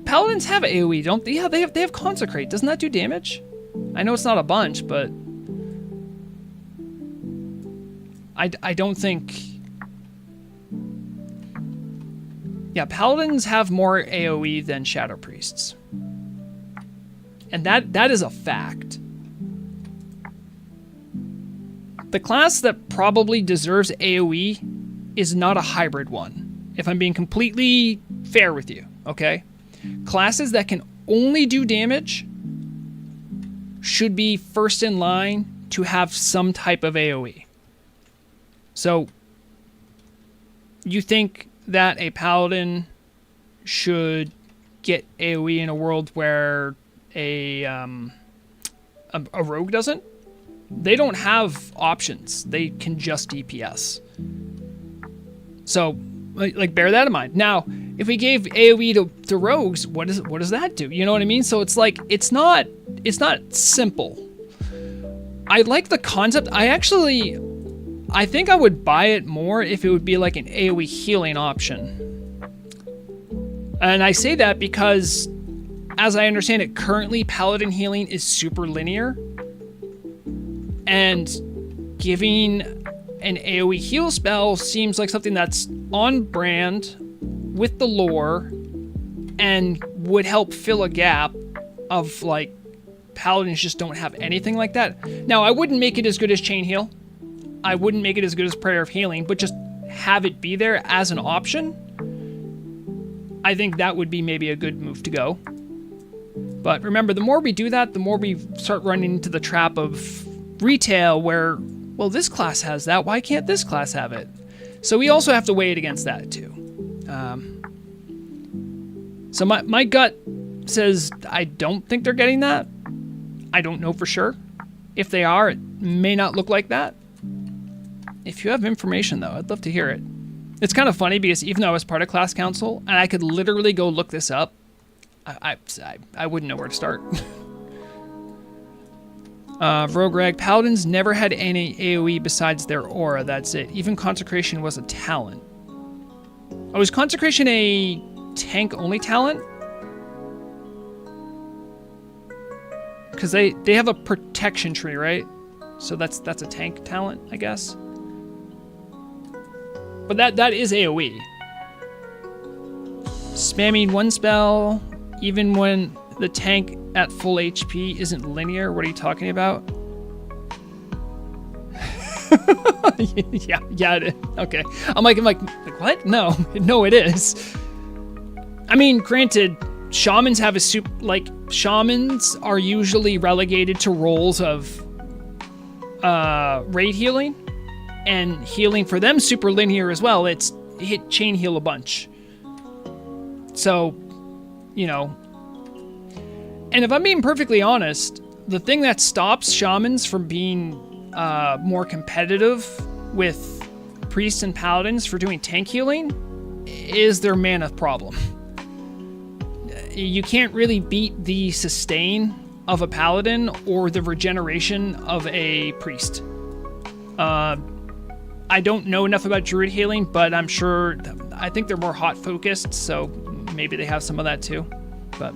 Paladins have AoE, don't they? Yeah, they have Consecrate. Doesn't that do damage? I know it's not a bunch, but I don't think. Yeah, Paladins have more AoE than Shadow Priests, and that is a fact. The class that probably deserves AoE is not a hybrid one, if I'm being completely fair with you, okay? Classes that can only do damage should be first in line to have some type of AoE. So, you think that a paladin should get AoE in a world where a rogue doesn't? They don't have options. They can just DPS. So, like bear that in mind. Now, if we gave AoE to rogues, what does that do? You know what I mean? So it's like it's not simple. I like the concept. I think I would buy it more if it would be like an AoE healing option. And I say that because, as I understand it, currently paladin healing is super linear. And giving an AoE heal spell seems like something that's on brand with the lore and would help fill a gap of like paladins just don't have anything like that. Now, I wouldn't make it as good as Chain Heal. I wouldn't make it as good as Prayer of Healing, but just have it be there as an option. I think that would be maybe a good move to go. But remember, the more we do that, the more we start running into the trap of retail where, well, this class has that, why can't this class have it? So we also have to weigh it against that too. So my gut says I don't think they're getting that. I don't know for sure. If they are, it may not look like that. If you have information, though, I'd love to hear it. It's kind of funny because even though I was part of class council and I could literally go look this up, I wouldn't know where to start. Rogue Rag, Paladins never had any AoE besides their aura, that's it. Even Consecration was a talent. Oh, is Consecration a tank-only talent? Because they have a protection tree, right? So that's a tank talent, I guess. But that is AoE. Spamming one spell, even when the tank at full HP isn't linear. What are you talking about? yeah, it is. Okay. I'm like, what? No, it is. I mean, granted, shamans have a shamans are usually relegated to roles of raid healing, and healing for them super linear as well. It's hit chain heal a bunch. So, you know, and if I'm being perfectly honest, the thing that stops shamans from being more competitive with priests and paladins for doing tank healing is their mana problem. You can't really beat the sustain of a paladin or the regeneration of a priest. I don't know enough about druid healing, but I think they're more hot focused, so maybe they have some of that too. But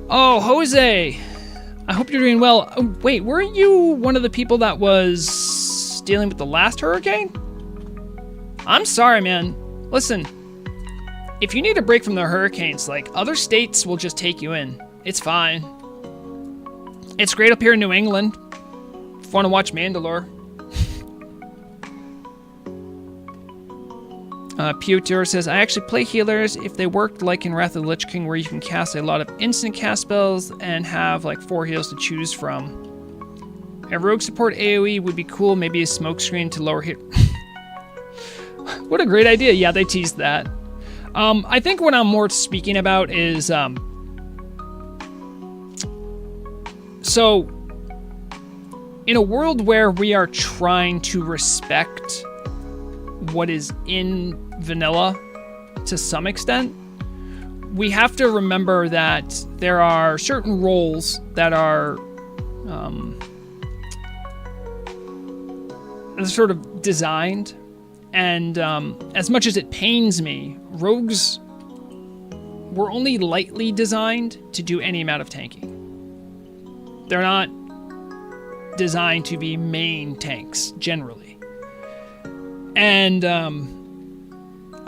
oh, Jose, I hope you're doing well. Oh, wait, weren't you one of the people that was dealing with the last hurricane? I'm sorry, man. Listen, if you need a break from the hurricanes, like, other states will just take you in. It's fine. It's great up here in New England. If you want to watch Mandalore. Pewter says, I actually play healers if they worked like in Wrath of the Lich King, where you can cast a lot of instant cast spells and have like 4 heals to choose from. A rogue support AoE would be cool, maybe a smoke screen to lower hit. What a great idea. Yeah, they teased that. I think what I'm more speaking about is, so in a world where we are trying to respect what is in vanilla to some extent, we have to remember that there are certain roles that are sort of designed, and as much as it pains me, rogues were only lightly designed to do any amount of tanking. They're not designed to be main tanks, generally. And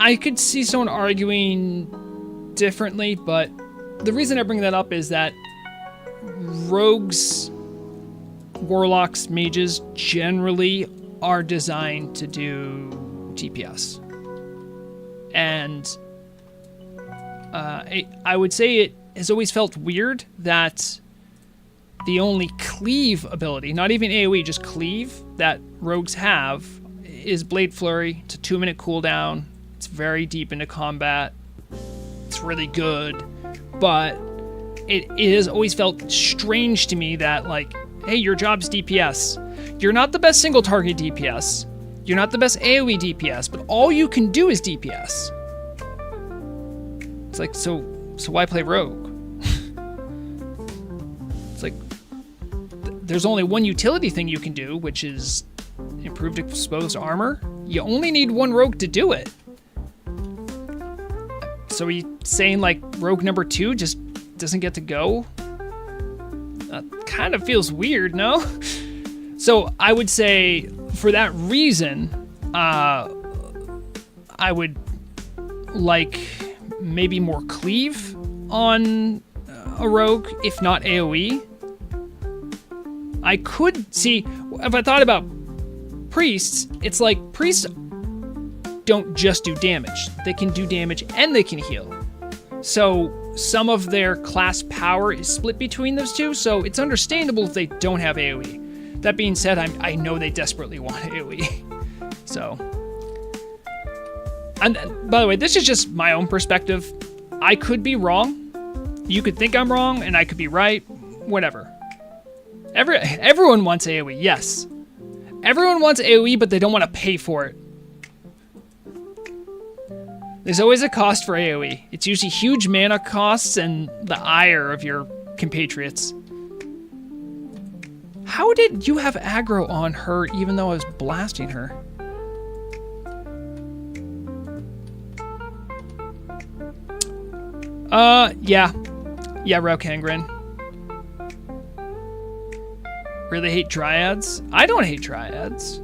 I could see someone arguing differently, but the reason I bring that up is that rogues, warlocks, mages generally are designed to do DPS. And I would say it has always felt weird that the only cleave ability, not even AoE, just cleave, that rogues have is Blade Flurry. It's a 2-minute cooldown. It's very deep into combat. It's really good. But it has always felt strange to me that, like, hey, your job's DPS. You're not the best single target DPS. You're not the best AoE DPS, but all you can do is DPS. It's like, so why play rogue? It's like, there's only one utility thing you can do, which is improved exposed armor. You only need one rogue to do it. So are you saying like rogue number 2 just doesn't get to go? kind of feels weird, no? So I would say for that reason, I would like maybe more cleave on a rogue, if not AoE. I could see, if I thought about priests, it's like priests don't just do damage. They can do damage and they can heal. So some of their class power is split between those two, so it's understandable if they don't have AoE. That being said, I know they desperately want AoE. So, and by the way, this is just my own perspective. I could be wrong. You could think I'm wrong, and I could be right. Whatever. Everyone wants AoE, yes. Everyone wants AoE, but they don't want to pay for it. There's always a cost for AoE. It's usually huge mana costs and the ire of your compatriots. How did you have aggro on her even though I was blasting her? Yeah. Yeah, Raukangren. Really hate dryads? I don't hate dryads.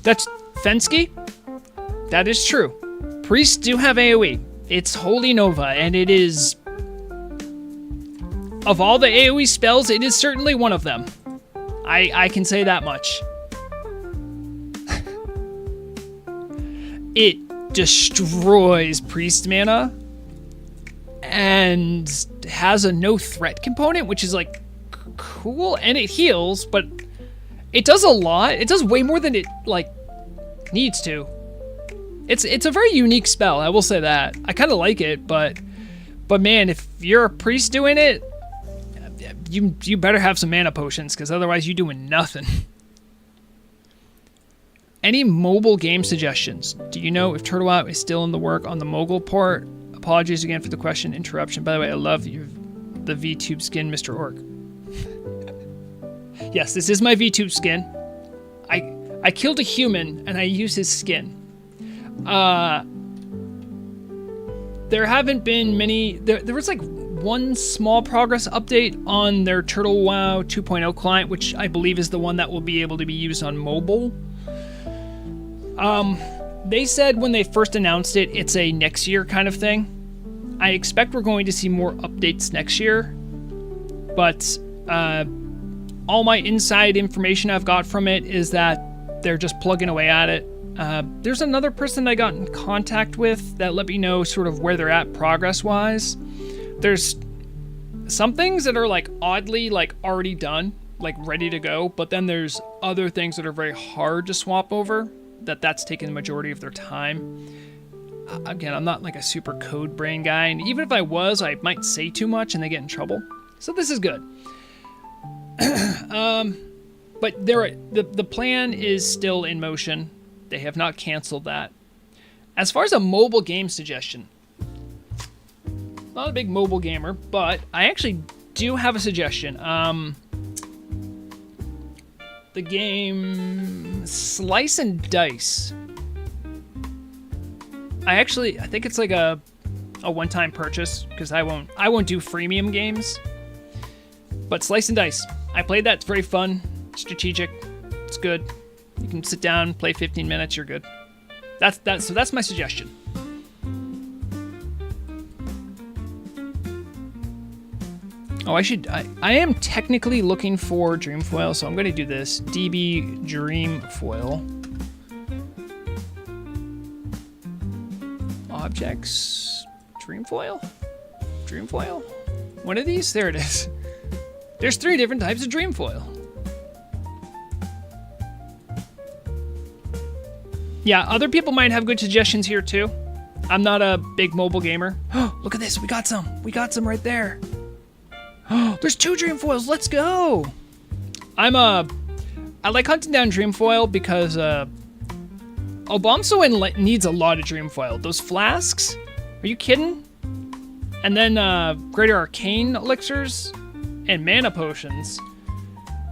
That's Fensky? That is true. Priests do have AoE. It's Holy Nova, and it is... Of all the AoE spells, it is certainly one of them. I can say that much. It destroys priest mana and has a no threat component, which is like cool, and it heals, but it does a lot. It does way more than it like needs to. It's a very unique spell, I will say that. I kind of like it, but man, if you're a priest doing it, you better have some mana potions, because otherwise you're doing nothing. Any mobile game suggestions? Do you know if Turtle Out is still in the work on the mobile port? Apologies again for the question interruption. By the way, I love the VTube skin, Mr. Orc. Yes, this is my VTube skin. I killed a human and I use his skin. There haven't been many. There was like one small progress update on their Turtle WoW 2.0 client, which I believe is the one that will be able to be used on mobile. They said when they first announced it, it's a next year kind of thing. I expect we're going to see more updates next year, but all my inside information I've got from it is that they're just plugging away at it. There's another person I got in contact with that let me know sort of where they're at progress-wise. There's some things that are like oddly like already done, like ready to go, but then there's other things that are very hard to swap over. That's taken the majority of their time. Again, I'm not like a super code brain guy, and even if I was, I might say too much and they get in trouble. So this is good. But the plan is still in motion. They have not canceled that. As far as a mobile game suggestion, not a big mobile gamer, but I actually do have a suggestion. The game Slice and Dice. I think it's like a one-time purchase, because I won't do freemium games. But Slice and Dice, I played that. It's very fun, strategic. It's good. You can sit down, play 15 minutes. You're good. So that's my suggestion. Oh, I am technically looking for Dreamfoil, so I'm going to do this. DB Dreamfoil. Objects. Dreamfoil? Dreamfoil? One of these? There it is. There's 3 different types of Dreamfoil. Yeah, other people might have good suggestions here too. I'm not a big mobile gamer. Oh, look at this. We got some. We got some right there. Oh, there's 2 Dreamfoils. Let's go. I like hunting down Dreamfoil because Obamsoin needs a lot of Dreamfoil. Those flasks? Are you kidding? And then Greater Arcane Elixirs and Mana Potions.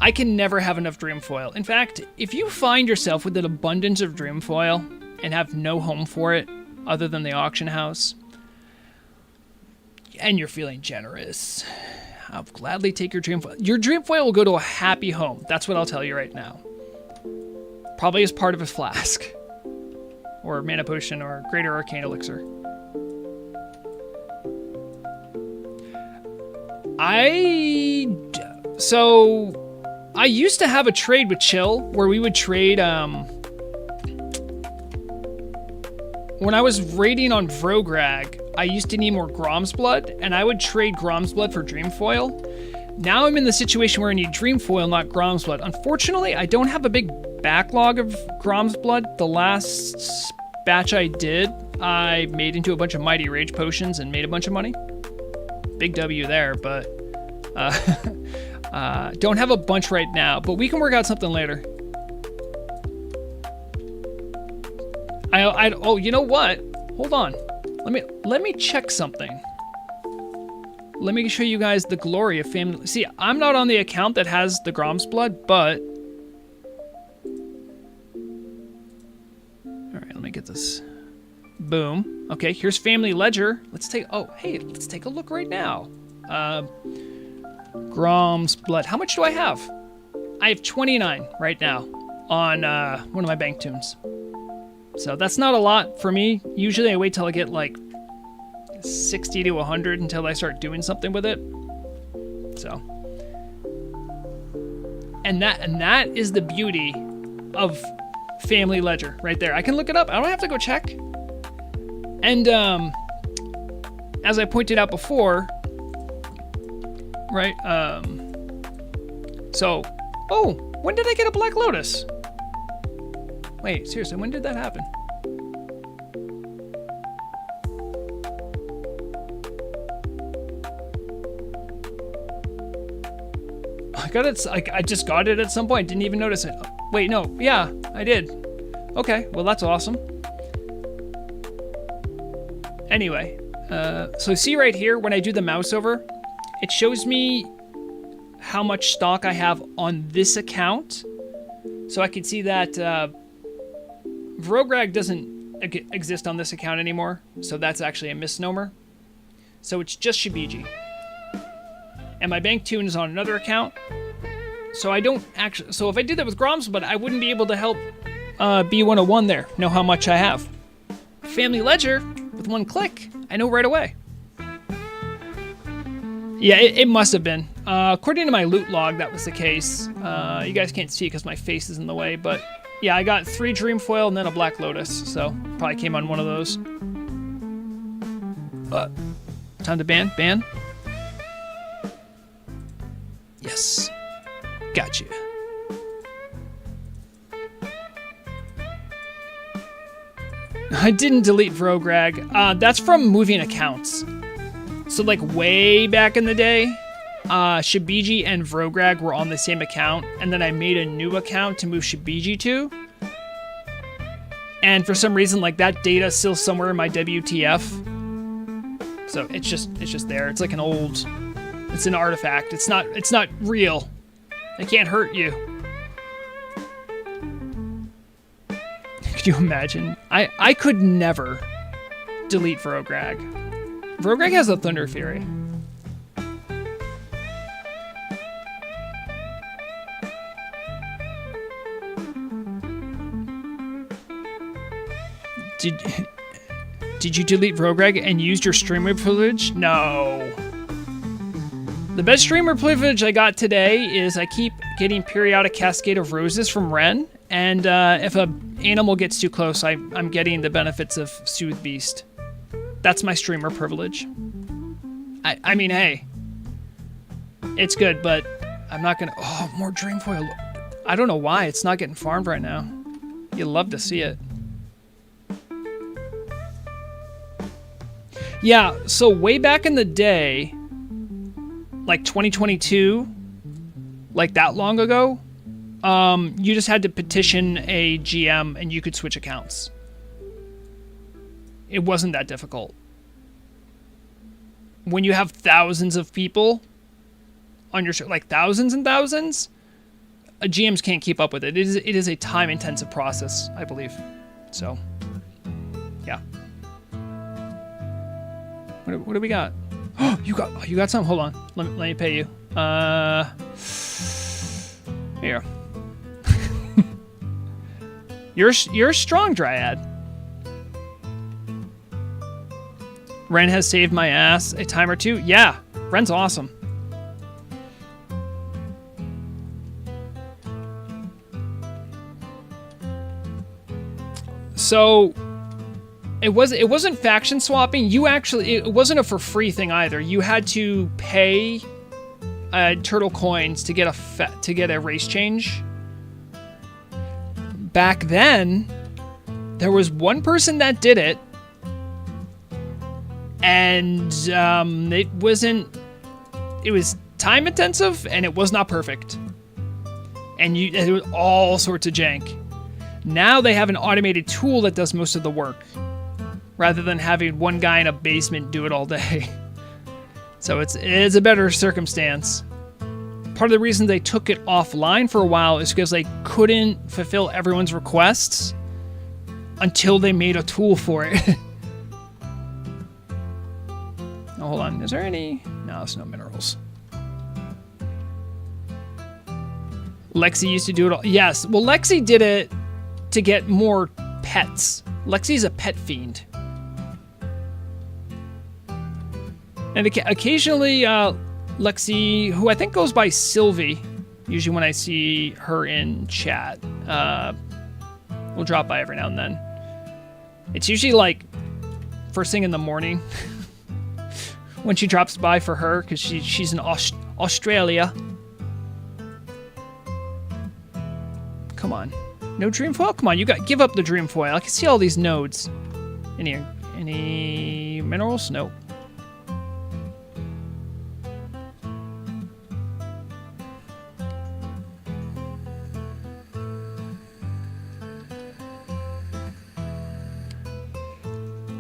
I can never have enough Dreamfoil. In fact, if you find yourself with an abundance of Dreamfoil and have no home for it other than the auction house, And you're feeling generous. I'll gladly take your dream foil. Your dream foil will go to a happy home. That's what I'll tell you right now. Probably as part of a flask. Or mana potion or greater arcane elixir. So I used to have a trade with Chill where we would trade when I was raiding on Vrograg, I used to need more Grom's Blood, and I would trade Grom's Blood for Dream Foil. Now I'm in the situation where I need Dream Foil, not Grom's Blood. Unfortunately, I don't have a big backlog of Grom's Blood. The last batch I did, I made into a bunch of Mighty Rage Potions and made a bunch of money. Big W there, but don't have a bunch right now, but we can work out something later. Oh, you know what? Hold on. Let me check something. Let me show you guys the glory of family. See, I'm not on the account that has the Grom's Blood, but all right, let me get this. Boom. Okay, here's Family Ledger. Let's take a look right now. Grom's Blood. How much do I have? I have 29 right now on one of my bank tunes. So that's not a lot for me. Usually I wait till I get like 60 to 100 until I start doing something with it. So, and that is the beauty of Family Ledger right there. I can look it up. I don't have to go check. And as I pointed out before, right? Oh, when did I get a Black Lotus? Wait, seriously, when did that happen? I just got it at some point. Didn't even notice it. Wait, no. Yeah, I did. Okay, well, that's awesome. Anyway, so see right here, when I do the mouse over, it shows me how much stock I have on this account. So I can see that Vrograg doesn't exist on this account anymore. So that's actually a misnomer. So it's just Shabiji. And my bank tune is on another account. So I don't actually, so if I did that with Grom's, but I wouldn't be able to help B101 there know how much I have. Family Ledger, with one click, I know right away. Yeah, it must have been. According to my loot log, that was the case. You guys can't see because my face is in the way, but yeah, I got 3 Dream Foil and then a Black Lotus, so probably came on one of those. Time to ban? Ban? Yes. Gotcha. I didn't delete Vrograg. That's from moving accounts. So like way back in the day, Shabiji and Vrograg were on the same account, and then I made a new account to move Shabiji to. And for some reason, like that data's still somewhere in my WTF. So it's just there. It's like it's an artifact. It's not real. It can't hurt you. Could you imagine? I could never delete Vrograg. Vrograg has a Thunder Fury. Did you delete Vrograg and used your streamer privilege? No. The best streamer privilege I got today is I keep getting periodic cascade of roses from Ren, and if an animal gets too close, I'm getting the benefits of Soothe Beast. That's my streamer privilege. I mean, hey, it's good, but I'm not gonna. Oh, more Dream Foil. I don't know why it's not getting farmed right now. You'd love to see it. Yeah, so way back in the day, like 2022, like that long ago, you just had to petition a GM and you could switch accounts. It wasn't that difficult. When you have thousands of people on your show, like thousands and thousands, GMs can't keep up with it. It is a time-intensive process, I believe. So, yeah. What do we got? You got some. Hold on. Let me pay you. Here. You're a strong dryad. Ren has saved my ass a time or two. Yeah, Ren's awesome. So it wasn't faction swapping. It wasn't a for free thing either. You had to pay turtle coins to get a race change. Back then, there was one person that did it, and it was time intensive and it was not perfect, and it was all sorts of jank. Now they have an automated tool that does most of the work, rather than having one guy in a basement do it all day. So it's a better circumstance. Part of the reason they took it offline for a while is because they couldn't fulfill everyone's requests until they made a tool for it. Oh, hold on. Is there any? No, there's no minerals. Lexi used to do it all. Yes. Well, Lexi did it to get more pets. Lexi's a pet fiend. And occasionally, Lexi, who I think goes by Sylvie, usually when I see her in chat, will drop by every now and then. It's usually like first thing in the morning when she drops by for her, because she's in Australia. Come on. No dream foil? Come on, give up the dream foil. I can see all these nodes. Any minerals? Nope.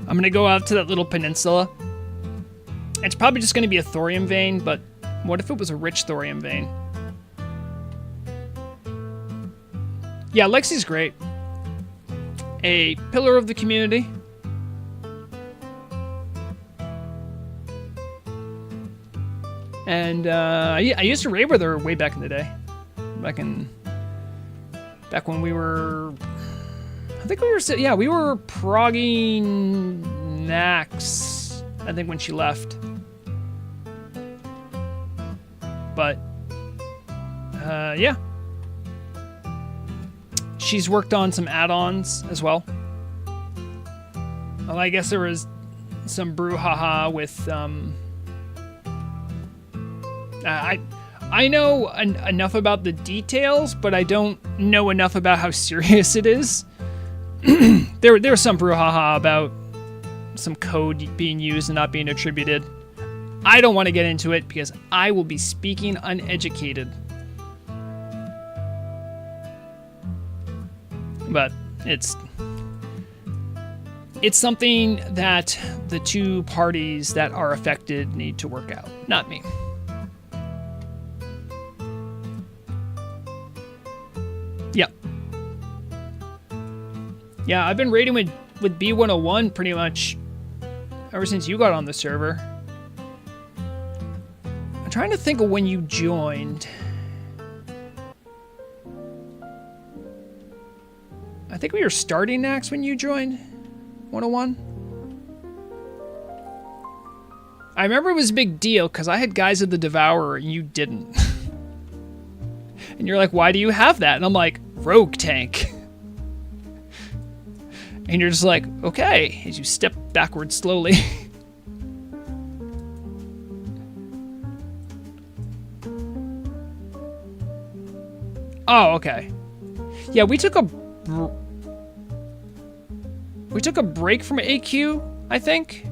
I'm gonna go out to that little peninsula. It's probably just gonna be a thorium vein, but what if it was a rich thorium vein? Yeah, Lexi's great. A pillar of the community. And I used to raid with her way back in the day. Back when we were, I think we were progging Nax, I think, when she left. But yeah. She's worked on some add-ons as well. Well, I guess there was some brouhaha with I know enough about the details, but I don't know enough about how serious it is. There was some brouhaha about some code being used and not being attributed. I don't want to get into it because I will be speaking uneducated. But it's something that the two parties that are affected need to work out, not me. Yep. Yeah, I've been raiding with B101 pretty much ever since you got on the server. I'm trying to think of when you joined. I think we were starting Nax when you joined 101. I remember it was a big deal because I had Guys of the Devourer and you didn't. And you're like, why do you have that? And I'm like, rogue tank. And you're just like, okay, as you step backwards slowly. Oh, okay. Yeah, we took a break from AQ, I think.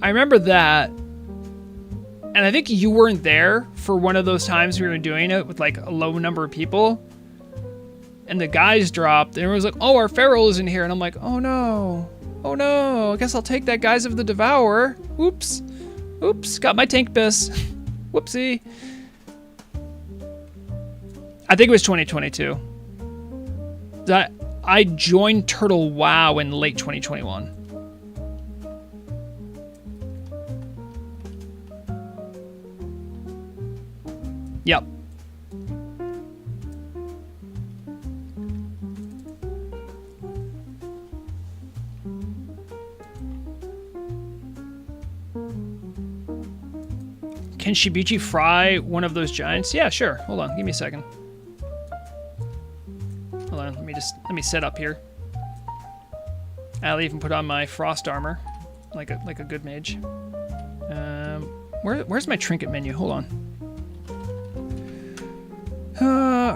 I remember that. And I think you weren't there for one of those times we were doing it with like a low number of people. And the guys dropped and everyone was like, oh, our feral isn't here. And I'm like, oh no. Oh no. I guess I'll take that Guys of the Devourer. Oops. Oops. Got my tank bis. Whoopsie. I think it was 2022. I joined Turtle WoW in late 2021. Can Shabiji fry one of those giants? Yeah, sure. Hold on, give me a second. Hold on, let me set up here. I'll even put on my frost armor, like a good mage. Where's my trinket menu? Hold on.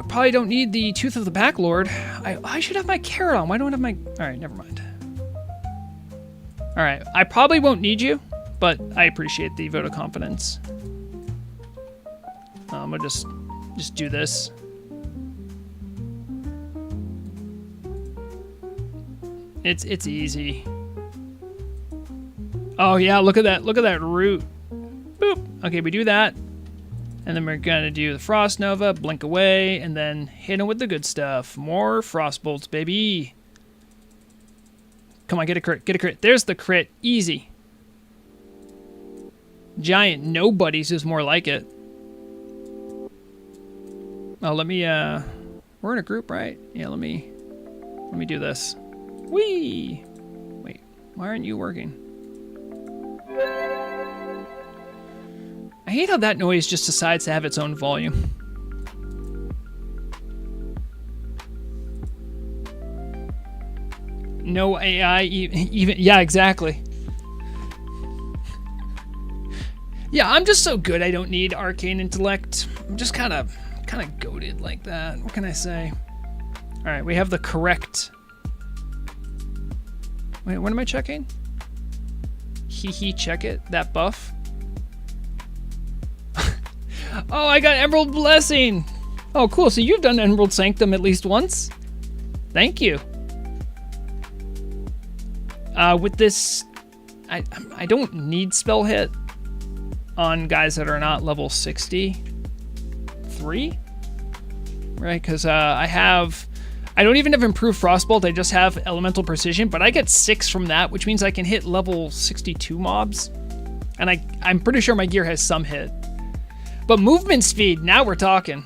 Probably don't need the Tooth of the Backlord. I should have my carrot on. Why don't I have my... Alright, never mind. Alright, I probably won't need you, but I appreciate the vote of confidence. I'm gonna just do this. It's easy. Oh yeah, look at that root. Boop. Okay, we do that. And then we're gonna do the Frost Nova, blink away, and then hit him with the good stuff. More Frost Bolts, baby. Come on, get a crit, get a crit. There's the crit, easy. Giant nobodies is more like it. Oh, let me, we're in a group, right? Yeah, let me do this. Whee! Wait, why aren't you working? I hate how that noise just decides to have its own volume. No AI even, yeah, exactly. Yeah, I'm just so good I don't need arcane intellect. I'm just kind of goated like that. What can I say? All right, we have the correct... Wait, what am I checking? Check it, that buff. Oh, I got Emerald Blessing. Oh, cool. So you've done Emerald Sanctum at least once. Thank you. With this, I don't need spell hit on guys that are not level 63, right? Because I don't even have improved Frostbolt. I just have Elemental Precision, but I get 6 from that, which means I can hit level 62 mobs, and I'm pretty sure my gear has some hit. But movement speed, now we're talking.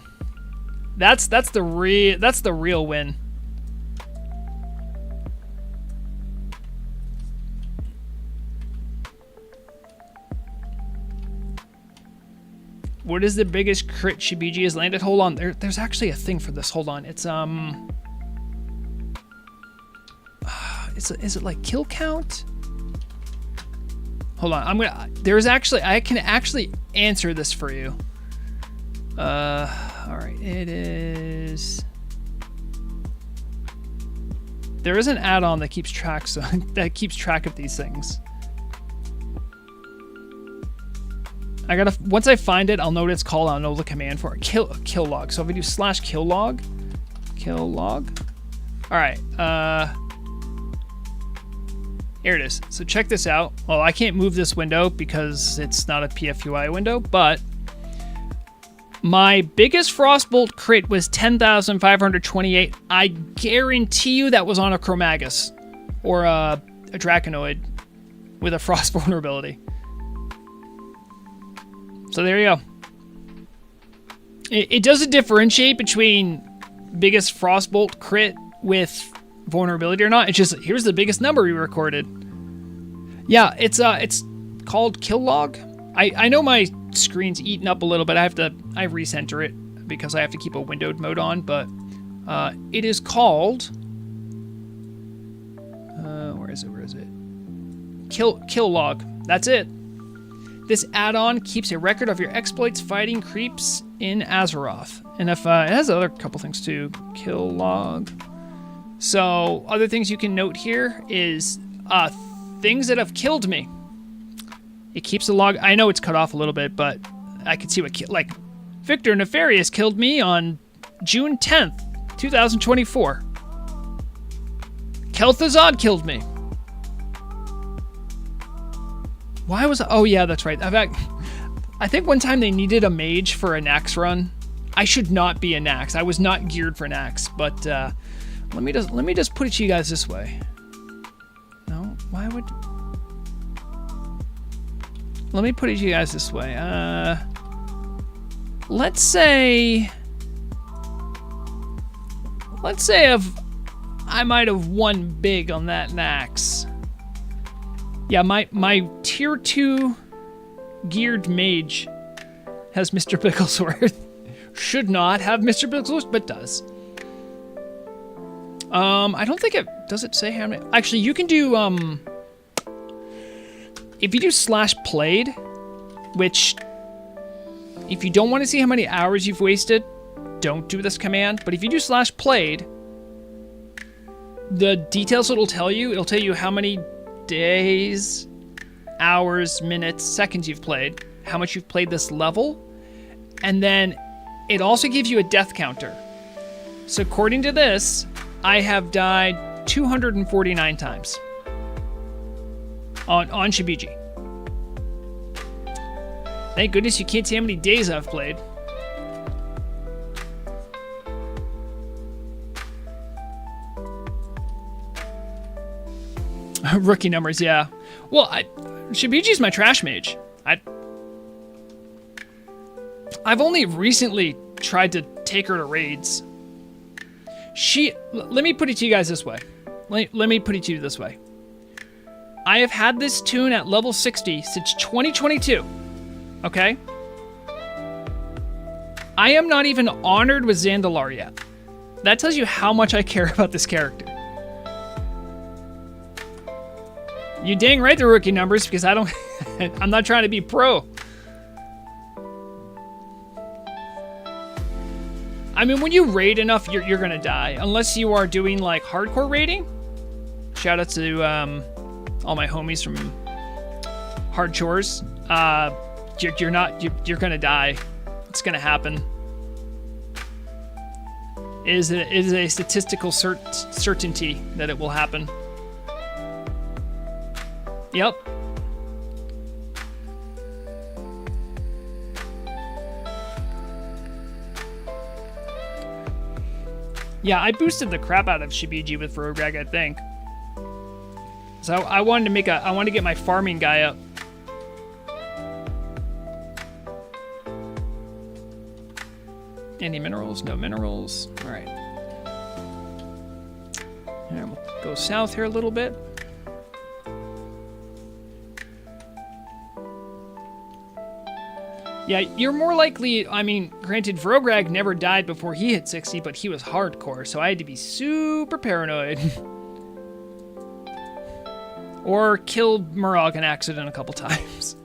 That's the real win. What is the biggest crit Shabiji has landed? Hold on, there's actually a thing for this. Hold on, it's is it like kill count? Hold on, I can actually answer this for you. All right, it is. There is an add-on that keeps track of these things. Once I find it, I'll know what it's called. I'll know the command for it. Kill log. So if I do /kill log. All right. Here it is. So check this out. Well, I can't move this window because it's not a PFUI window, but my biggest Frostbolt crit was 10,528. I guarantee you that was on a Chromagus or a Draconoid with a Frost vulnerability. So there you go. It doesn't differentiate between biggest Frostbolt crit with vulnerability or not. It's just, here's the biggest number we recorded. Yeah, it's called kill log. I know my screen's eaten up a little bit. I recenter it because I have to keep a windowed mode on, but it is called where is it? Kill log. That's it. This add-on keeps a record of your exploits fighting creeps in Azeroth. And if it has other couple things too. Kill log. So other things you can note here is things that have killed me. It keeps a log. I know it's cut off a little bit, but I can see what like Victor Nefarious killed me on June 10th, 2024. Kel'Thuzad killed me. Why was... Oh, yeah, that's right. I think one time they needed a mage for a Nax run. I should not be a Nax. I was not geared for Nax, but let me just put it to you guys this way. No? Why would... Let me put it to you guys this way. Let's say I might have won big on that Nax. Yeah, my tier 2 geared mage has Mr. Bigglesworth. Should not have Mr. Bigglesworth, but does. I don't think it... Does it say how many... Actually, you can do... If you do /played, which... If you don't want to see how many hours you've wasted, don't do this command. But if you do /played, the details it'll tell you how many days, hours, minutes, seconds you've played, how much you've played this level, and then it also gives you a death counter. So according to this, I have died 249 times on Shabiji. Thank goodness you can't see how many days I've played. Rookie numbers, yeah. Well, Shabiji's my trash mage. I've only recently tried to take her to raids. Let me put it to you guys this way. Let me put it to you this way. I have had this tune at level 60 since 2022. Okay? I am not even honored with Zandalar yet. That tells you how much I care about this character. You dang right the rookie numbers, because I'm not trying to be pro. I mean, when you raid enough, you're gonna die. Unless you are doing like hardcore raiding. Shout out to all my homies from Hard Chores. You're gonna die. It's gonna happen. It is a statistical certainty that it will happen. Yep. Yeah, I boosted the crap out of Shabiji with Rograg, I think. So I wanted to get my farming guy up. Any minerals? No minerals. All right. And we'll go south here a little bit. Yeah, you're more likely, I mean, granted, Vrograg never died before he hit 60, but he was hardcore, so I had to be super paranoid. Or killed Murog in accident a couple times.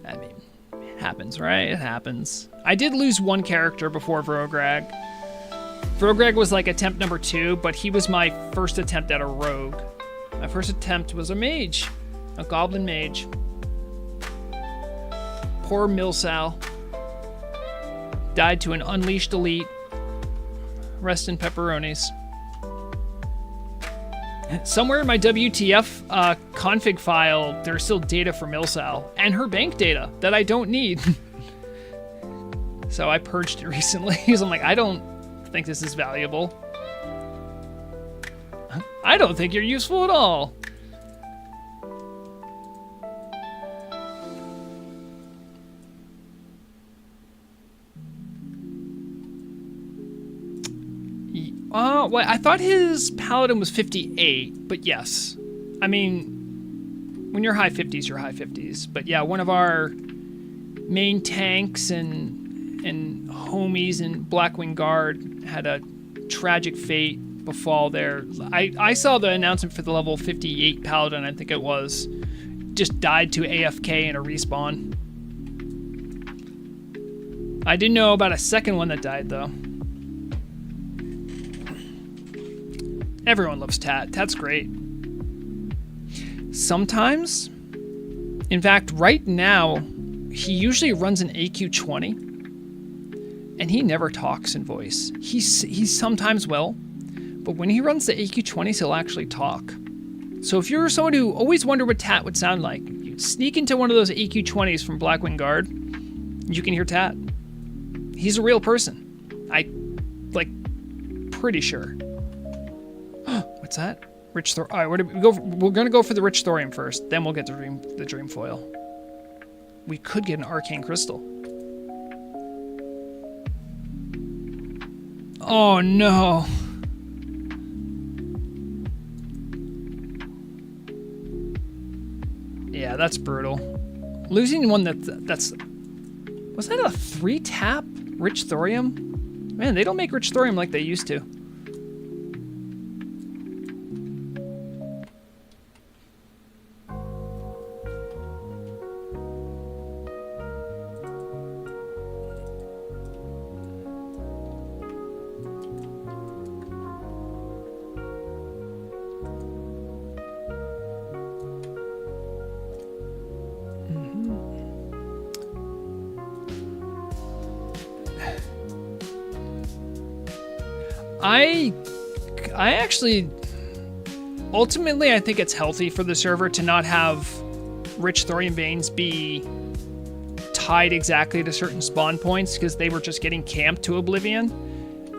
I mean, it happens, right? It happens. I did lose one character before Vrograg. Vrograg was like attempt number 2, but he was my first attempt at a rogue. My first attempt was a mage. A goblin mage. Poor Milsal. Died to an unleashed elite. Rest in pepperonis. Somewhere in my WTF config file, there's still data for Milsal. And her bank data that I don't need. So I purged it recently. So I'm like, I don't think this is valuable. I don't think you're useful at all. Well, I thought his paladin was 58, but yes. I mean, when you're high 50s, you're high 50s. But yeah, one of our main tanks and homies in Blackwing Guard had a tragic fate befall there. I saw the announcement for the level 58 paladin, I think it was. Just died to AFK in a respawn. I didn't know about a second one that died, though. Everyone loves Tat. Tat's great. Sometimes, in fact, right now, he usually runs an AQ 20, and he never talks in voice. He sometimes will, but when he runs the AQ 20s, he'll actually talk. So if you're someone who always wondered what Tat would sound like, you sneak into one of those AQ 20s from Blackwing Guard, you can hear Tat. He's a real person. Pretty sure. What's that? Rich Thor. All right, we're gonna go for the Rich Thorium first. Then we'll get the Dream Foil. We could get an Arcane Crystal. Oh no. Yeah, that's brutal. Losing one that's Was that a 3-tap rich thorium? Man, they don't make rich thorium like they used to. I actually, ultimately, I think it's healthy for the server to not have rich thorium veins be tied exactly to certain spawn points because they were just getting camped to oblivion.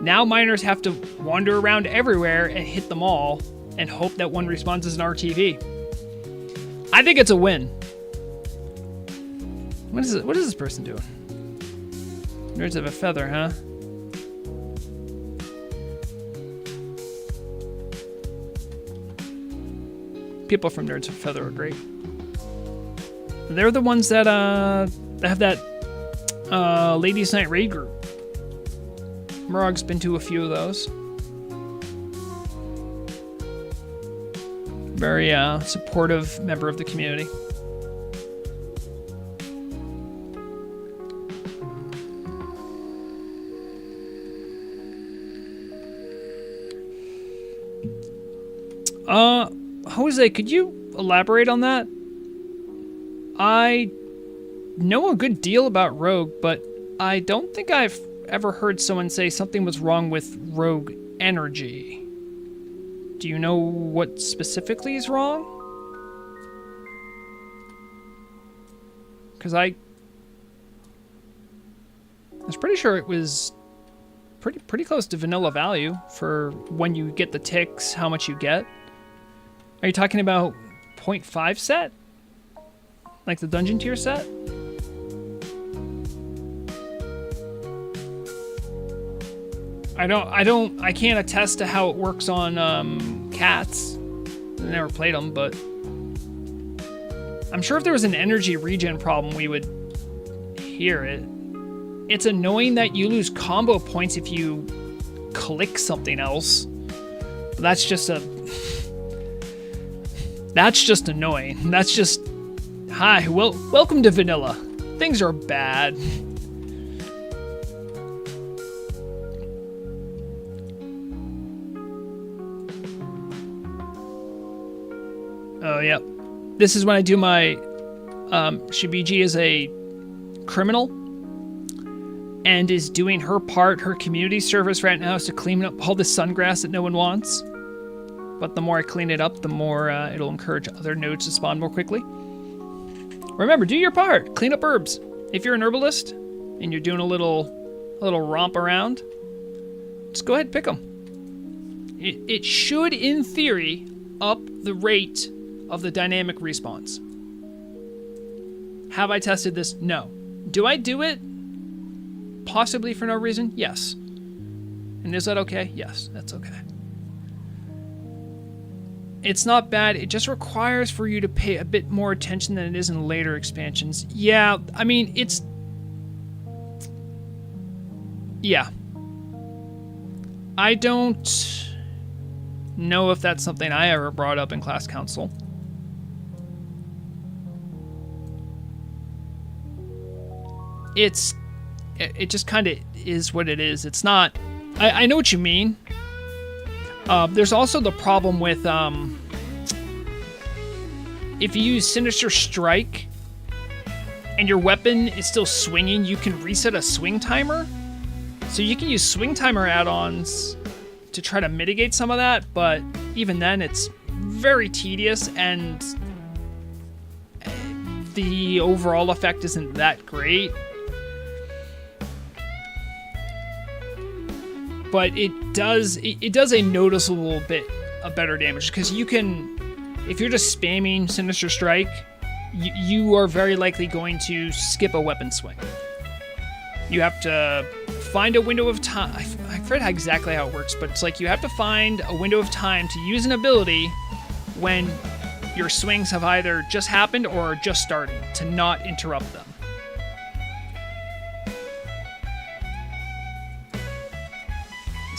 Now miners have to wander around everywhere and hit them all and hope that one respawns as an RTV. I think it's a win. What is this person doing? Nerds of a feather, huh? People from Nerds of Feather are great. They're the ones that have that Ladies Night raid group. Murog's been to a few of those. Very supportive member of the community. Jose, could you elaborate on that? I know a good deal about Rogue, but I don't think I've ever heard someone say something was wrong with Rogue energy. Do you know what specifically is wrong? Because I was pretty sure it was pretty close to vanilla value for when you get the ticks, how much you get. Are you talking about 0.5 set? Like the dungeon tier set? I can't attest to how it works on cats. I never played them, but I'm sure if there was an energy regen problem, we would hear it. It's annoying that you lose combo points if you click something else. But that's just annoying. That's just, hi, welcome to vanilla. Things are bad. Oh, yep. This is when I do my Shabiji as a criminal and is doing her part. Her community service right now is to clean up all the sungrass that no one wants. But the more I clean it up, the more it'll encourage other nodes to spawn more quickly. Remember, do your part. Clean up herbs. If you're an herbalist and you're doing a little romp around, just go ahead and pick them. It should, in theory, up the rate of the dynamic respawns. Have I tested this? No. Do I do it? Possibly for no reason? Yes. And is that okay? Yes, that's okay. It's not bad. It just requires for you to pay a bit more attention than it is in later expansions. Yeah, I mean, it's... Yeah. I don't know if that's something I ever brought up in class council. It just kind of is what it is. It's not... I know what you mean. There's also the problem with if you use Sinister Strike and your weapon is still swinging, you can reset a swing timer. So you can use swing timer add-ons to try to mitigate some of that, but even then it's very tedious and the overall effect isn't that great. But it does a noticeable bit of better damage because you can, if you're just spamming Sinister Strike, you are very likely going to skip a weapon swing. You have to find a window of time. I forget exactly how it works, but it's like you have to find a window of time to use an ability when your swings have either just happened or are just starting to not interrupt them.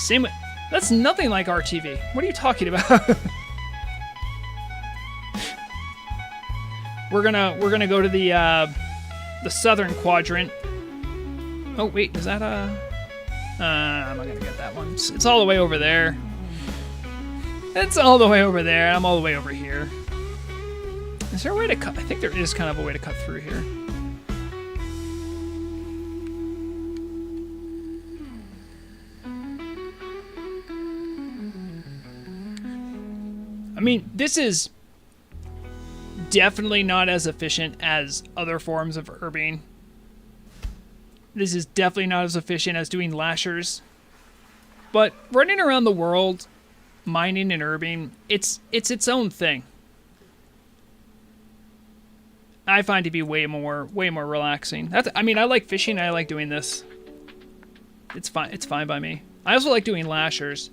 Same. That's nothing like RTV. What are you talking about? We're gonna go to the southern quadrant. Oh wait, is that I'm not gonna get that one. It's all the way over there. It's all the way over there. I'm all the way over here. Is there a way to cut? I think there is kind of a way to cut through here. I mean, this is definitely not as efficient as other forms of herbing. This is definitely not as efficient as doing lashers. But running around the world, mining and herbing, it's its own thing. I find it to be way more relaxing. I mean, I like fishing. I like doing this. It's fine. It's fine by me. I also like doing lashers,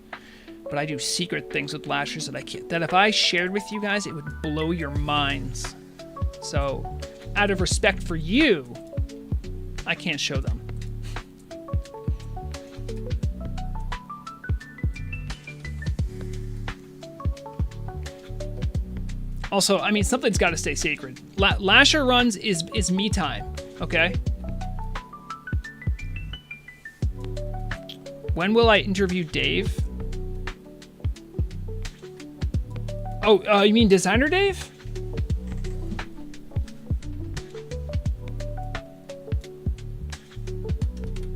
but I do secret things with lashers that I can't. That if I shared with you guys, it would blow your minds. So, out of respect for you, I can't show them. Also, I mean, something's got to stay sacred. Lasher runs is me time, okay? When will I interview Dave? Oh, you mean designer Dave?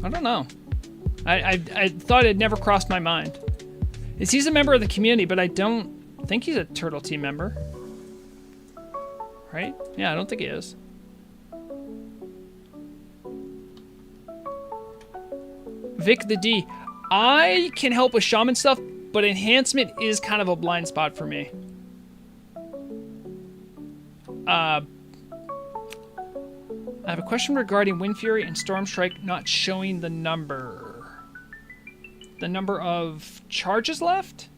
I don't know. I thought it never crossed my mind. He's a member of the community, but I don't think he's a Turtle Team member. Right? Yeah, I don't think he is. Vic the D. I can help with shaman stuff, but enhancement is kind of a blind spot for me. I have a question regarding Wind Fury and Storm Strike not showing the number. The number of charges left?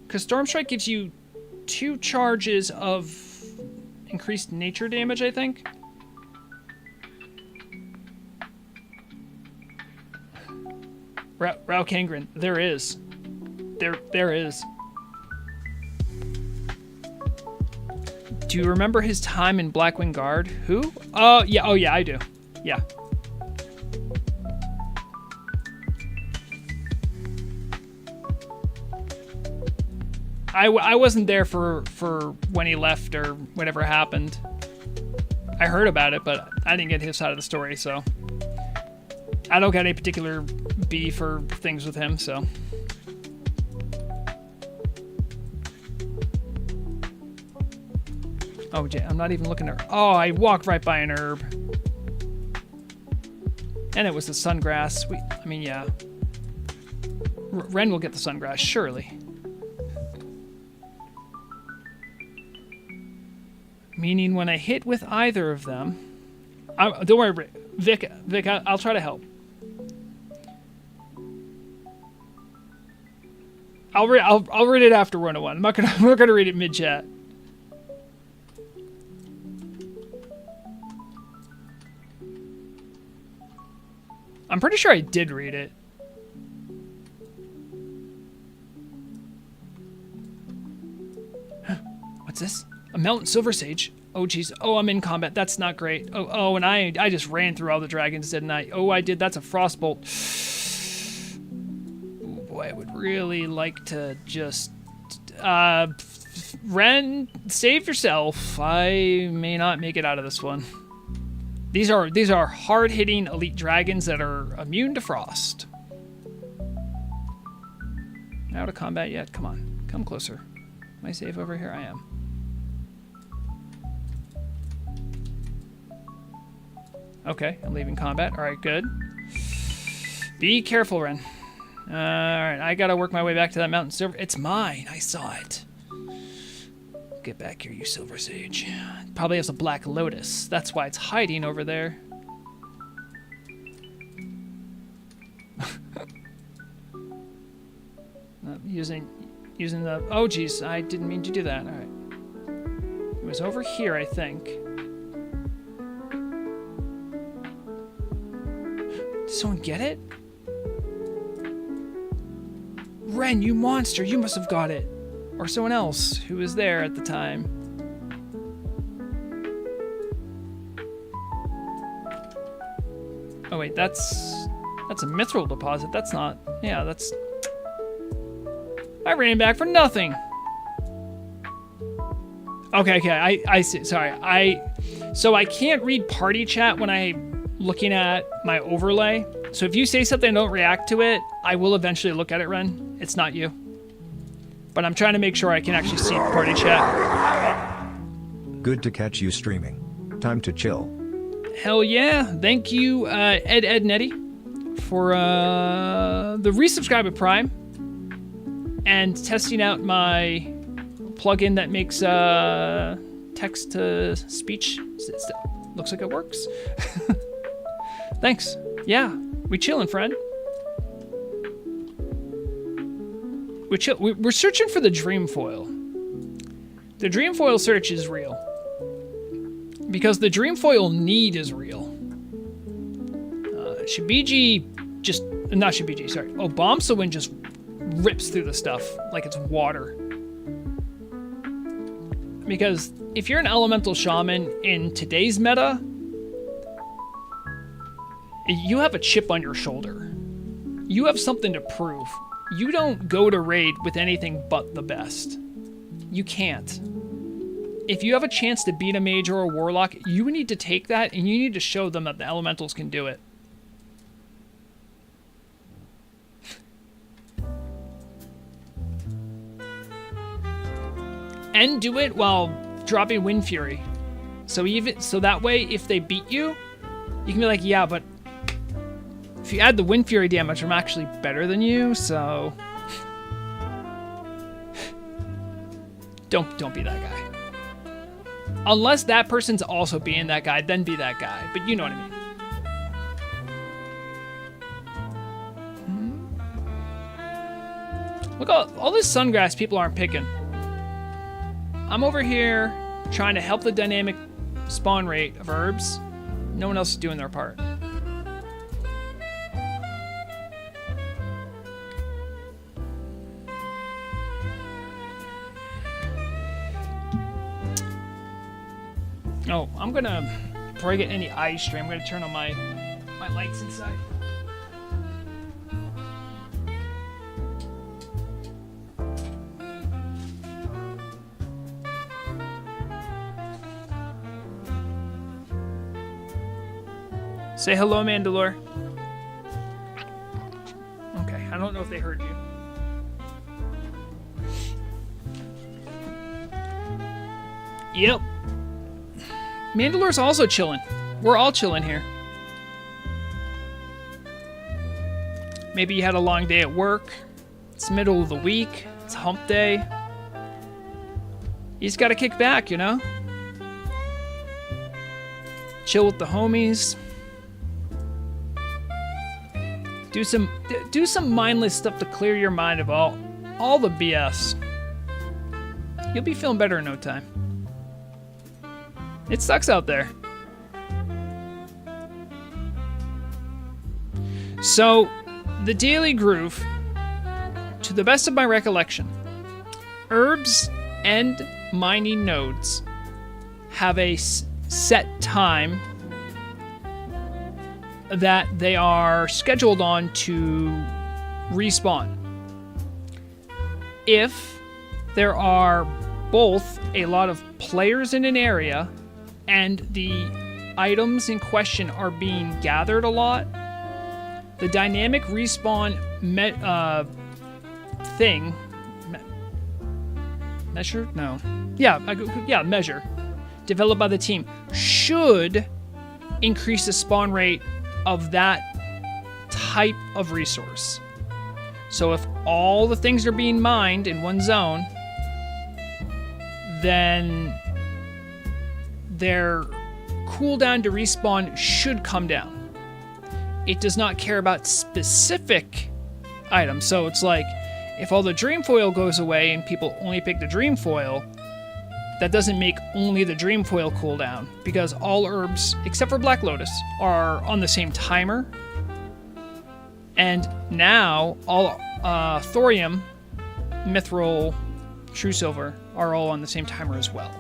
Because Storm Strike gives you 2 charges of increased nature damage, I think. Rao Kangren, there is. There is. Do you remember his time in Blackwing Guard? Who? Oh yeah, I do. Yeah. I wasn't there for when he left or whatever happened. I heard about it, but I didn't get his side of the story, so I don't got any particular beef or things with him, so. Oh, I'm not even looking at. Oh, I walked right by an herb, and it was the sungrass. I mean, yeah. Ren will get the sungrass, surely. Meaning when I hit with either of them... don't worry, Vic, I'll try to help. I'll read it after 101. I'm not gonna read it mid-chat. I'm pretty sure I did read it. What's this? A Mountain Silver Sage. Oh, jeez. Oh, I'm in combat. That's not great. Oh, and I just ran through all the dragons, didn't I? Oh, I did. That's a Frostbolt. Oh, boy, I would really like to just... Ren, save yourself. I may not make it out of this one. These are hard-hitting elite dragons that are immune to frost. Out of combat yet? Come on. Come closer. Am I safe over here? I am. Okay, I'm leaving combat. Alright, good. Be careful, Ren. Alright, I gotta work my way back to that mountain silver. It's mine. I saw it. Get back here, you Silver Sage. It probably has a Black Lotus. That's why it's hiding over there. using the... Oh, geez. I didn't mean to do that. Alright. It was over here, I think. Did someone get it? Ren, you monster, you must have got it. Or someone else who was there at the time. Oh wait, that's a mithril deposit. That's not, yeah, that's... I ran back for nothing. Okay, I see, sorry. So I can't read party chat when I'm looking at my overlay. So if you say something and don't react to it, I will eventually look at it, Ren. It's not you. But I'm trying to make sure I can actually see party chat. Good to catch you streaming. Time to chill. Hell yeah. Thank you, Ed Netty, for the resubscribe with Prime and testing out my plugin that makes text to speech. Looks like it works. Thanks. Yeah, we chillin', friend. We're searching for the dream foil. The dream foil search is real. Because the dream foil need is real. Shabiji just... Not Shabiji, sorry. Oh, Bombsawin just rips through the stuff like it's water. Because if you're an elemental shaman in today's meta, you have a chip on your shoulder. You have something to prove. You don't go to raid with anything but the best. You can't. If you have a chance to beat a mage or a warlock, you need to take that and you need to show them that the elementals can do it. And do it while dropping Wind Fury. So that way, if they beat you, you can be like, yeah, but if you add the Wind Fury damage, I'm actually better than you, so... Don't be that guy. Unless that person's also being that guy, then be that guy. But you know what I mean. Look at all this sungrass people aren't picking. I'm over here trying to help the dynamic spawn rate of herbs. No one else is doing their part. Oh, I'm gonna, before I get any eye strain, I'm gonna turn on my lights inside. Say hello, Mandalore. Okay, I don't know if they heard you. Yep. Mandalore's also chilling. We're all chilling here. Maybe you had a long day at work. It's middle of the week. It's hump day. You just gotta kick back, you know? Chill with the homies. Do some mindless stuff to clear your mind of all the BS. You'll be feeling better in no time. It sucks out there. So, the daily groove, to the best of my recollection, herbs and mining nodes have a set time that they are scheduled on to respawn. If there are both a lot of players in an area and the items in question are being gathered a lot, the dynamic respawn measure? No. Yeah, measure, developed by the team, should increase the spawn rate of that type of resource. So if all the things are being mined in one zone, then their cooldown to respawn should come down. It does not care about specific items. So it's like, if all the dream foil goes away and people only pick the dream foil, that doesn't make only the dream foil cooldown, because all herbs, except for Black Lotus, are on the same timer. And now all thorium, mithril, true silver are all on the same timer as well.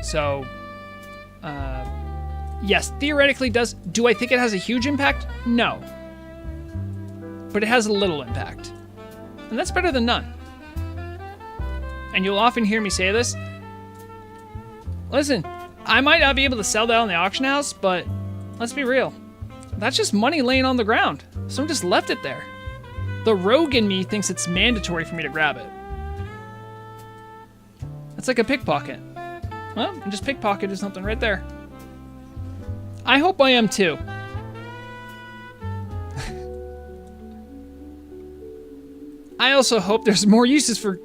So, yes, theoretically does. Do I think it has a huge impact? No. But it has a little impact. And that's better than none. And you'll often hear me say this. Listen, I might not be able to sell that on the auction house, but let's be real. That's just money laying on the ground. Someone just left it there. The rogue in me thinks it's mandatory for me to grab it. It's like a pickpocket. Well, I just pickpocketed something right there. I hope I am too. I also hope there's more uses for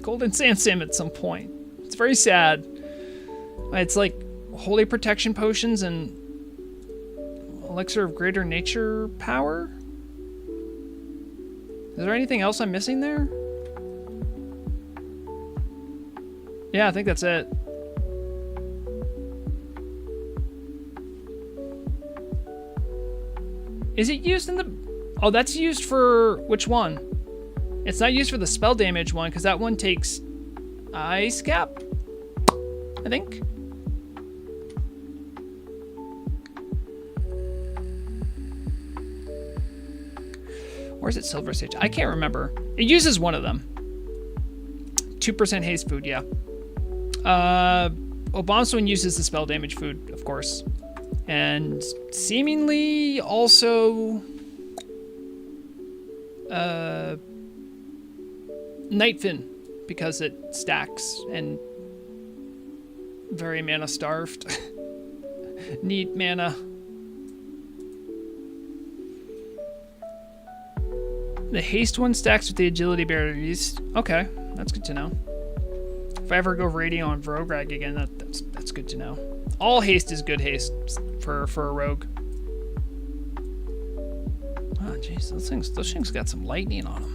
golden sand sim at some point. It's very sad. It's like holy protection potions and elixir of greater nature power. Is there anything else I'm missing there? Yeah, I think that's it. Is it used in the... Oh, that's used for... Which one? It's not used for the spell damage one, because that one takes... Ice Cap? I think? Or is it Silver Sage? I can't remember. It uses one of them. 2% haste food, yeah. Obamswin uses the spell damage food, of course. And seemingly also... Nightfin, because it stacks and very mana starved. Need mana. The haste one stacks with the agility berries. Okay, that's good to know. If I ever go raiding on Vrograg again, that's good to know. All haste is good haste for a rogue. Oh jeez, those things got some lightning on them.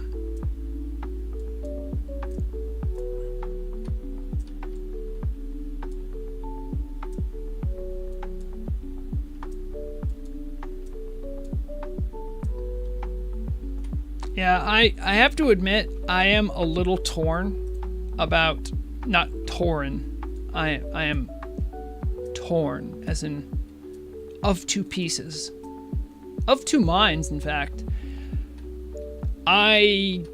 Yeah, I have to admit, I am a little torn about... Not torn. I am torn, as in of two pieces. Of two minds, in fact. I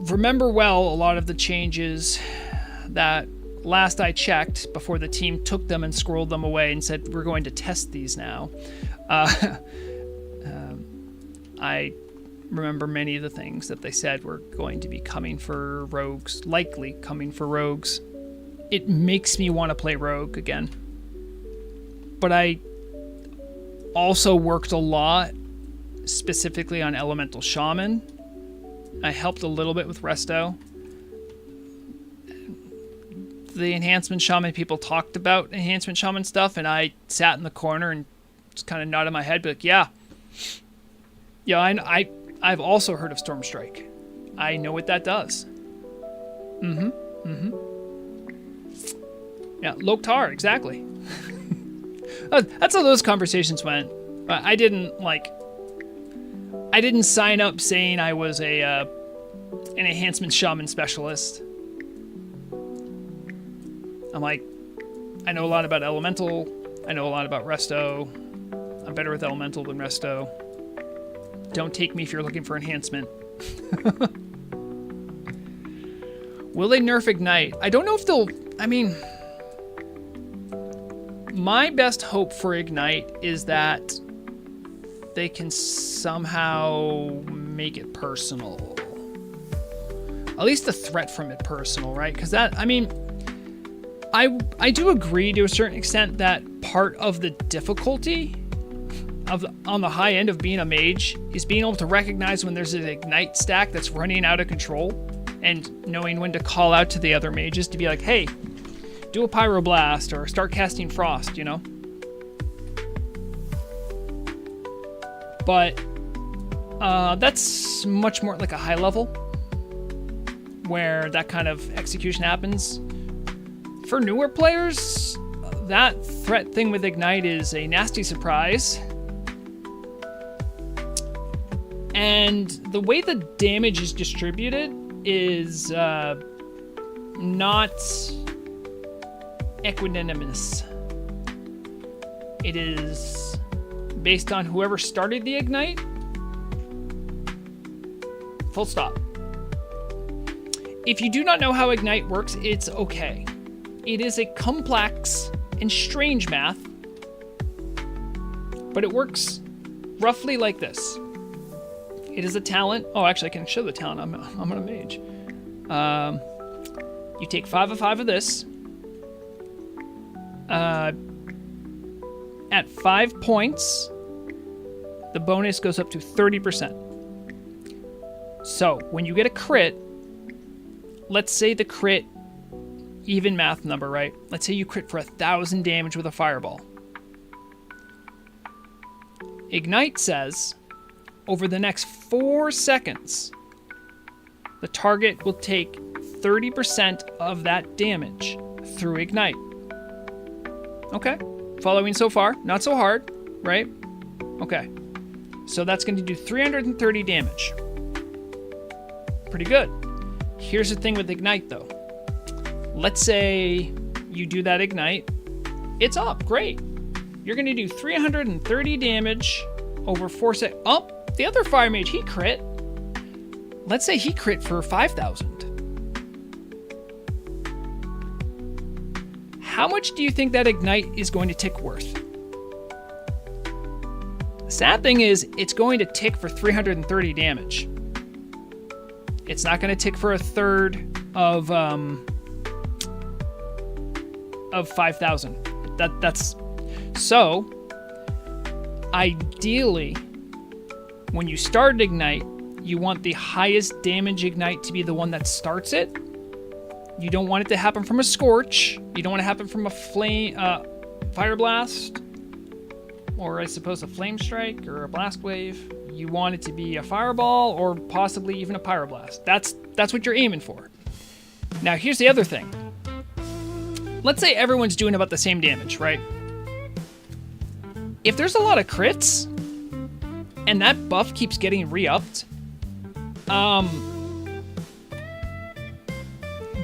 remember well a lot of the changes that last I checked, before the team took them and squirreled them away and said, we're going to test these now. I remember many of the things that they said were going to be coming for rogues, likely coming for rogues. It makes me want to play rogue again. But I also worked a lot, specifically on Elemental Shaman. I helped a little bit with Resto. The Enhancement Shaman people talked about Enhancement Shaman stuff, and I sat in the corner and just kind of nodded my head, like, yeah. Yeah, I've also heard of Stormstrike. I know what that does. Yeah, Loktar, exactly. That's how those conversations went. I didn't sign up saying I was an enhancement shaman specialist. I'm like, I know a lot about Elemental. I know a lot about Resto. I'm better with Elemental than Resto. Don't take me if you're looking for enhancement. Will they nerf Ignite? I don't know if they'll... I mean... My best hope for Ignite is that they can somehow make it personal. At least the threat from it personal, right? Because that... I mean... I do agree to a certain extent that part of the difficulty... on the high end of being a mage is being able to recognize when there's an ignite stack that's running out of control and knowing when to call out to the other mages to be like, hey, do a pyroblast or start casting frost, you know? But that's much more like a high level where that kind of execution happens. For newer players, that threat thing with Ignite is a nasty surprise. And the way the damage is distributed is not equanimous. It is based on whoever started the ignite. Full stop. If you do not know how ignite works, it's okay. It is a complex and strange math, but it works roughly like this. It is a talent. Oh, actually, I can show the talent. I'm on a mage. You take 5 of 5 of this. At 5 points, the bonus goes up to 30%. So when you get a crit, let's say the crit, even math number, right? Let's say you crit for 1,000 damage with a fireball. Ignite says, over the next 4 seconds, the target will take 30% of that damage through Ignite. Okay, following so far. Not so hard, right? Okay, so that's going to do 330 damage. Pretty good. Here's the thing with Ignite, though. Let's say you do that Ignite. It's up, great. You're going to do 330 damage over 4 seconds. Oh, the other fire mage, he crit. Let's say he crit for 5,000. How much do you think that Ignite is going to tick worth? The sad thing is, it's going to tick for 330 damage. It's not going to tick for a third of 5,000. That's so. Ideally, when you start Ignite, you want the highest damage Ignite to be the one that starts it. You don't want it to happen from a Scorch. You don't want it to happen from a flame, Fire Blast, or I suppose a Flame Strike or a Blast Wave. You want it to be a Fireball or possibly even a Pyroblast. That's what you're aiming for. Now, here's the other thing. Let's say everyone's doing about the same damage, right? If there's a lot of crits, and that buff keeps getting re-upped,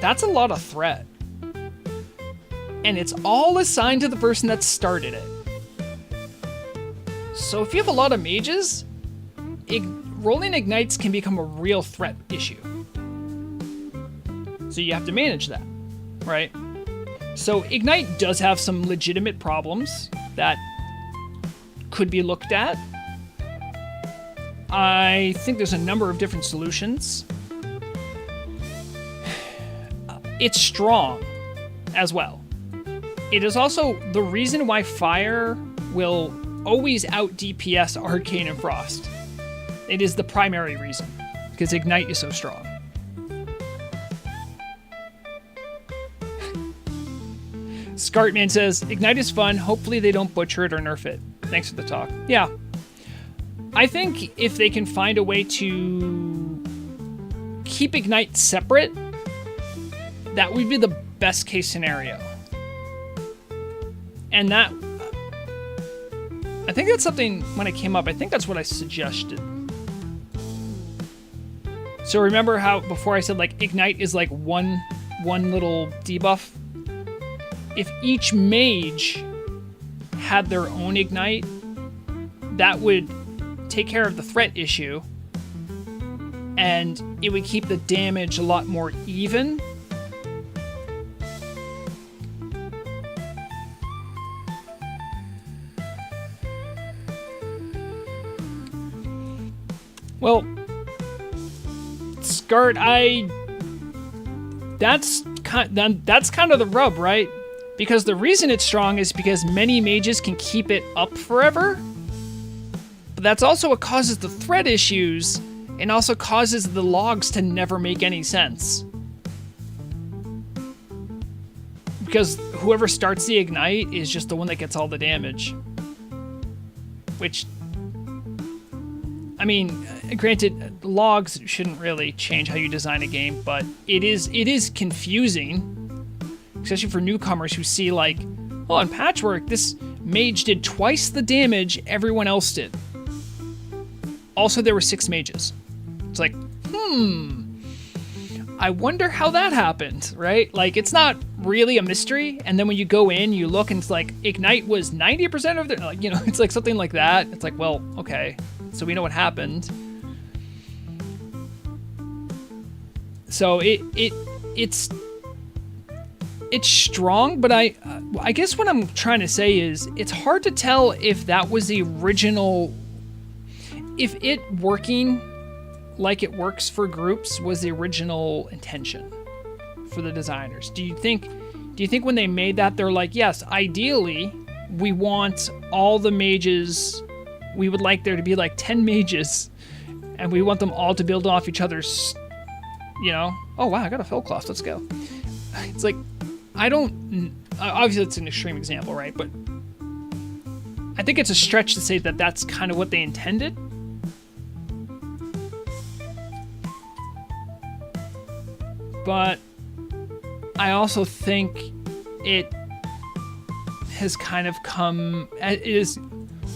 that's a lot of threat. And it's all assigned to the person that started it. So if you have a lot of mages, rolling Ignites can become a real threat issue. So you have to manage that, right? So Ignite does have some legitimate problems that could be looked at. I think there's a number of different solutions. It's strong as well. It is also the reason why Fire will always out DPS Arcane and Frost. It is the primary reason, because Ignite is so strong. Scartman says, Ignite is fun. Hopefully they don't butcher it or nerf it. Thanks for the talk. Yeah. I think if they can find a way to keep Ignite separate, that would be the best case scenario. And that, I think that's something, when it came up, I think that's what I suggested. So remember how before I said like Ignite is like one little debuff? If each mage had their own Ignite, that would take care of the threat issue, and it would keep the damage a lot more even. Well, Scart, that's kind of the rub, right? Because the reason it's strong is because many mages can keep it up forever. But that's also what causes the threat issues and also causes the logs to never make any sense. Because whoever starts the Ignite is just the one that gets all the damage. Which, I mean, granted, logs shouldn't really change how you design a game, but it is confusing. Especially for newcomers who see like, oh, on Patchwork, this mage did twice the damage everyone else did. Also, there were 6 mages. It's like, I wonder how that happened, right? Like, it's not really a mystery. And then when you go in, you look and it's like, Ignite was 90% of the, like, you know, it's like something like that. It's like, well, okay, so we know what happened. So it's strong, but I guess what I'm trying to say is it's hard to tell if that was the original, if it working like it works for groups was the original intention for the designers. Do you think when they made that, they're like, yes, ideally we want all the mages, we would like there to be like 10 mages and we want them all to build off each other's, you know, oh wow, I got a fell cloth, let's go. It's like, I don't, obviously it's an extreme example, right? But I think it's a stretch to say that that's kind of what they intended. But I also think it has kind of come, it is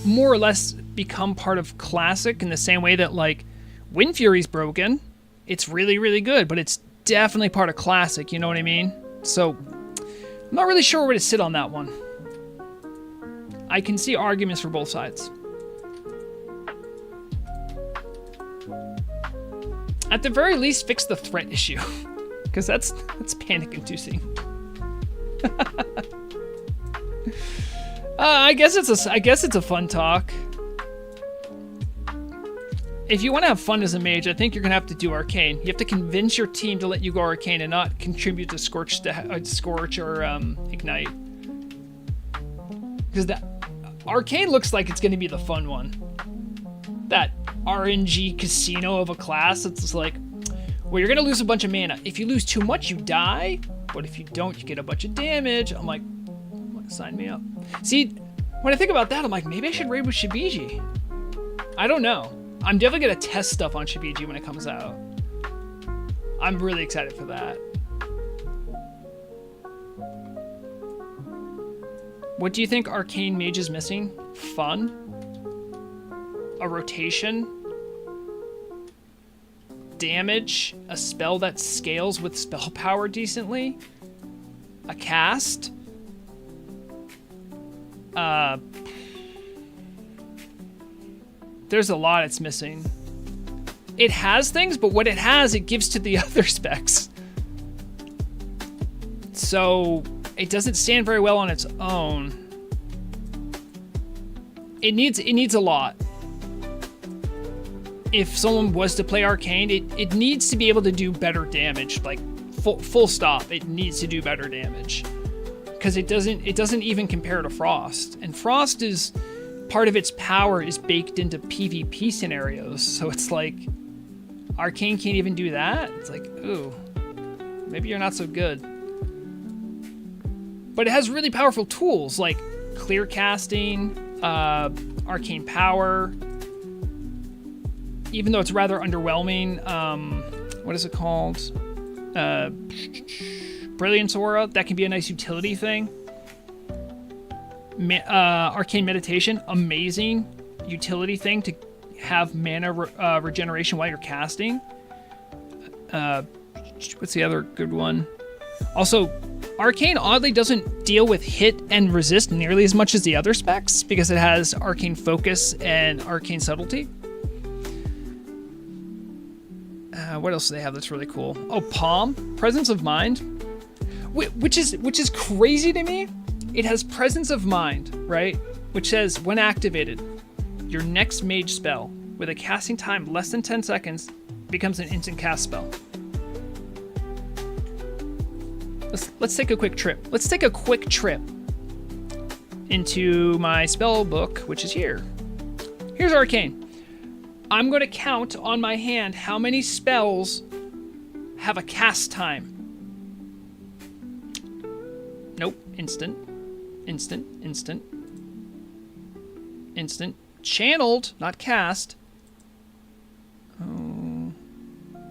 more or less become part of Classic in the same way that, like, Wind Fury's broken. It's really, really good, but it's definitely part of Classic, you know what I mean? So, I'm not really sure where to sit on that one. I can see arguments for both sides. At the very least, fix the threat issue. Because that's panic-inducing. I guess it's a fun talk. If you want to have fun as a mage, I think you're gonna have to do Arcane. You have to convince your team to let you go Arcane and not contribute to Scorch or Ignite. Because that Arcane looks like it's gonna be the fun one. That RNG casino of a class. It's just like, well, you're gonna lose a bunch of mana. If you lose too much, you die. But if you don't, you get a bunch of damage. I'm like, sign me up. See, when I think about that, I'm like, maybe I should raid with Shabiji. I don't know. I'm definitely gonna test stuff on Shabiji when it comes out. I'm really excited for that. What do you think Arcane Mage is missing? Fun? A rotation? Damage? A spell that scales with spell power decently? A cast? There's a lot it's missing. It has things, but what it has, it gives to the other specs. So it doesn't stand very well on its own. It needs a lot. If someone was to play Arcane, it needs to be able to do better damage. Like full stop. It needs to do better damage. Because it doesn't even compare to Frost. And Frost is part of its power is baked into PvP scenarios. So it's like Arcane can't even do that. It's like, ooh, maybe you're not so good. But it has really powerful tools like clear casting, arcane power. Even though it's rather underwhelming, what is it called? Brilliance Aura, that can be a nice utility thing. Arcane Meditation, amazing utility thing to have mana regeneration while you're casting. What's the other good one? Also, Arcane oddly doesn't deal with hit and resist nearly as much as the other specs because it has Arcane Focus and Arcane Subtlety. What else do they have that's really cool? Oh, Palm, Presence of Mind, which is crazy to me. It has Presence of Mind, right? Which says, when activated, your next mage spell with a casting time less than 10 seconds becomes an instant cast spell. Let's take a quick trip. Let's take a quick trip into my spell book, which is here. Here's Arcane. I'm going to count on my hand how many spells have a cast time. Nope. Instant. Instant. Instant. Instant. Channeled, not cast. Oh.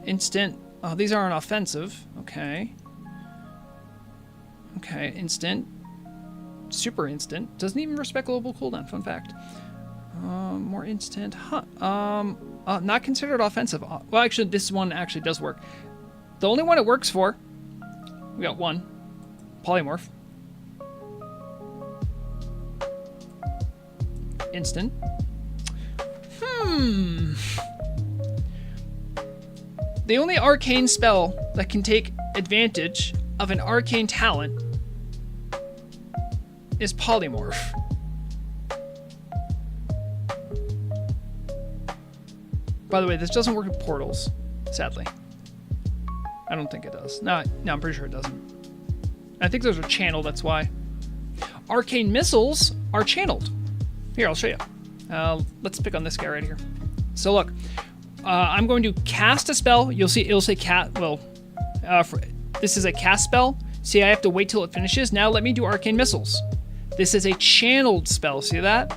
Instant. Oh, these aren't offensive. Okay. Okay, instant. Super instant. Doesn't even respect global cooldown, fun fact. More instant. Huh. Not considered offensive. Well, actually, this one actually does work. The only one it works for, we got one. Polymorph. Instant. The only arcane spell that can take advantage of an arcane talent is Polymorph. By the way, this doesn't work with portals, sadly. I don't think it does. No, I'm pretty sure it doesn't. I think those are channeled, that's why. Arcane missiles are channeled. Here, I'll show you. Let's pick on this guy right here. So look, I'm going to cast a spell. You'll see it'll say this is a cast spell. See, I have to wait till it finishes. Now let me do arcane missiles. This is a channeled spell. See that?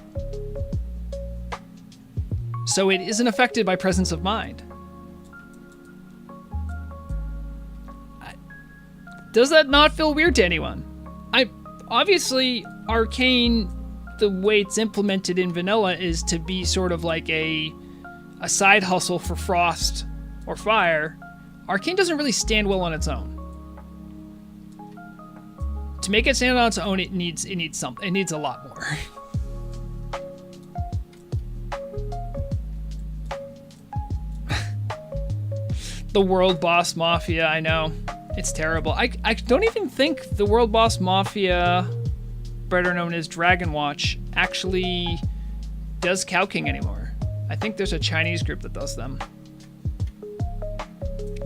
So it isn't affected by presence of mind. Does that not feel weird to anyone? Obviously, arcane, the way it's implemented in vanilla is to be sort of like a side hustle for frost or fire. Arcane doesn't really stand well on its own. To make it stand on its own, it needs something. It needs a lot more. The World Boss Mafia, I know. It's terrible. I don't even think the World Boss Mafia, better known as Dragon Watch, actually does Calking anymore. I think there's a Chinese group that does them.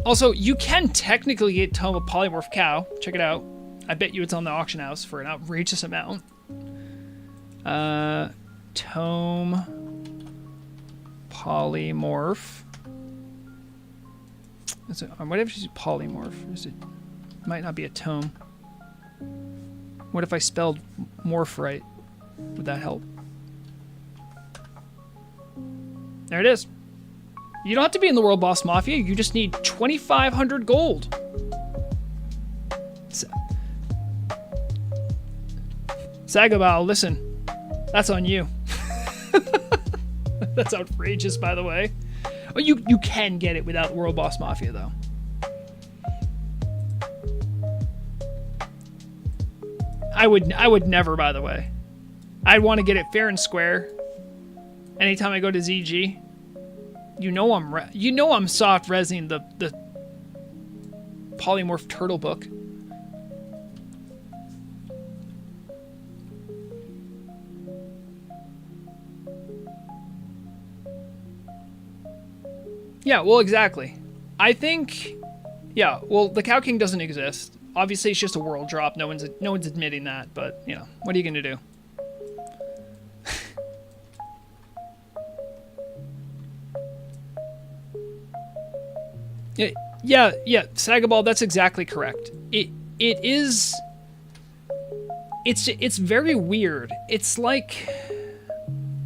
Also, you can technically get Tome of Polymorph Cow. Check it out. I bet you it's on the auction house for an outrageous amount. Tome Polymorph. What if it's polymorph? Is it? Might not be a tome. What if I spelled morph right? Would that help? There it is. You don't have to be in the World Boss Mafia. You just need 2,500 gold. Sagabal, listen. That's on you. That's outrageous, by the way. Oh, you can get it without World Boss Mafia, though. I would never, by the way. I'd want to get it fair and square. Anytime I go to ZG, you know I'm soft resing the polymorph turtle book. Yeah, well, exactly. I think, yeah, well, the Cow King doesn't exist. Obviously, it's just a world drop. No one's admitting that, but, you know, what are you going to do? Yeah, Sagabal, that's exactly correct. It's very weird. It's like,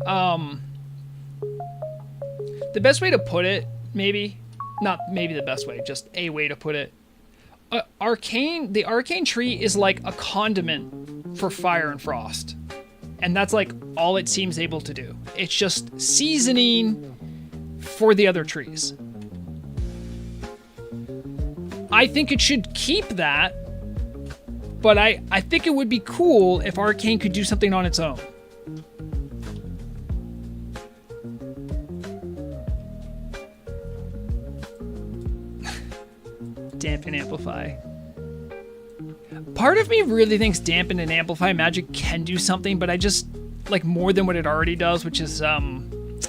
the best way to put it, not maybe the best way, just a way to put it. The arcane tree is like a condiment for fire and frost. And that's like all it seems able to do. It's just seasoning for the other trees. I think it should keep that, but I think it would be cool if arcane could do something on its own. Dampen Amplify. Part of me really thinks Dampen and Amplify magic can do something, but I just like more than what it already does, which is in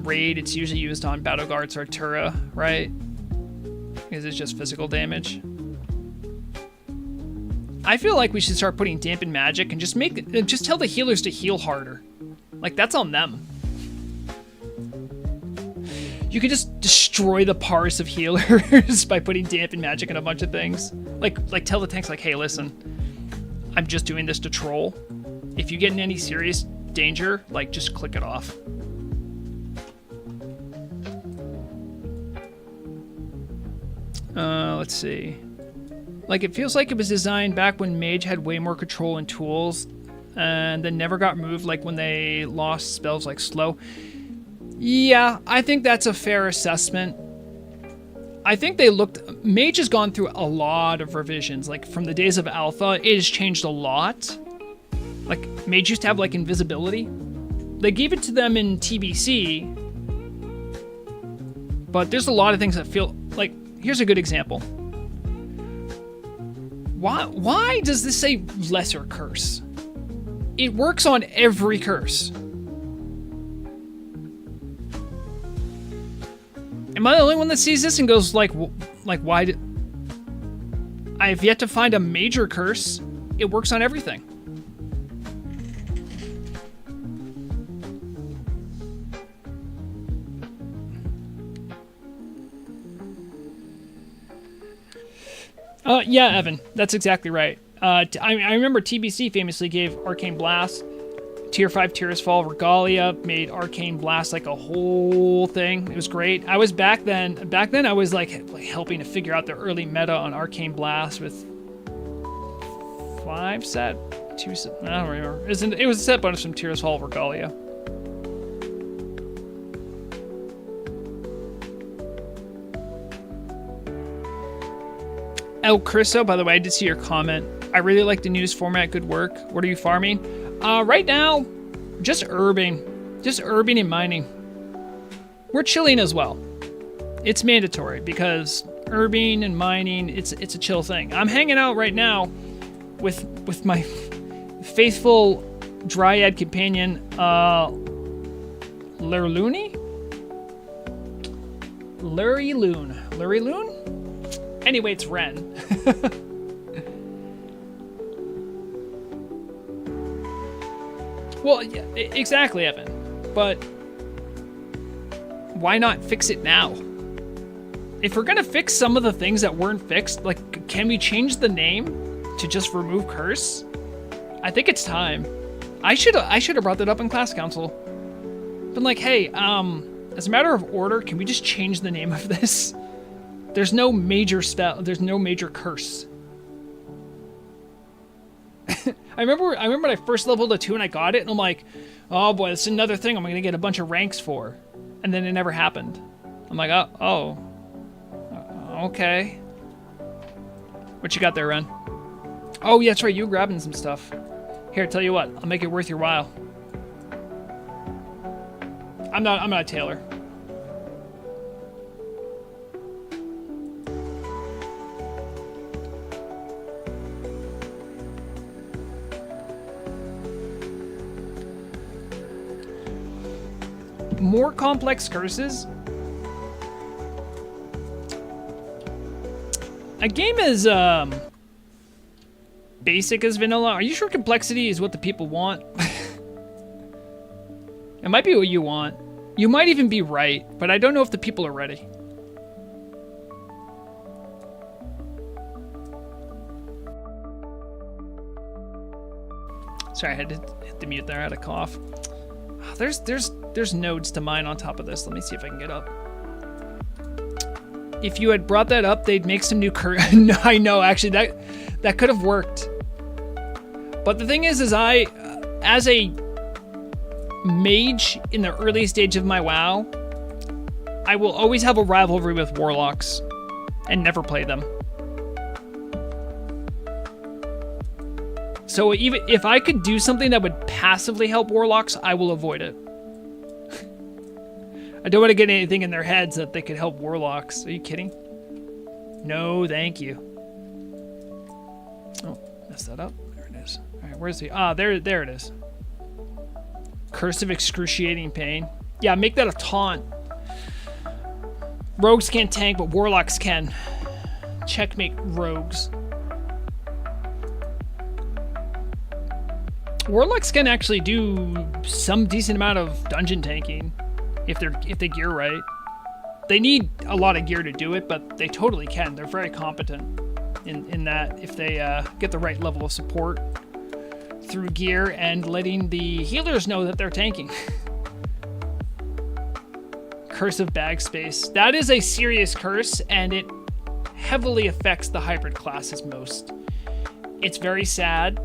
Raid it's usually used on Battle Guards or Artura, right? Because it's just physical damage. I feel like we should start putting Dampen magic and just tell the healers to heal harder. Like, that's on them. You could just destroy the parse of healers by putting Dampen magic in a bunch of things. Like tell the tanks, like, hey, listen, I'm just doing this to troll. If you get in any serious danger, like, just click it off. Let's see. Like, it feels like it was designed back when Mage had way more control and tools, and then never got removed, like when they lost spells like slow. Yeah, I think that's a fair assessment. I think Mage has gone through a lot of revisions. Like, from the days of Alpha, it has changed a lot. Like, Mage used to have, like, invisibility. They gave it to them in TBC, but there's a lot of things that feel like, here's a good example. Why does this say lesser curse? It works on every curse. Am I the only one that sees this and goes like why did... I have yet to find a major curse. It works on everything. Yeah, Evan, that's exactly right. I remember TBC famously gave Arcane Blast, Tier 5 Tears Fall, Regalia, made Arcane Blast like a whole thing. It was great. I was back then I was like helping to figure out the early meta on Arcane Blast with 5 set, 2 set, I don't remember. It was a set bonus from Tears Fall, Regalia. El Criso, by the way, I did see your comment. I really like the news format. Good work. What are you farming? Right now, just herbing. Just herbing and mining. We're chilling as well. It's mandatory because herbing and mining, it's a chill thing. I'm hanging out right now with my faithful dryad companion, Lurluni? Luriloon? Anyway, it's Ren. Well, yeah, exactly, Evan. But why not fix it now? If we're gonna fix some of the things that weren't fixed, like, can we change the name to just remove curse? I think it's time. I should have brought that up in class council. Been like, hey, as a matter of order, can we just change the name of this? There's no major spell. There's no major curse. I remember when I first leveled a 2 and I got it, and I'm like, oh boy, this is another thing I'm gonna get a bunch of ranks for, and then it never happened. I'm like, okay. What you got there, Ren? Oh yeah, that's right. You were grabbing some stuff. Here, tell you what, I'll make it worth your while. I'm not a tailor. More complex curses. A game as basic as vanilla. Are you sure complexity is what the people want? It might be what you want. You might even be right, but I don't know if the people are ready. Sorry, I had to hit the mute there. I had a cough. There's nodes to mine on top of this. Let me see if I can get up. If you had brought that up, they'd make some new No, I know, actually, that could have worked. But the thing is I, as a mage in the early stage of my WoW, I will always have a rivalry with warlocks and never play them. So even if I could do something that would passively help warlocks, I will avoid it. I don't want to get anything in their heads that they could help warlocks. Are you kidding? No, thank you. Oh, messed that up. There it is. All right, where's the... Ah, there it is. Curse of excruciating pain. Yeah, make that a taunt. Rogues can't tank, but warlocks can. Checkmate rogues. Warlocks can actually do some decent amount of dungeon tanking if they gear right. They need a lot of gear to do it, but they totally can. They're very competent in that if they get the right level of support through gear and letting the healers know that they're tanking. Curse of bag space. That is a serious curse, and it heavily affects the hybrid classes most. It's very sad.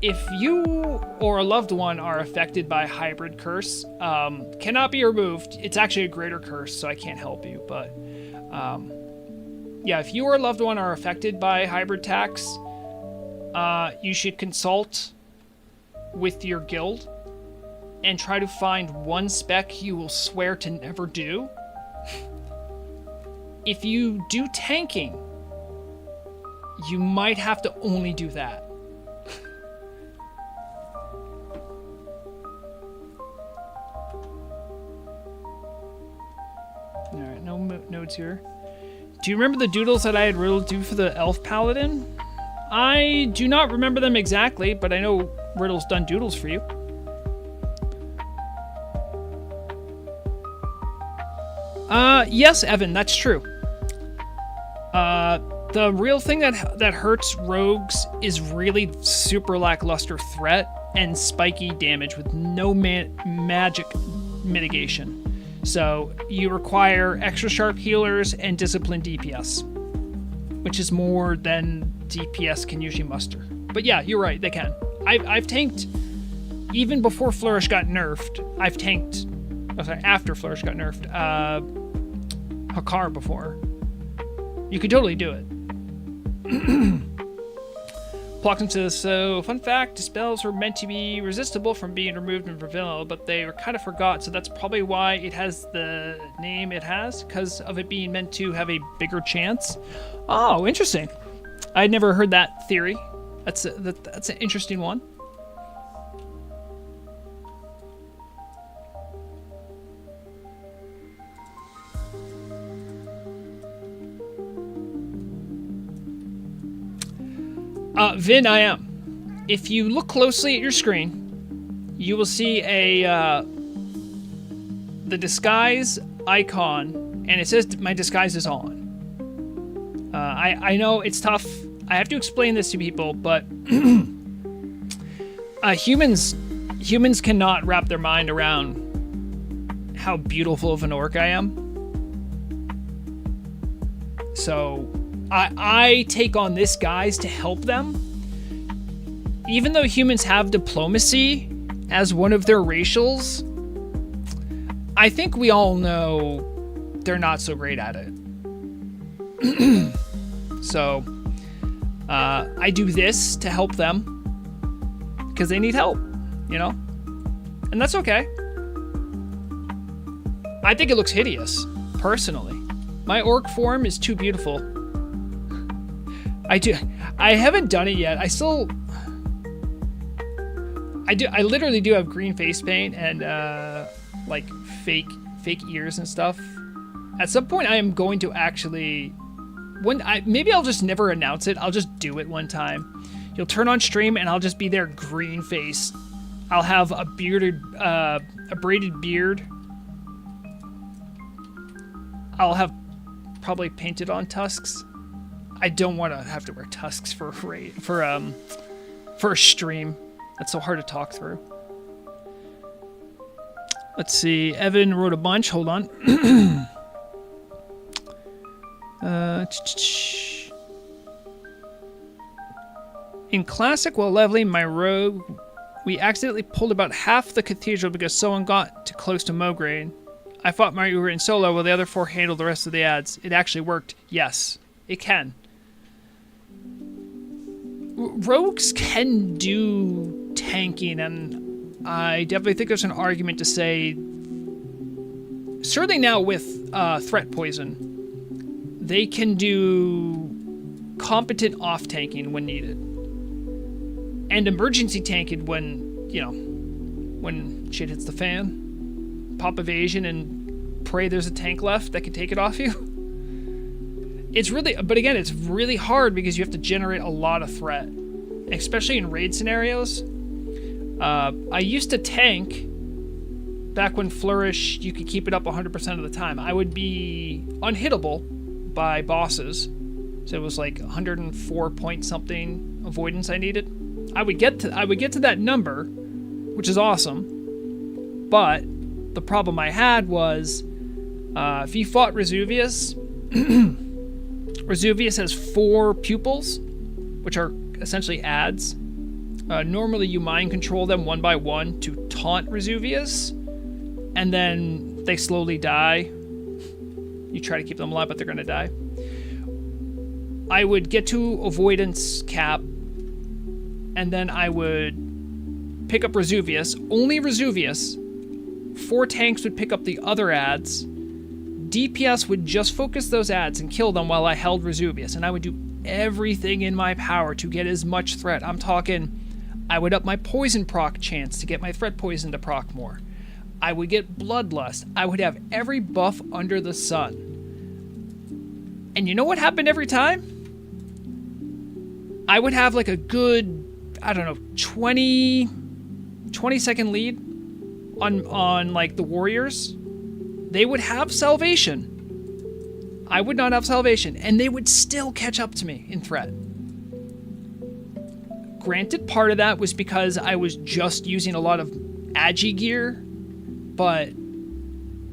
if you or a loved one are affected by hybrid curse, cannot be removed. It's actually a greater curse, so I can't help you. But yeah, if you or a loved one are affected by hybrid tax, you should consult with your guild and try to find one spec you will swear to never do. If you do tanking, you might have to only do that. Alright, no notes here. Do you remember the doodles that I had Riddle do for the elf paladin? I do not remember them exactly, but I know Riddle's done doodles for you. Yes, Evan, that's true. The real thing that hurts rogues is really super lackluster threat and spiky damage with no magic mitigation. So you require extra sharp healers and disciplined DPS, which is more than DPS can usually muster. But yeah, you're right, they can. I've tanked, even before Flourish got nerfed, I've tanked, after Flourish got nerfed, Hakar before. You could totally do it. Plockton says, so, fun fact, spells were meant to be resistible from being removed in vanilla, but they were kind of forgot, so that's probably why it has the name it has, because of it being meant to have a bigger chance. Oh, interesting. I'd never heard that theory. That's an interesting one. Vin, I am. If you look closely at your screen, you will see the disguise icon, and it says my disguise is on. I know it's tough. I have to explain this to people, but humans cannot wrap their mind around how beautiful of an orc I am. So I take on this guise to help them. Even though humans have diplomacy as one of their racials, I think we all know they're not so great at it. So I do this to help them because they need help, you know? And that's okay. I think it looks hideous, personally. My orc form is too beautiful. I haven't done it yet. I literally do have green face paint and like fake ears and stuff. At some point I am going to actually, maybe I'll just never announce it. I'll just do it one time. You'll turn on stream and I'll just be there green face. I'll have a braided beard. I'll have probably painted on tusks. I don't want to have to wear tusks for a stream. That's so hard to talk through. Let's see. Evan wrote a bunch. Hold on. In Classic, while leveling my rogue, we accidentally pulled about half the cathedral because someone got too close to Mograde. I fought Mario in solo while the other four handled the rest of the ads. It actually worked. Yes, it can. Rogues can do tanking, and I definitely think there's an argument to say, certainly now with threat poison, they can do competent off-tanking when needed. And emergency tanking when, you know, when shit hits the fan. Pop evasion and pray there's a tank left that can take it off you. It's really, but again, it's really hard because you have to generate a lot of threat, especially in raid scenarios. I used to tank back when Flourish, you could keep it up 100% of the time. I would be unhittable by bosses. So it was like 104 point something avoidance I needed. I would get to that number, which is awesome. But the problem I had was, if you fought Resuvius, Resuvius has 4 pupils, which are essentially adds, Normally you mind control them one by one to taunt Resuvius, and then they slowly die. You try to keep them alive, but they're going to die. I would get to avoidance cap, and then I would pick up Resuvius. Only Resuvius. 4 tanks would pick up the other adds. DPS would just focus those adds and kill them while I held Resuvius, and I would do everything in my power to get as much threat. I'm talking, I would up my poison proc chance to get my threat poison to proc more. I would get bloodlust. I would have every buff under the sun. And you know what happened every time? I would have like a good, I don't know, 20 second lead on like the warriors. They would have salvation. I would not have salvation, and they would still catch up to me in threat. Granted, part of that was because I was just using a lot of agi gear, but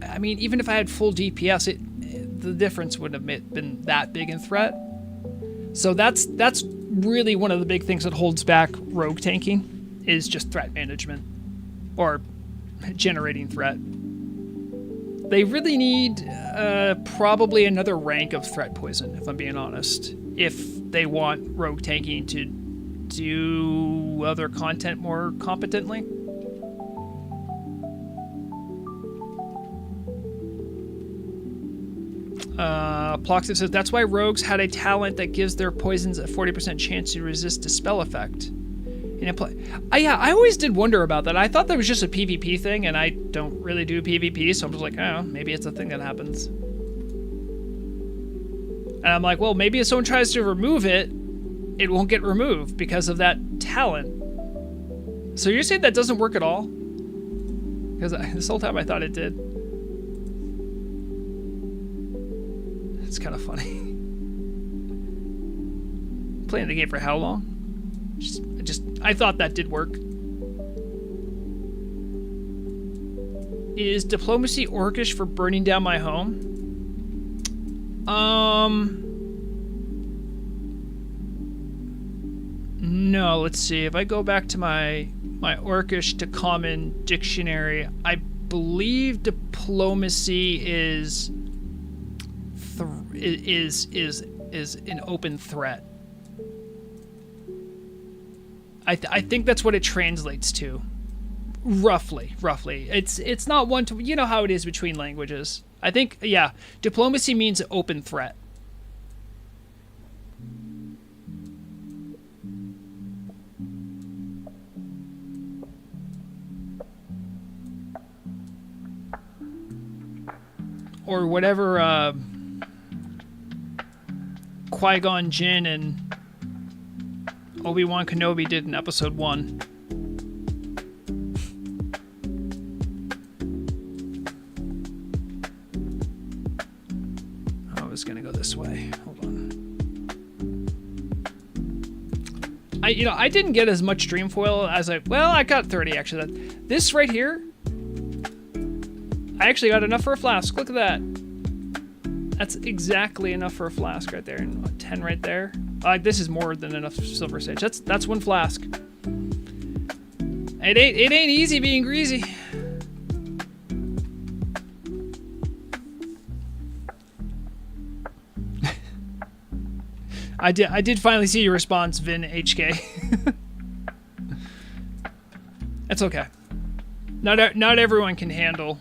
I mean, even if I had full DPS, the difference wouldn't have been that big in threat. So that's really one of the big things that holds back rogue tanking, is just threat management, or generating threat. They really need probably another rank of threat poison, if I'm being honest, if they want rogue tanking to do other content more competently. Ploxiv says, that's why rogues had a talent that gives their poisons a 40% chance to resist a spell effect. Yeah, I always did wonder about that. I thought that was just a PvP thing, and I don't really do PvP, so I'm just like, oh, maybe it's a thing that happens. And I'm like, well, maybe if someone tries to remove it, it won't get removed because of that talent. So you're saying that doesn't work at all? Because this whole time I thought it did. It's kind of funny. Playing the game for how long? I thought that did work. Is diplomacy orcish for burning down my home? No, let's see. If I go back to my orcish to common dictionary, I believe diplomacy is an open threat. I think that's what it translates to. Roughly. It's not one to, you know how it is between languages. I think, yeah, diplomacy means open threat. Or whatever Qui-Gon Jinn and Obi-Wan Kenobi did in episode 1. I was gonna go this way. Hold on. I didn't get as much Dreamfoil as I got 30 actually. This right here, I actually got enough for a flask. Look at that. That's exactly enough for a flask right there, and 10 right there. This is more than enough silver sage. That's one flask. It ain't easy being greasy. I did finally see your response, Vin HK. That's okay. Not everyone can handle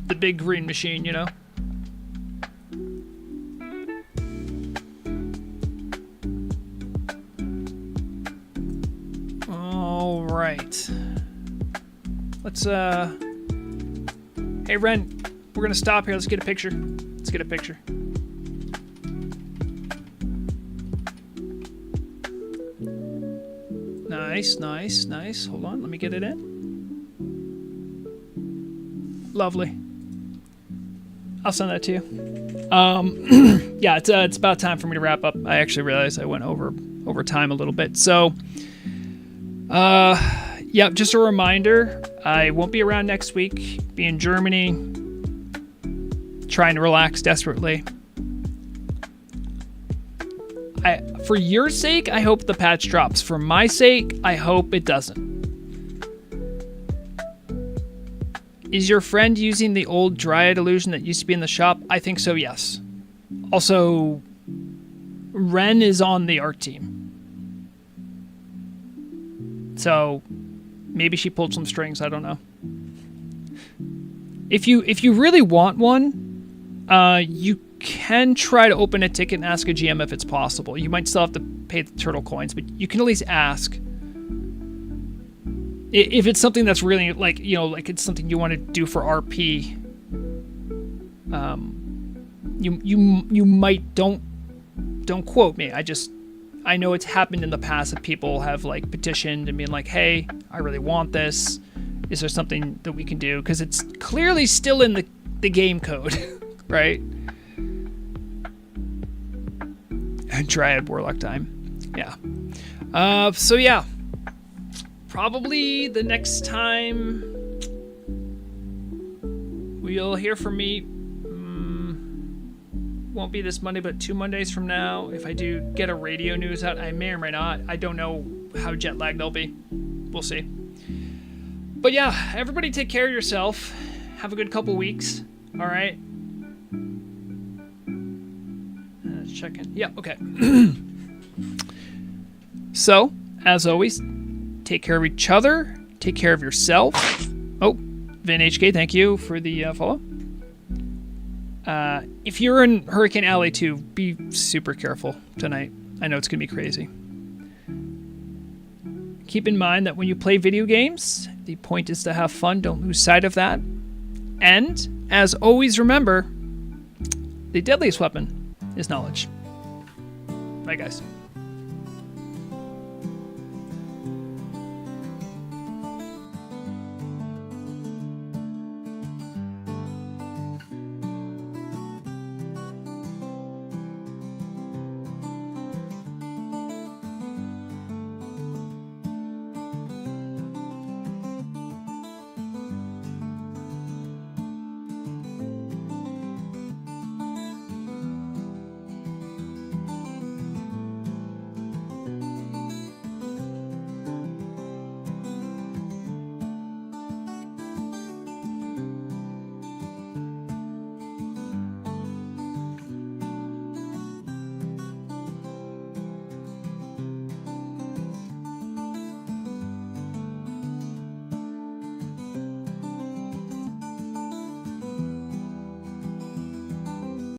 the big green machine, you know. All right. Let's Hey Ren, we're gonna stop here. Let's get a picture. Nice. Hold on, let me get it in. Lovely. I'll send that to you. Yeah, it's about time for me to wrap up. I actually realized I went over time a little bit. So, yeah, just a reminder, I won't be around next week. Be in Germany, trying to relax desperately. For your sake, I hope the patch drops. For my sake, I hope it doesn't. Is your friend using the old Dryad illusion that used to be in the shop? I think so, yes. Also, Ren is on the art team. So, maybe she pulled some strings, I don't know. If you really want one, you can try to open a ticket and ask a GM if it's possible. You might still have to pay the turtle coins, but you can at least ask. If it's something that's really like it's something you want to do for RP, you might don't quote me. I know it's happened in the past that people have like petitioned and been like, hey, I really want this. Is there something that we can do? Because it's clearly still in the game code, right? And Dryad Warlock time. Yeah. So yeah. Probably the next time we'll hear from me won't be this Monday, but 2 Mondays from now. If I do get a radio news out, I may or may not. I don't know how jet lagged they'll be. We'll see. But yeah, everybody take care of yourself. Have a good couple weeks. All right. Check in. Yeah, okay. So, as always, take care of each other. Take care of yourself. Oh, VinHK, thank you for the follow. If you're in Hurricane Alley too, be super careful tonight. I know it's going to be crazy. Keep in mind that when you play video games, the point is to have fun. Don't lose sight of that. And, as always, remember, the deadliest weapon is knowledge. Bye, guys.